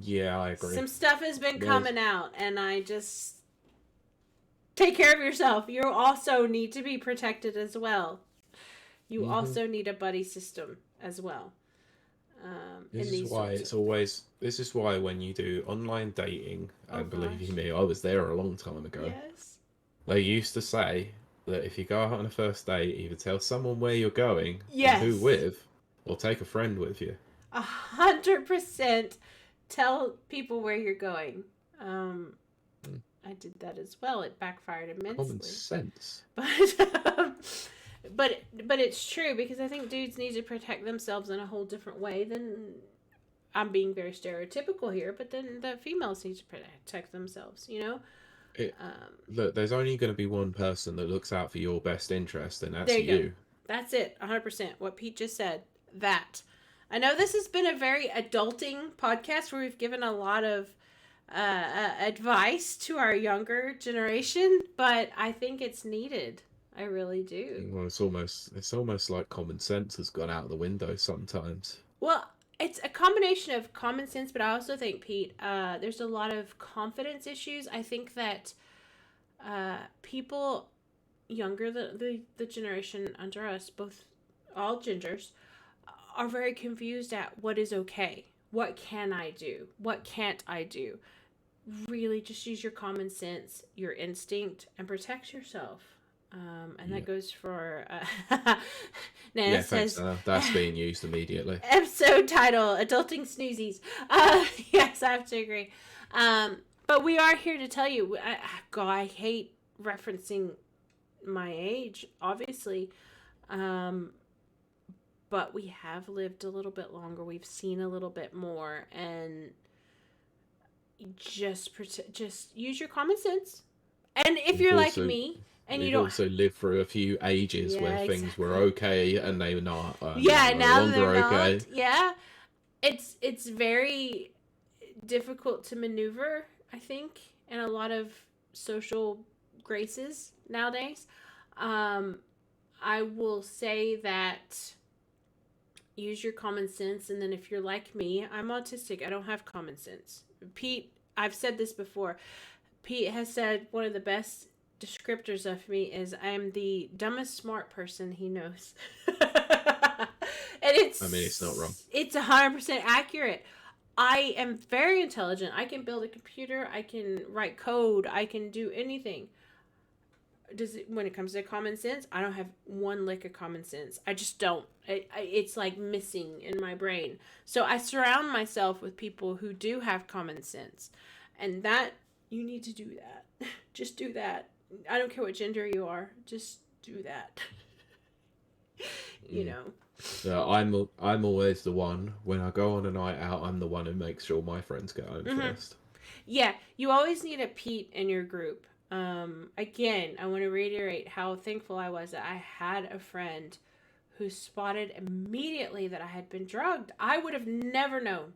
Yeah, I agree. Some stuff has been coming out, and I just take care of yourself. You also need to be protected as well. You also need a buddy system as well. This is why when you do online dating, and believe you me, I was there a long time ago. Yes. They used to say that if you go out on a first date, either tell someone where you're going, and who with, or take a friend with you. 100% tell people where you're going. I did that as well. It backfired immensely. Common sense. But it's true, because I think dudes need to protect themselves in a whole different way than, I'm being very stereotypical here, but then the females need to protect themselves, Look, there's only going to be one person that looks out for your best interest, and that's you. That's it, 100%. What Pete just said. That. I know this has been a very adulting podcast where we've given a lot of advice to our younger generation, but I think it's needed. I really do. Well, it's almost like common sense has gone out the window sometimes. Well, it's a combination of common sense, but I also think, Pete, there's a lot of confidence issues. I think that people younger, the generation under us, all genders, are very confused at what is okay. What can I do? What can't I do? Really just use your common sense, your instinct, and protect yourself. And that goes for Nana says that's being used immediately. Episode title: Adulting Snewsies. Yes, I have to agree. But we are here to tell you. I hate referencing my age, obviously. But we have lived a little bit longer. We've seen a little bit more, and just use your common sense. And if you're like me, and you don't also lived through a few ages where things were okay and they were not. Now they're okay. not. Yeah, it's very difficult to maneuver, I think, and a lot of social graces nowadays. I will say that use your common sense, and then if you're like me, I'm autistic. I don't have common sense. Pete, I've said this before. Pete has said one of the best descriptors of me is I am the dumbest smart person he knows. And it's not wrong. It's 100% accurate. I am very intelligent. I can build a computer. I can write code. I can do anything. When it comes to common sense, I don't have one lick of common sense. I just don't. It's like missing in my brain. So I surround myself with people who do have common sense. And that, you need to do that. Just do that. I don't care what gender you are. Just do that. You know. So I'm always the one, when I go on a night out, I'm the one who makes sure my friends get home first. Yeah, you always need a Pete in your group. Again, I want to reiterate how thankful I was that I had a friend who spotted immediately that I had been drugged. I would have never known.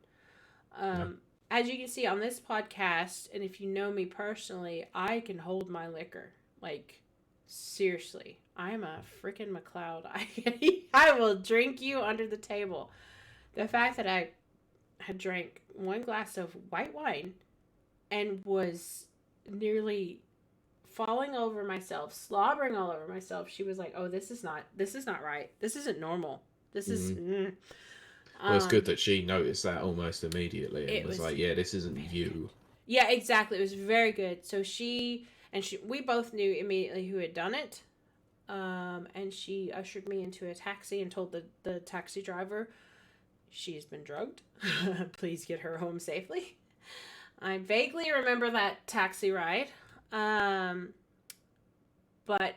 As you can see on this podcast, and if you know me personally, I can hold my liquor. Like, seriously, I'm a freaking McLeod. I will drink you under the table. The fact that I had drank one glass of white wine and was nearly falling over myself, slobbering all over myself. She was like, "Oh, this is not right. This isn't normal. This is." Well, it's good that she noticed that almost immediately and was like, "Yeah, this isn't you." Yeah, exactly. It was very good. So we both knew immediately who had done it. And she ushered me into a taxi and told the taxi driver, "She's been drugged. Please get her home safely." I vaguely remember that taxi ride. But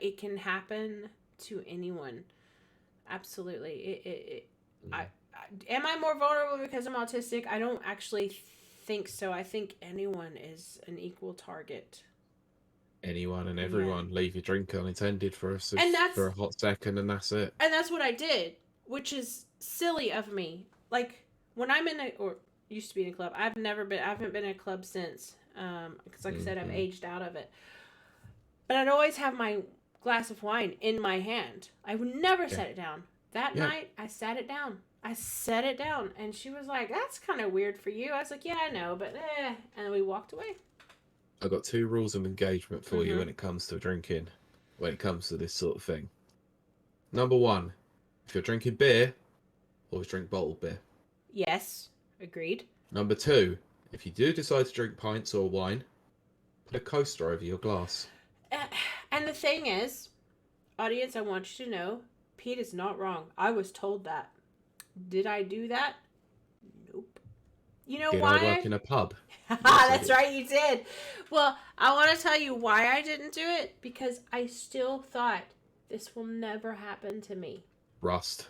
it can happen to anyone. Absolutely. Am I more vulnerable because I'm autistic? I don't actually think so. I think anyone is an equal target. Anyone and everyone, leave your drink unattended for a hot second, and that's it. And that's what I did, which is silly of me. Like when I'm or used to be in a club. I haven't been in a club since. Because like I said, I've aged out of it. But I'd always have my glass of wine in my hand. I would never set it down. That night, I sat it down. And she was like, "That's kind of weird for you." I was like, "Yeah, I know, but eh." And we walked away. I've got 2 rules of engagement for you when it comes to drinking, when it comes to this sort of thing. Number 1, if you're drinking beer, always drink bottled beer. Yes, agreed. Number 2, if you do decide to drink pints or wine, put a coaster over your glass. And the thing is, audience, I want you to know, Pete is not wrong. I was told that. Did I do that? Nope. You know why? Did I work in a pub? That's right, you did. Well, I want to tell you why I didn't do it. Because I still thought this will never happen to me. Rust.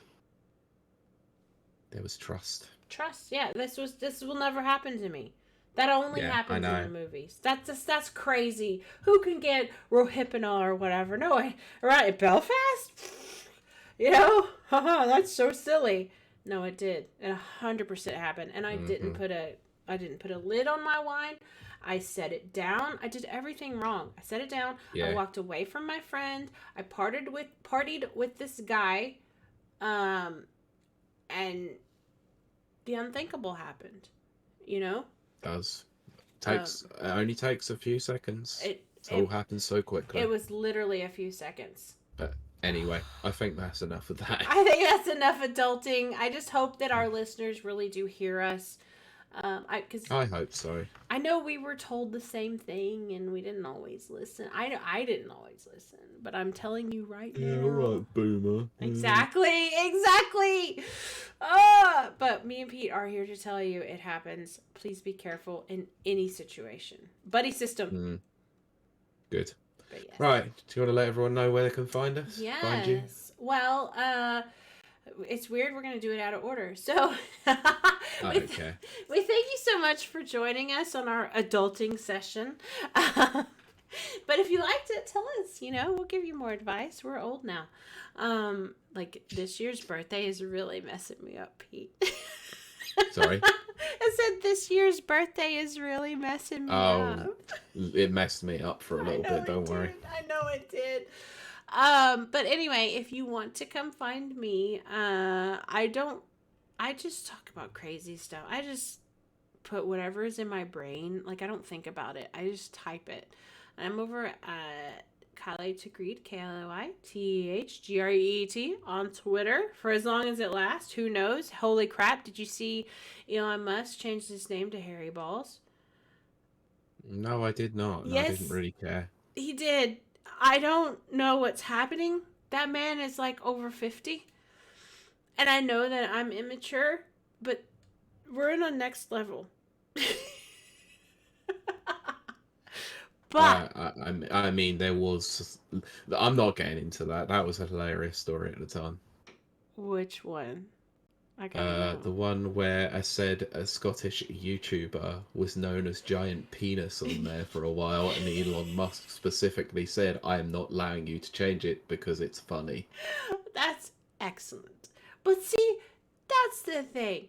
There was trust. Trust, yeah. This will never happen to me. That only happens in the movies. That's crazy. Who can get Rohypnol or whatever? No, right, Belfast? You know? That's so silly. No, it did. It 100% happened. And I didn't put a lid on my wine. I set it down. I did everything wrong. I set it down. Yeah. I walked away from my friend. I partied with this guy. And the unthinkable happened. You know? It only takes a few seconds. It all happens so quickly. It was literally a few seconds. But anyway, I think that's enough of that. I think that's enough adulting. I just hope that our listeners really do hear us. I hope so. I know we were told the same thing and we didn't always listen. I didn't always listen, but I'm telling you right now. Yeah, all right, boomer. Exactly. But me and Pete are here to tell you it happens. Please be careful in any situation. Buddy system. Good. But yes. Right. Do you want to let everyone know where they can find us? Yes. Find you? Well, it's weird. We're going to do it out of order. So we thank you so much for joining us on our adulting session. But if you liked it, tell us, we'll give you more advice. We're old now. Like this year's birthday is really messing me up, Pete. Sorry? I said this year's birthday is really messing me up. It messed me up for a little bit, don't worry. I know it did. But anyway, if you want to come find me, I just talk about crazy stuff. I just put whatever is in my brain. Like, I don't think about it. I just type it. I'm over at Kiley to Greet, KLEYTEHGREET on Twitter for as long as it lasts. Who knows? Holy crap. Did you see Elon Musk changed his name to Harry Balls? No, I did not. Yes, I didn't really care. He did. I don't know what's happening. That man is like over 50. And I know that I'm immature, but we're in a next level. But I mean, there was. I'm not getting into that. That was a hilarious story at the time. Which one? The one where I said a Scottish YouTuber was known as Giant Penis on there for a while, and Elon Musk specifically said, "I am not allowing you to change it because it's funny." That's excellent. But see, that's the thing.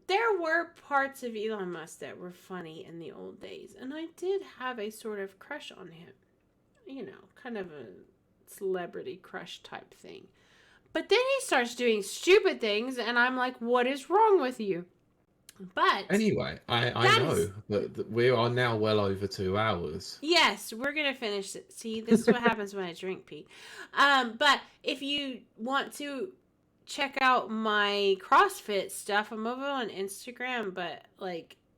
There were parts of Elon Musk that were funny in the old days, and I did have a sort of crush on him. Kind of a celebrity crush type thing. But then he starts doing stupid things, and I'm like, what is wrong with you? But anyway, I know that we are now well over 2 hours. Yes, we're going to finish it. See, this is what happens when I drink, Pete. But if you want to check out my CrossFit stuff, I'm over on Instagram, but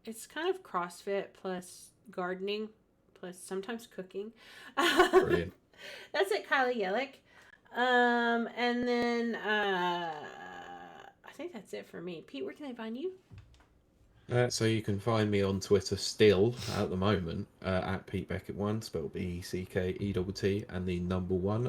it's kind of CrossFit plus gardening plus sometimes cooking. Brilliant. That's at Kylie Yellick. And then I think that's it for me. Pete, where can I find you? So you can find me on Twitter still at the moment at Pete Beckett1, spelled BECKETT, and the number one.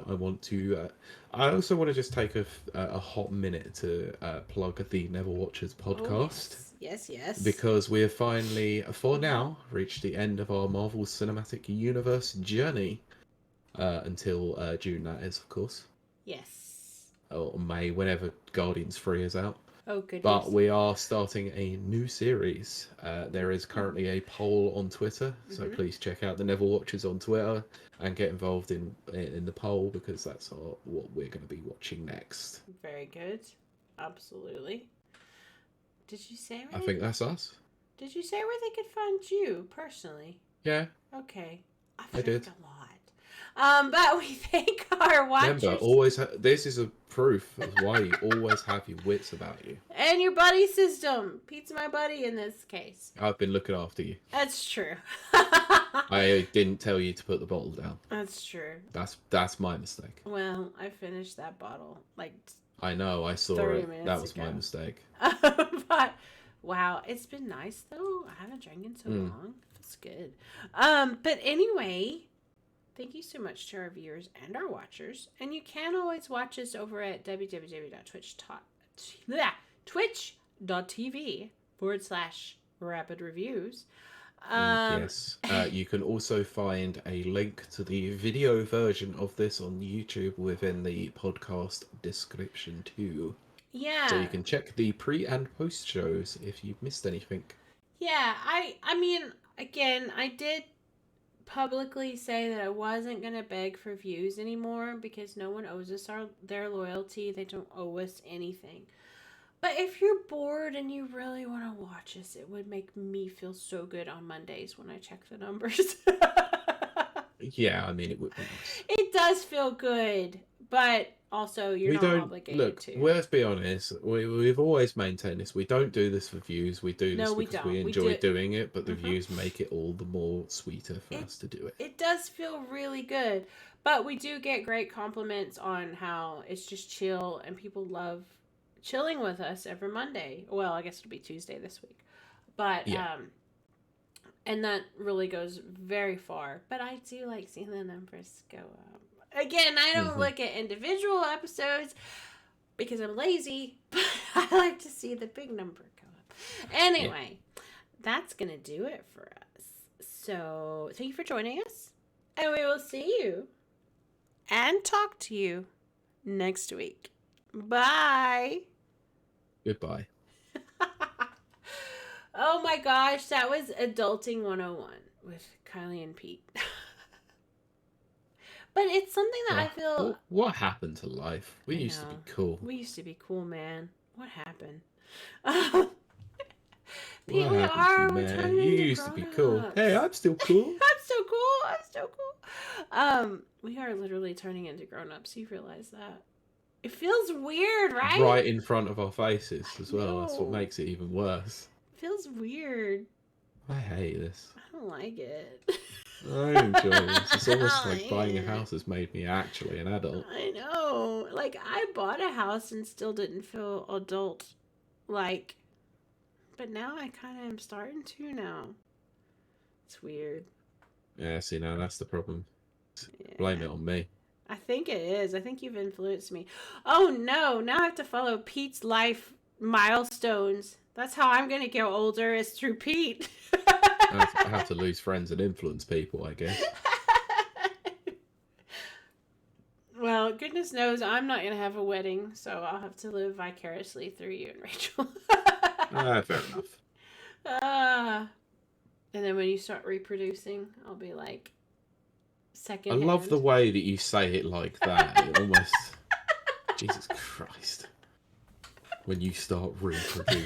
I also want to just take a hot minute to plug the Never Watchers podcast. Oh, yes. Because we have finally, for now, reached the end of our Marvel Cinematic Universe journey. Until June, that is, of course. Yes. Or May, whenever Guardians 3 is out. Oh, goodness. But we are starting a new series. There is currently a poll on Twitter, so please check out the Neville Watchers on Twitter and get involved in the poll, because that's what we're going to be watching next. Very good. Absolutely. Did you say I think that's us. Did you say where they could find you, personally? Yeah. Okay. I did. A lot. But we thank our watchers. Remember, this is a proof of why you always have your wits about you. And your buddy system. Pete's my buddy in this case. I've been looking after you. That's true. I didn't tell you to put the bottle down. That's true. That's my mistake. Well, I finished that bottle I know, I saw it. That was my mistake. But wow, it's been nice though. I haven't drank in so long. It feels good. But anyway, thank you so much to our viewers and our watchers. And you can always watch us over at twitch.tv/rapid reviews. Yes. You can also find a link to the video version of this on YouTube within the podcast description too. Yeah. So you can check the pre and post shows if you've missed anything. Yeah, I mean, again, I did publicly say that I wasn't going to beg for views anymore because no one owes us their loyalty. They don't owe us anything. But if you're bored and you really want to watch us, it would make me feel so good on Mondays when I check the numbers. Yeah, I mean, it would be nice. It does feel good, but also you're not obligated to. Let's be honest. We've always maintained this. We don't do this for views. We do this because we enjoy doing it, but the views make it all the more sweeter for us to do it. It does feel really good, but we do get great compliments on how it's just chill and people love chilling with us every Monday. Well, I guess it'll be Tuesday this week. But, yeah. And that really goes very far. But I do like seeing the numbers go up. Again, I don't look at individual episodes because I'm lazy, but I like to see the big number go up. Anyway, that's going to do it for us. So, thank you for joining us. And we will see you and talk to you next week. Bye. Goodbye. Oh my gosh, that was Adulting 101 with Kiley and Pete. But it's something that I feel... What happened to life? We used to be cool. We used to be cool, man. What happened? Pete, we are. Man? You used to be cool. Hey, I'm still cool. I'm still cool. We are literally turning into grown-ups. You realize that? It feels weird, right? Right in front of our faces as well. That's what makes it even worse. It feels weird. I hate this. I don't like it. I enjoy this. It's almost like buying a house has made me actually an adult. I know. Like, I bought a house and still didn't feel adult. Like, but now I kind of am starting to now. It's weird. Yeah, see, now that's the problem. Blame it on me. I think it is. I think you've influenced me. Oh no, now I have to follow Pete's life milestones. That's how I'm going to get older, is through Pete. I have to lose friends and influence people, I guess. Well, goodness knows I'm not going to have a wedding, so I'll have to live vicariously through you and Rachel. Fair enough. And then when you start reproducing, I'll be like, second I love the way that you say it like that. It almost... Jesus Christ. When you start reproducing.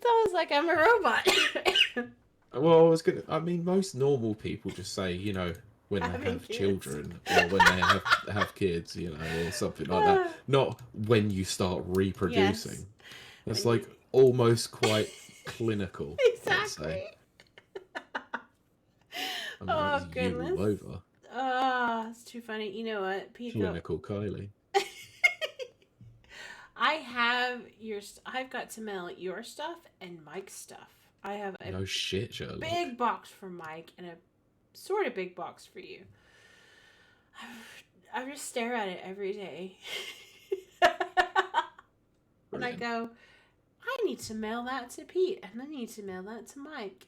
It's almost like I'm a robot. Well, most normal people just say, when they have children or when they have kids, or something like that. Not when you start reproducing. Yes. That's like almost quite clinical. Exactly. Oh, goodness. You over. Oh, it's too funny. You know what? People... Clinical Kiley. I I've got to mail your stuff and Mike's stuff. I have a No shit, Sherlock. big box for Mike and a sort of big box for you. I just stare at it every day. And I go, I need to mail that to Pete, and I need to mail that to Mike.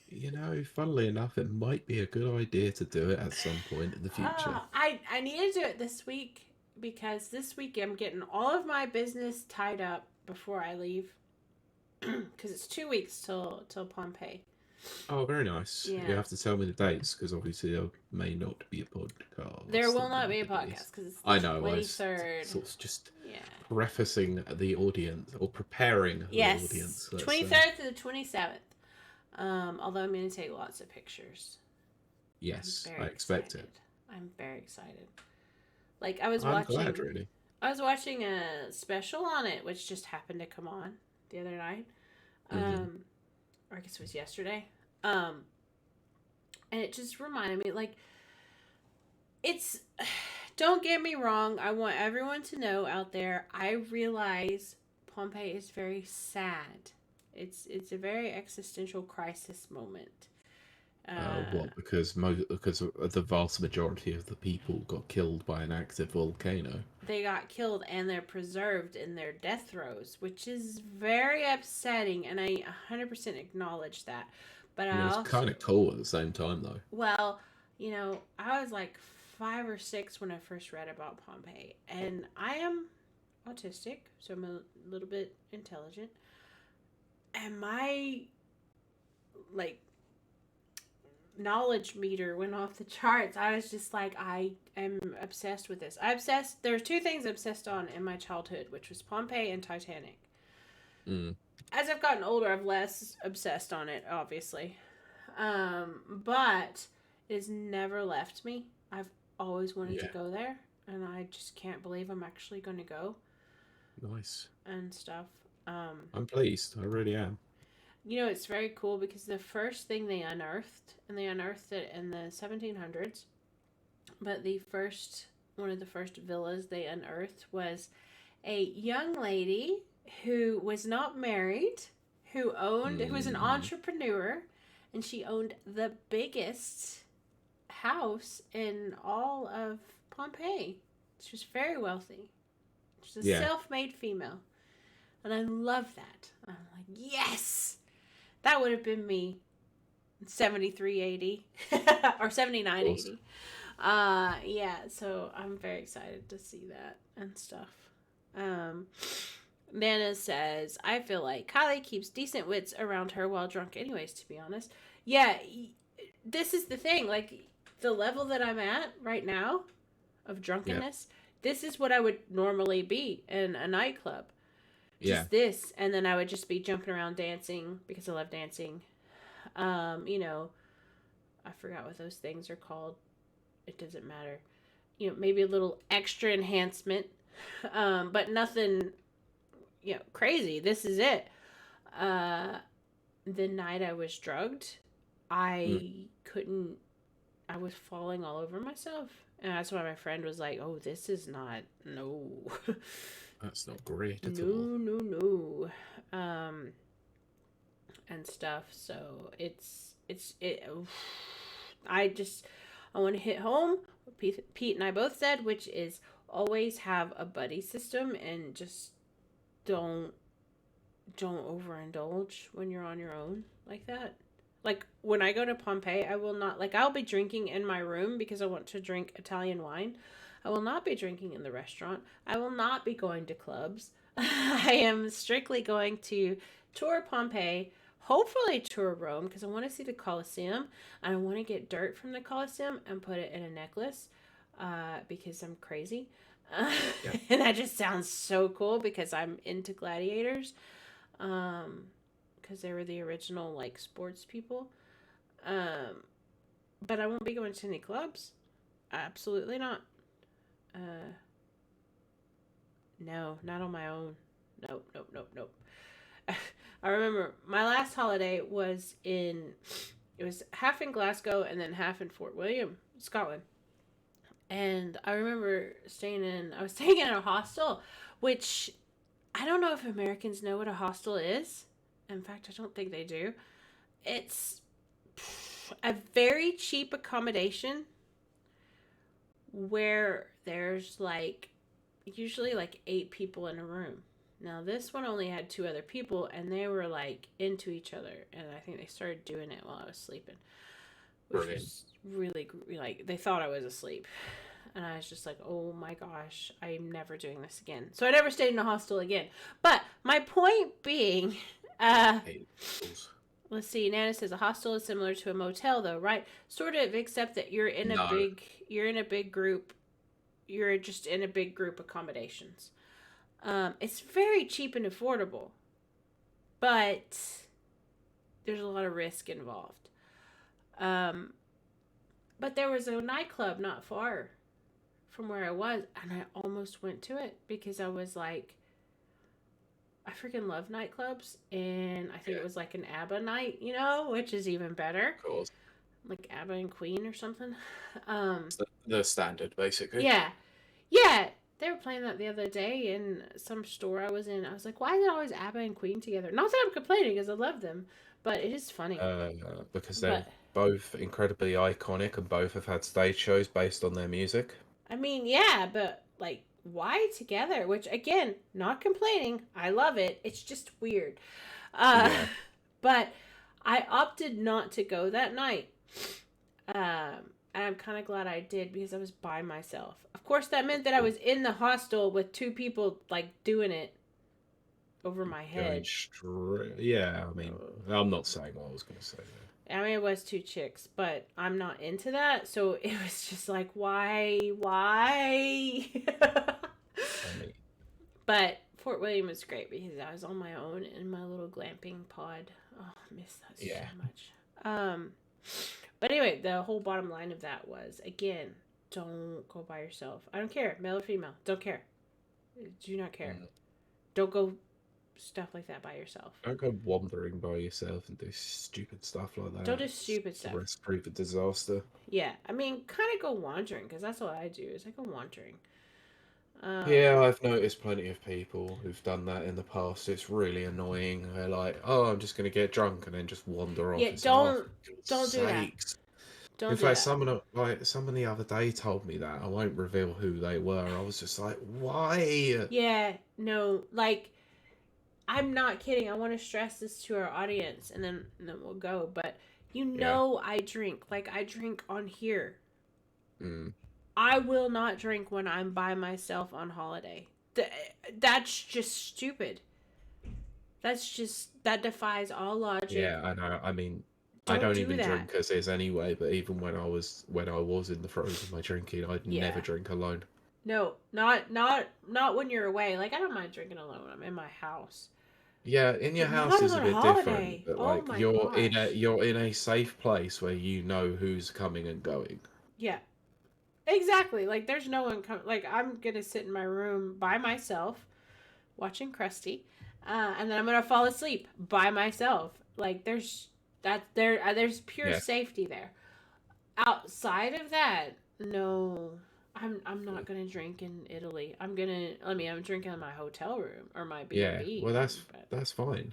You know, funnily enough, it might be a good idea to do it at some point in the future. I need to do it this week, because this week I'm getting all of my business tied up before I leave. Because it's 2 weeks till Pompeii. Oh, very nice. Yeah. You have to tell me the dates, because obviously there may not be a podcast. There will not be a podcast, because it's the I know. 23rd. Sort of just prefacing the audience, or preparing the audience. 23rd to the 27th. Although I'm going to take lots of pictures. Yes, I expect it. I'm very excited. Like, I'm glad, really. I was watching a special on it, which just happened to come on the other night. Or I guess it was yesterday. And it just reminded me, like, it's, don't get me wrong, I want everyone to know out there, I realize Pompeii is very sad. It's a very existential crisis moment. What? Because the vast majority of the people got killed by an active volcano. They got killed and they're preserved in their death throes, which is very upsetting, and I 100% acknowledge that. But I it's kind of cool at the same time, though. Well, you know, I was like 5 or 6 when I first read about Pompeii, and I am autistic, so I'm a little bit intelligent, and my, like, knowledge meter went off the charts. I was just like, I am obsessed with this. There's 2 things I'm obsessed on in my childhood, which was Pompeii and Titanic. As I've gotten older, I've less obsessed on it, obviously. But it has never left me. I've always wanted to go there, and I just can't believe I'm actually going to go. Nice. And stuff. I'm pleased. I really am. You know, it's very cool because the first thing they unearthed, and they unearthed it in the 1700s, but one of the first villas they unearthed was a young lady who was not married, who was an entrepreneur, and she owned the biggest house in all of Pompeii. She was very wealthy. She's a self-made female. And I love that. I'm like, yes! That would have been me 7380 or 7980. Awesome. So I'm very excited to see that and stuff. Nana says, I feel like Kiley keeps decent wits around her while drunk anyways, to be honest. Yeah, this is the thing. Like, the level that I'm at right now of drunkenness, this is what I would normally be in a nightclub. Just this, and then I would just be jumping around dancing because I love dancing. You know, I forgot what those things are called. It doesn't matter. You know, maybe a little extra enhancement, but nothing, you know, crazy. This is it. The night I was drugged, I was falling all over myself. And that's why my friend was like, oh, this is not, no. That's not great at all. No. And stuff. So I want to hit home what Pete and I both said, which is always have a buddy system and just don't overindulge when you're on your own like that. Like, when I go to Pompeii, I will not, like, I'll be drinking in my room because I want to drink Italian wine. I will not be drinking in the restaurant. I will not be going to clubs. I am strictly going to tour Pompeii, hopefully tour Rome, because I want to see the Colosseum, and I want to get dirt from the Colosseum and put it in a necklace, because I'm crazy. And that just sounds so cool because I'm into gladiators. Because they were the original, like, sports people. But I won't be going to any clubs. Absolutely not. No, not on my own. Nope. I remember my last holiday was it was half in Glasgow and then half in Fort William, Scotland. And I remember I was staying in a hostel, which I don't know if Americans know what a hostel is. In fact, I don't think they do. It's a very cheap accommodation where there's like usually like 8 people in a room. Now this one only had 2 other people, and they were like into each other, and I think they started doing it while I was sleeping, which Brilliant. was really like they thought I was asleep, and I was just like, oh my gosh, I'm never doing this again. So I never stayed in a hostel again. But my point being, let's see. Nana says a hostel is similar to a motel, though, right? Sort of, except that you're in a big group. You're just in a big group accommodations. It's very cheap and affordable, but there's a lot of risk involved. But there was a nightclub not far from where I was, and I almost went to it because I was like, I freaking love nightclubs, and I think it was like an ABBA night, which is even better. Of course. Like ABBA and Queen or something. The standard, basically. Yeah. They were playing that the other day in some store I was in. I was like, why is it always ABBA and Queen together? Not that I'm complaining, because I love them, but it is funny. Because they're both incredibly iconic, and both have had stage shows based on their music. I mean, yeah, but like, why together? Which, again, not complaining. I love it. It's just weird. But I opted not to go that night. And I'm kind of glad I did, because I was by myself. Of course, that meant that I was in the hostel with 2 people, like, doing it over my head. Yeah, I mean, I'm not saying what I was going to say there. I mean, it was 2 chicks, but I'm not into that, so it was just like, why? But Fort William was great, because I was on my own in my little glamping pod. Oh, I miss that so much. But anyway, the whole bottom line of that was, again, don't go by yourself. I don't care, male or female. Don't care. Do not care. Don't go stuff like that by yourself. Don't go wandering by yourself and do stupid stuff like that. Don't do stupid stuff. Recipe for disaster. Yeah, I mean, kind of go wandering, because that's what I do, is I go wandering. Yeah, I've noticed plenty of people who've done that in the past. It's really annoying. They're like, "Oh, I'm just going to get drunk," and then just wander off. Yeah, don't do that. Don't in fact, someone the other day told me that. I won't reveal who they were. I was just like, why? Yeah, no, like, I'm not kidding. I want to stress this to our audience, and then we'll go. But I drink. Like, I drink on here. I will not drink when I'm by myself on holiday. That's just stupid. That defies all logic. Yeah, I know. I mean, I don't even drink as is anyway. But even when I was in the throes of my drinking, I'd never drink alone. No, not when you're away. Like, I don't mind drinking alone when I'm in my house. Yeah, in your house is a bit different. But like, you're in a safe place where you know who's coming and going. Yeah. Exactly. Like, there's no one like, I'm gonna sit in my room by myself watching Krusty, and then I'm gonna fall asleep by myself. Like, there's pure safety there. Outside of that, no, I'm not gonna drink in Italy. I'm drinking in my hotel room or my B&B. Yeah, well, that's fine.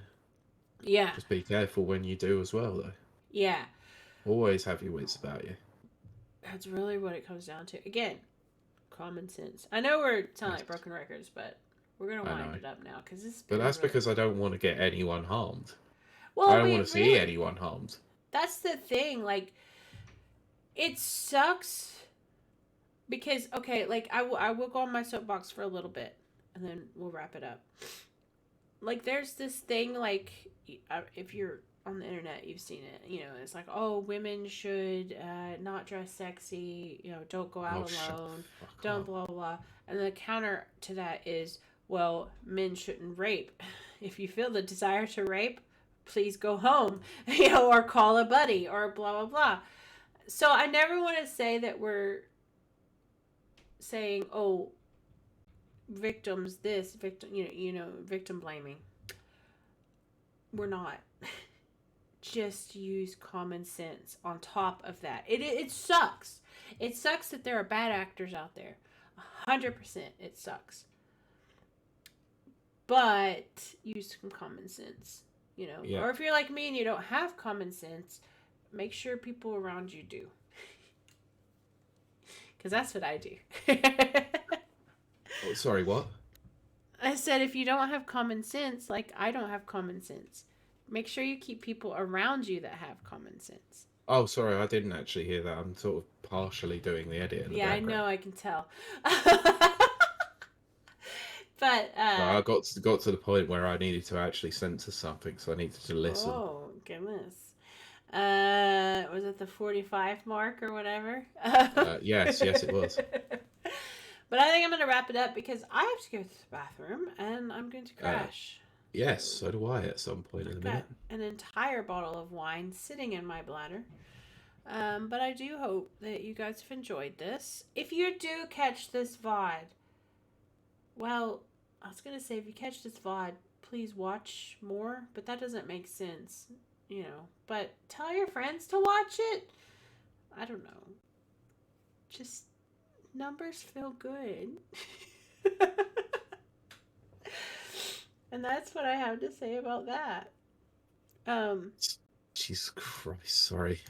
Yeah. Just be careful when you do as well, though. Yeah. Always have your wits about you. That's really what it comes down to. Again, common sense. I know we're sounding like broken records, but we're going to wind it up now. But that's because I don't want to get anyone harmed. Well, I don't want to see anyone harmed. That's the thing. Like, it sucks because, okay, like, I will go on my soapbox for a little bit, and then we'll wrap it up. Like, there's this thing, like, if you're on the internet, you've seen it, it's like, oh, women should not dress sexy, don't go out alone, don't blah, blah, blah. And the counter to that is, well, men shouldn't rape. If you feel the desire to rape, please go home, or call a buddy, or blah, blah, blah. So I never want to say that we're saying, oh, victims this, victim blaming. We're not. Just use common sense on top of that. It sucks. It sucks that there are bad actors out there. 100% it sucks. but use some common sense, Yeah. Or if you're like me and you don't have common sense, make sure people around you do. Because that's what I do. Oh, sorry, what? I said if you don't have common sense, like I don't have common sense, make sure you keep people around you that have common sense. Oh, sorry, I didn't actually hear that. I'm sort of partially doing the edit in the background. I know, I can tell. But I got to the point where I needed to actually censor something, so I needed to listen. Oh goodness. Was it the 45 mark or whatever? Yes, it was. But I think I'm going to wrap it up because I have to go to the bathroom and I'm going to crash. Yes, so do I at some point in a minute. An entire bottle of wine sitting in my bladder. But I do hope that you guys have enjoyed this. If you do catch this VOD, well, I was going to say if you catch this VOD, please watch more, but that doesn't make sense, But tell your friends to watch it. I don't know. Just numbers feel good. And that's what I have to say about that. Jesus Christ, sorry.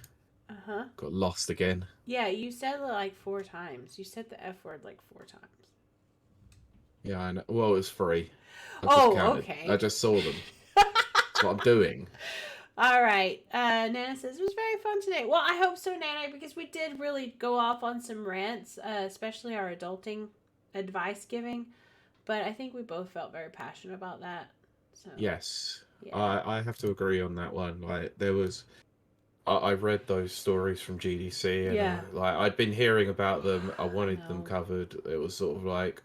Uh-huh. Got lost again. Yeah, you said it like 4 times. You said the F word like 4 times. Yeah, I know. Well, it was free. Okay. I just saw them. That's what I'm doing. All right. Nana says, it was very fun today. Well, I hope so, Nana, because we did really go off on some rants, especially our adulting advice giving. But I think we both felt very passionate about that. So Yes. Yeah. I have to agree on that one. Like, there was... I read those stories from GDC, and Yeah. I'd been hearing about them. I wanted them No. covered. It was sort of like,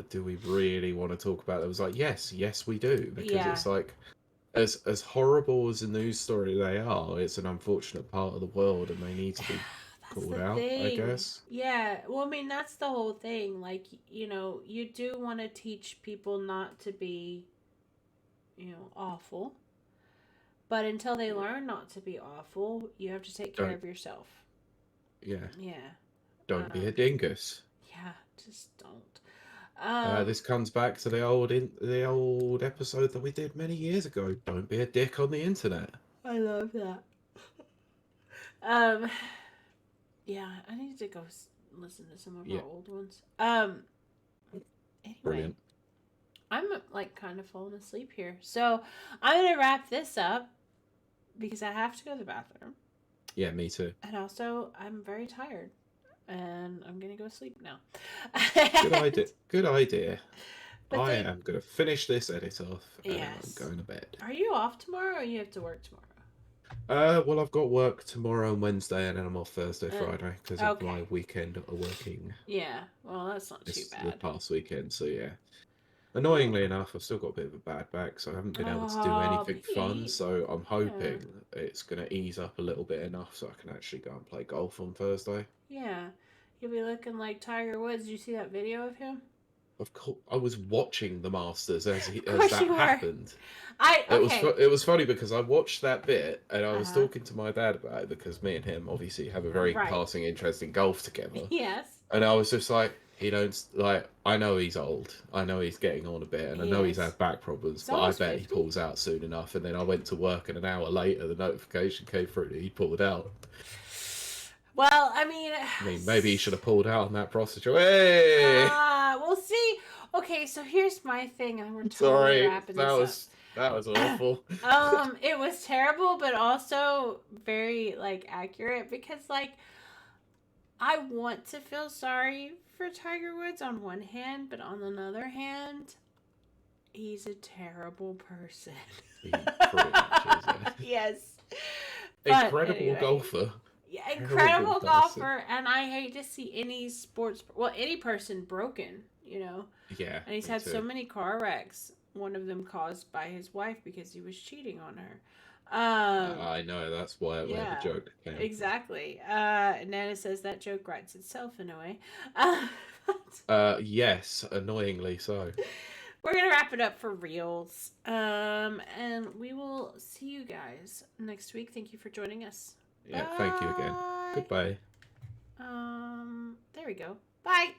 do we really want to talk about it? It was like, yes, we do, because Yeah. it's like, as horrible as a news story they are, it's an unfortunate part of the world, and they need to be called out, I guess. Yeah. Well, I mean, that's the whole thing. Like, you do want to teach people not to be, awful. But until they learn not to be awful, you have to take care of yourself. Yeah. Yeah. Don't be a dingus. Yeah, just don't. This comes back to the old episode that we did many years ago. Don't be a dick on the internet. I love that. Yeah, I need to go listen to some of our old ones. Anyway, Brilliant. I'm kind of falling asleep here, so I'm gonna wrap this up because I have to go to the bathroom. Yeah, me too. And also, I'm very tired, and I'm gonna go sleep now. Good idea. But I am gonna finish this edit off, and Yes. I'm going to bed. Are you off tomorrow, or you have to work tomorrow? Well, I've got work tomorrow and Wednesday, and then I'm off Thursday, Friday, because of okay. my weekend working Yeah, well, that's not too the bad. past weekend. So yeah. Annoyingly enough, I've still got a bit of a bad back, so I haven't been able to do anything fun. Pete. So I'm hoping it's going to ease up a little bit enough so I can actually go and play golf on Thursday. Yeah, you'll be looking like Tiger Woods. Did you see that video of him? Of course, I was watching the Masters as course that you were. happened. It was funny because I watched that bit and I was talking to my dad about it because me and him obviously have a very passing interest in golf together. Yes. And I was just like, he don't like. I know he's old. I know he's getting on a bit, and I know he's had back problems. But I bet 50. He pulls out soon enough. And then I went to work, and an hour later, the notification came through that he pulled out. Well, I mean, maybe he should have pulled out on that prostitute. Hey! We'll see. Okay, so here's my thing, and we're totally wrapping this up. That was awful. It was terrible, but also very accurate because I want to feel sorry for Tiger Woods on one hand, but on another hand, he's a terrible person. He pretty much is, yeah. Yes. Incredible golfer. Yeah, incredible golfer, and I hate to see any person broken, Yeah. And he's had so many car wrecks, one of them caused by his wife because he was cheating on her. I know, that's why the joke came. Exactly. Nana says that joke writes itself in a way. Yes, annoyingly so. We're gonna wrap it up for reals. And we will see you guys next week. Thank you for joining us. Yeah, thank you again. Goodbye. There we go. Bye.